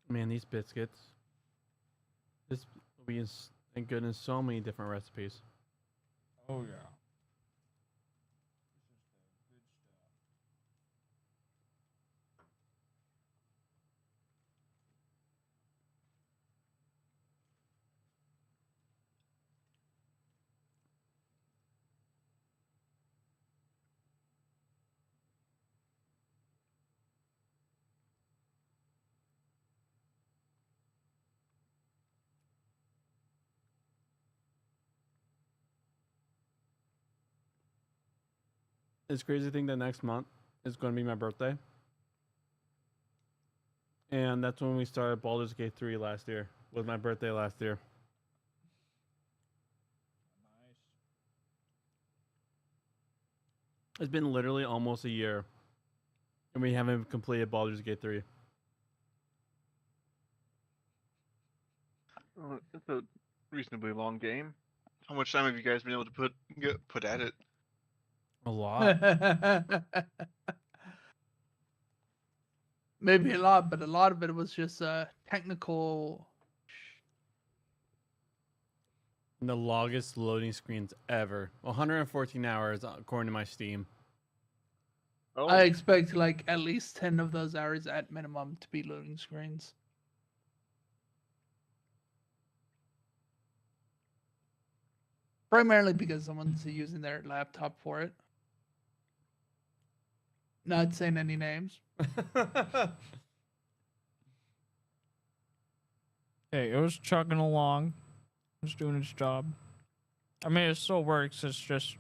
Man, these biscuits. This will be good in so many different recipes. Oh yeah. It's crazy thing that next month is going to be my birthday. And that's when we started Baldur's Gate 3 last year. Was my birthday last year. It's been literally almost a year. And we haven't completed Baldur's Gate 3. It's a reasonably long game. How much time have you guys been able to put at it? A lot. Maybe a lot, but a lot of it was just technical. The longest loading screens ever. 114 hours according to my Steam. Oh, I expect like at least 10 of those hours at minimum to be loading screens. Primarily because someone's using their laptop for it. Not saying any names. Hey, it was chugging along. It was doing its job. I mean, it still works. It's just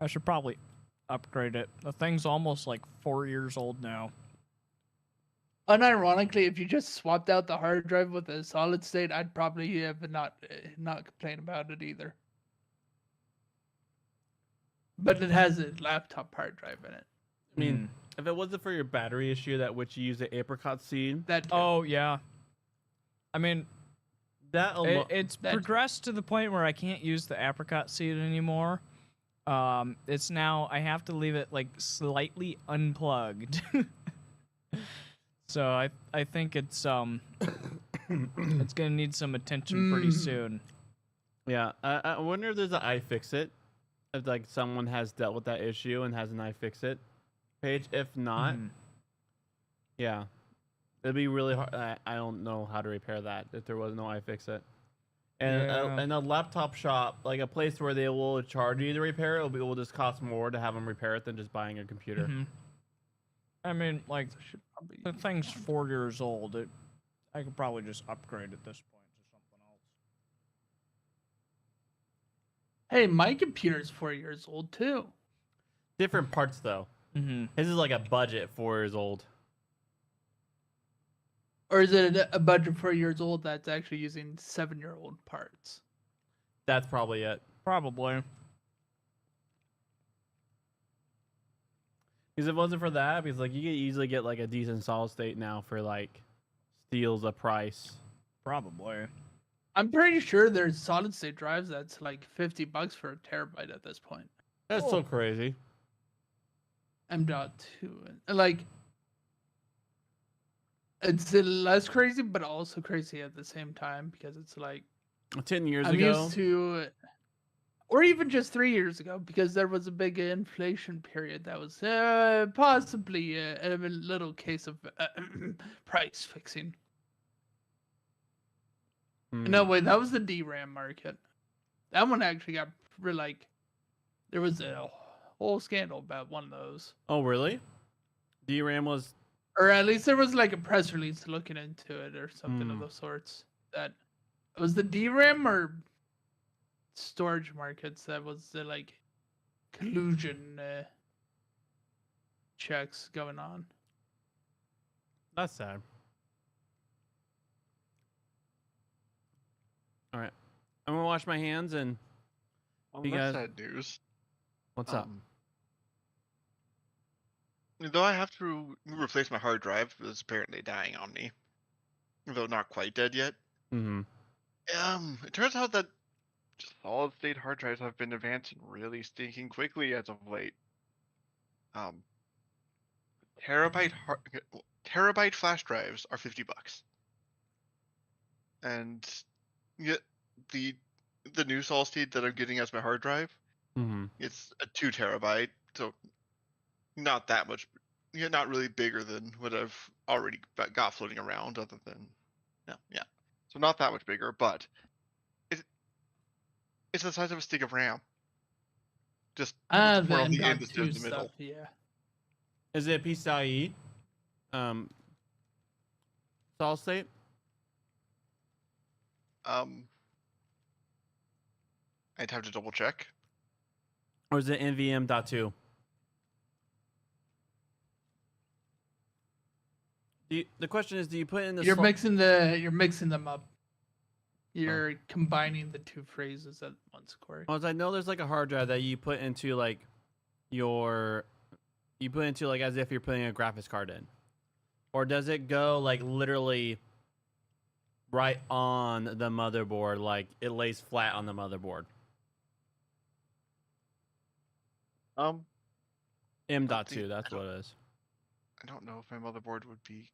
I should probably upgrade it. The thing's almost like 4 years old now. Unironically, if you just swapped out the hard drive with a solid state, I'd probably have not complain about it either. But it has a laptop hard drive in it. I mean, if it wasn't for your battery issue that which you use the apricot seed. That Oh yeah. I mean, That it's progressed to the point where I can't use the apricot seed anymore. It's now I have to leave it like slightly unplugged. So I think it's it's gonna need some attention pretty soon. Yeah, I wonder if there's an iFixit. If like someone has dealt with that issue and has an iFixit page. If not, yeah, it'd be really hard. I don't know how to repair that if there was no iFixit. And Yeah. a laptop shop, like a place where they will charge you to repair it, will just cost more to have them repair it than just buying a computer. Mhm. I mean, like, Should probably the thing's 4 years old. I could probably just upgrade at this point to something else. Hey, my computer's 4 years old too. Different parts though. Mm-hmm. His is like a budget 4 years old. Or is it a budget 4 years old that's actually using 7-year-old parts? That's probably it. Probably. Because if it wasn't for that, because like you could easily get like a decent solid state now for like steals the price. Probably. I'm pretty sure there's solid state drives that's like $50 for a terabyte at this point. That's so crazy. M.2. Like, it's less crazy, but also crazy at the same time because it's like 10 years I'm ago. used to, or even just 3 years ago, because there was a big inflation period that was possibly a little case of price fixing. No, wait, that was the DRAM market. That one actually got like, there was a whole scandal about one of those. Oh, really? DRAM was. Or at least there was like a press release looking into it or something of those sorts. That was the DRAM or storage markets that was the like collusion checks going on. That's sad. All right, I'm gonna wash my hands and. Well, You that's guys- sad news. What's up? Though I have to replace my hard drive, it's apparently dying on me. Though not quite dead yet. Mm-hmm. It turns out that solid state hard drives have been advancing really stinking quickly as of late. Terabyte flash drives are $50, and yet the new solid state that I'm getting as my hard drive, Mm-hmm. it's a 2 terabyte, so not that much, not really bigger than what I've already got floating around. Other than, yeah, so not that much bigger, but it's the size of a stick of RAM. Just The where all the end is M.2 in the middle. stuff, yeah. Is it PCIe? Solid state? I'd have to double check. Or is it NVM.2? The question is, do you put in the You're mixing them up. You're combining the two phrases at once, Corey. Well, I know there's like a hard drive that you put into like as if you're putting a graphics card in, or does it go like literally right on the motherboard, like it lays flat on the motherboard? M.2, that's what it is. I don't know if my motherboard would be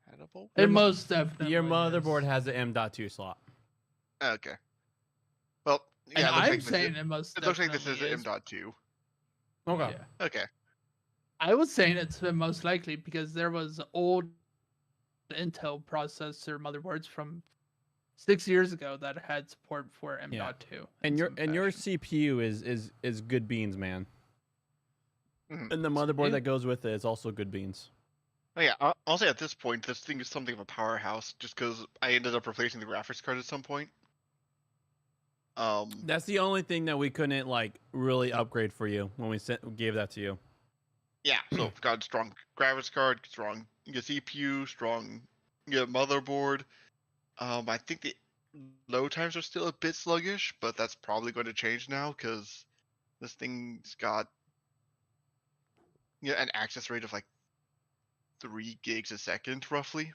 compatible. It most definitely Your motherboard is. has the M.2 slot. Okay. Well, And yeah, it looks I'm like this saying is- it most it looks like this is definitely an M.2. Okay. Yeah. Okay. I was saying it's most likely because there was old Intel processor motherboards from 6 years ago that had support for M.2. And your in some fashion. CPU is good beans, man. Mhm. And the motherboard CPU? that goes with it is also good beans. Oh, yeah, I'll say at this point, this thing is something of a powerhouse just because I ended up replacing the graphics card at some point. That's the only thing that we couldn't like really upgrade for you when we gave that to you. Yeah, so I've got a strong graphics card, strong CPU, strong motherboard. I think the load times are still a bit sluggish, but that's probably going to change now because this thing's got an access rate of like 3 gigs a second, roughly.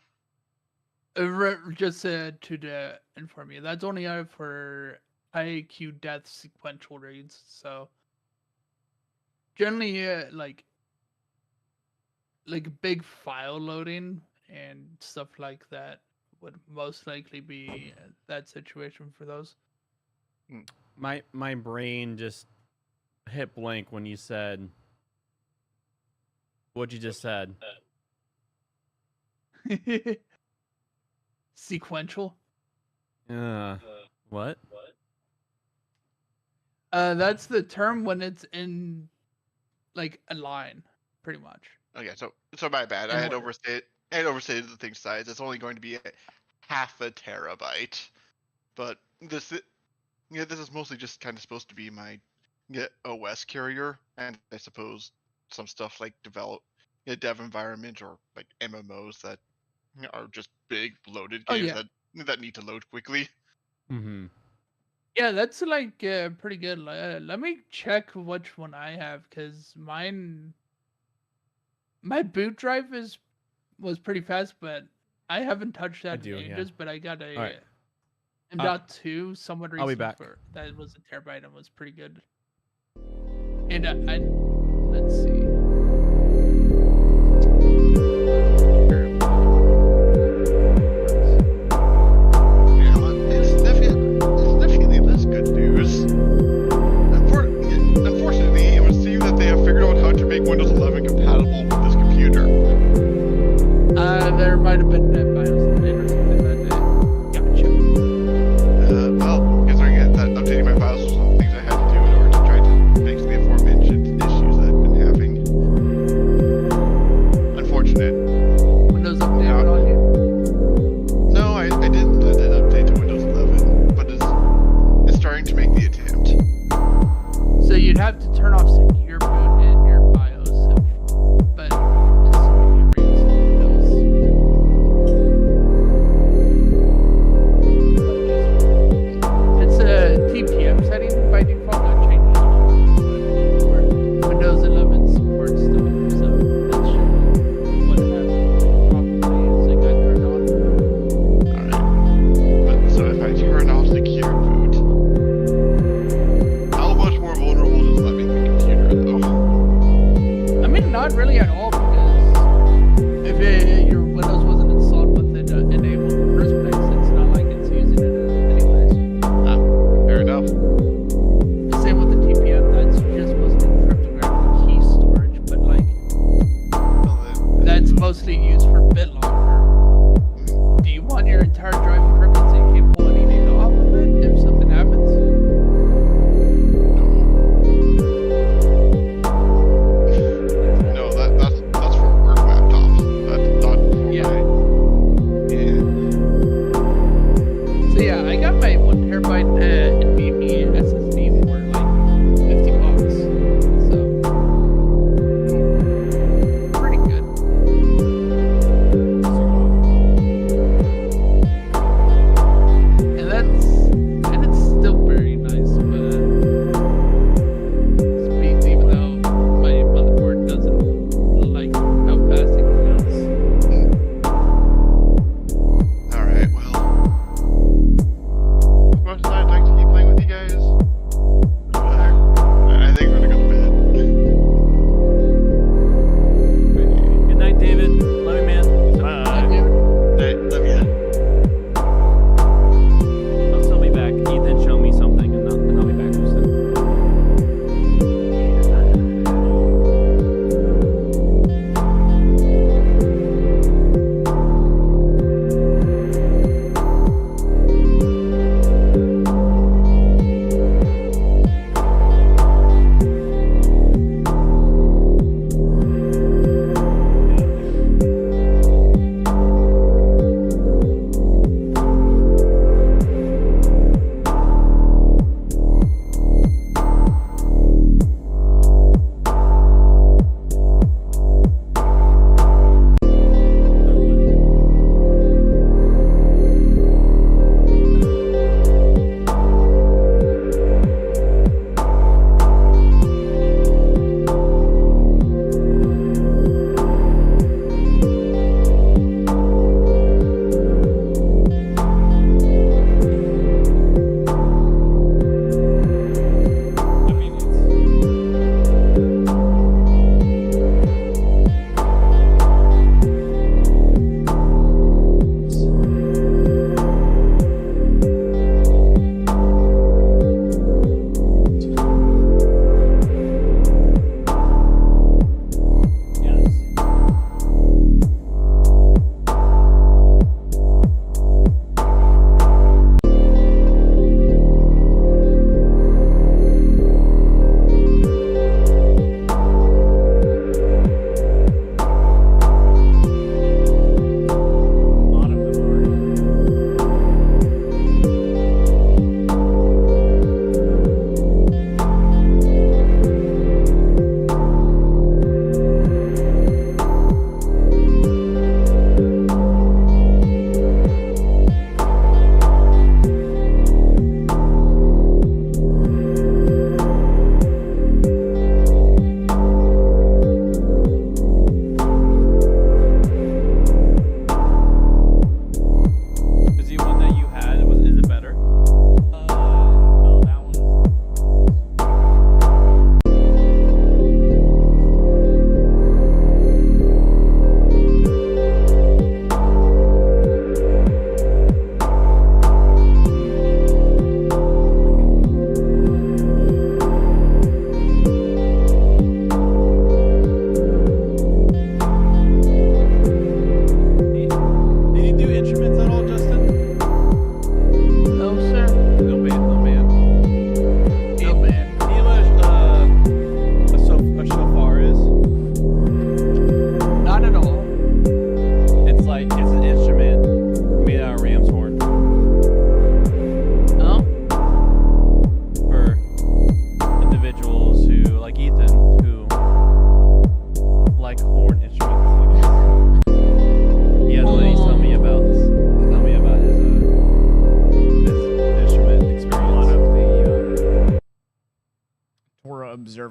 Just to inform you, that's only out for IAQ death sequential reads. So generally, like big file loading and stuff like that would most likely be that situation for those. My brain just hit blank when you said what you just said. Sequential. What? That's the term when it's in like a line, pretty much. Okay, so my bad. In I had order. overstated the thing size. It's only going to be half a terabyte. But this is mostly just kind of supposed to be my OS carrier, and I suppose some stuff like dev environment or like MMOs that are just big loaded Oh, games yeah. that need to load quickly. Mm-hmm. Yeah, that's like pretty good. Let me check which one I have, because my boot drive was pretty fast, but I haven't touched that do, in yeah. ages. But I got a Alright. M.2 somewhat recently I'll be back. that was a terabyte and was pretty good. And let's see. Yeah, it's significantly less good news. Unfortunately, it would seem that they have figured out how to make Windows 11 compatible with this computer. There might have been a BIOS update or something that gotcha. Well, considering that updating my files was one of the things I had to do in order to try to fix the aforementioned issues that I've been having. Unfortunate. Windows updated on you. No, I didn't let it update to Windows 11, but it's starting to make the attempt. So you'd have to turn off secure boot in your BIOS, but it's if you reinstall Windows. It's a TPM setting by default, not changed. Windows 11 supports stuff, so that should what happened probably as it got turned on. Alright. But so if I turn off secure boot, how much more vulnerable does that make the computer though? I mean, not really at all, because if your Windows wasn't installed with it enabled in the first place, it's not like it's using it anyways. Fair enough. The same with the TPM, that's just mostly cryptographic key storage, but like, that's mostly used for BitLocker. Do you want your entire drive encrypted so you can't pull any data off of it if something happens? No, that's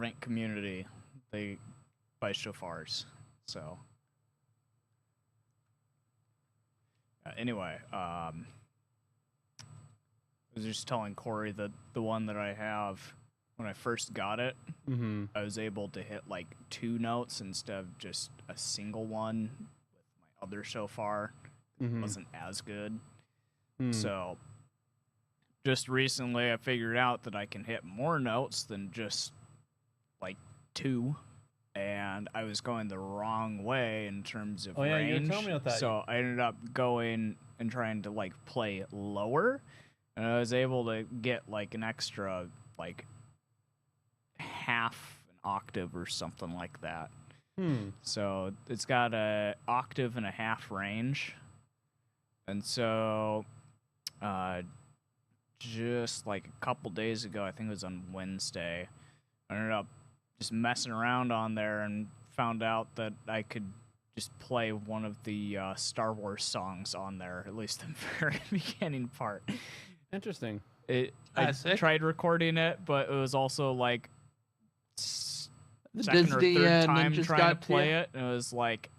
Fortnite community, they buy shofars. So anyway, I was just telling Corey that the one that I have, when I first got it, Mm-hmm. I was able to hit like 2 notes instead of just a single one with my other shofar. Mm-hmm. It wasn't as good. Hmm. So just recently I figured out that I can hit more notes than just like 2. And I was going the wrong way in terms of Oh, yeah, you were range. telling me about that. So I ended up going and trying to like play lower, and I was able to get like an extra like half an octave or something like that. So it's got a octave and a half range. And so just like a couple days ago, I think it was on Wednesday, I ended up just messing around on there and found out that I could just play one of the Star Wars songs on there, at least the very beginning part. Interesting. I Sick. tried recording it, but it was also like The second or Disney third time ninjas trying to got play you. it, and it was like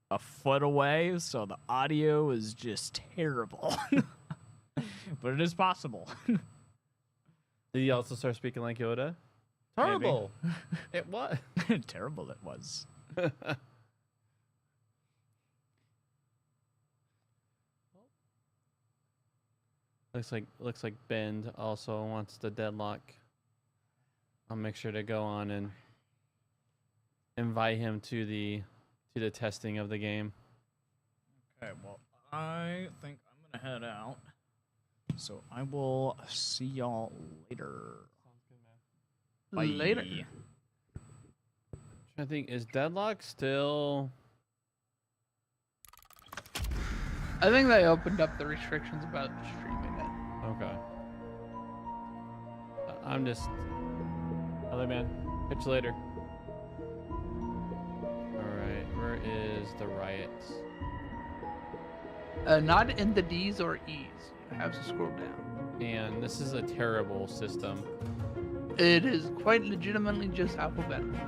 a foot away, so the audio was just terrible. But it is possible. Did he also start speaking like Yoda? Maybe. Terrible. It was. Terrible it was. Looks like Bend also wants the deadlock. I'll make sure to go on and invite him to the testing of the game. Okay, well, I think I'm gonna head out. So I will see y'all later. Bye. Later. I think, is deadlock still? I think they opened up the restrictions about streaming it. Okay. I'm just. Other man. Catch you later. Alright, where is the riots? Not in the D's or E's. You have to scroll down. And this is a terrible system. It is quite legitimately just alphabetical.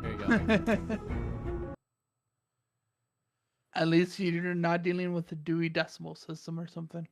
There you go. At least you're not dealing with the Dewey Decimal System or something.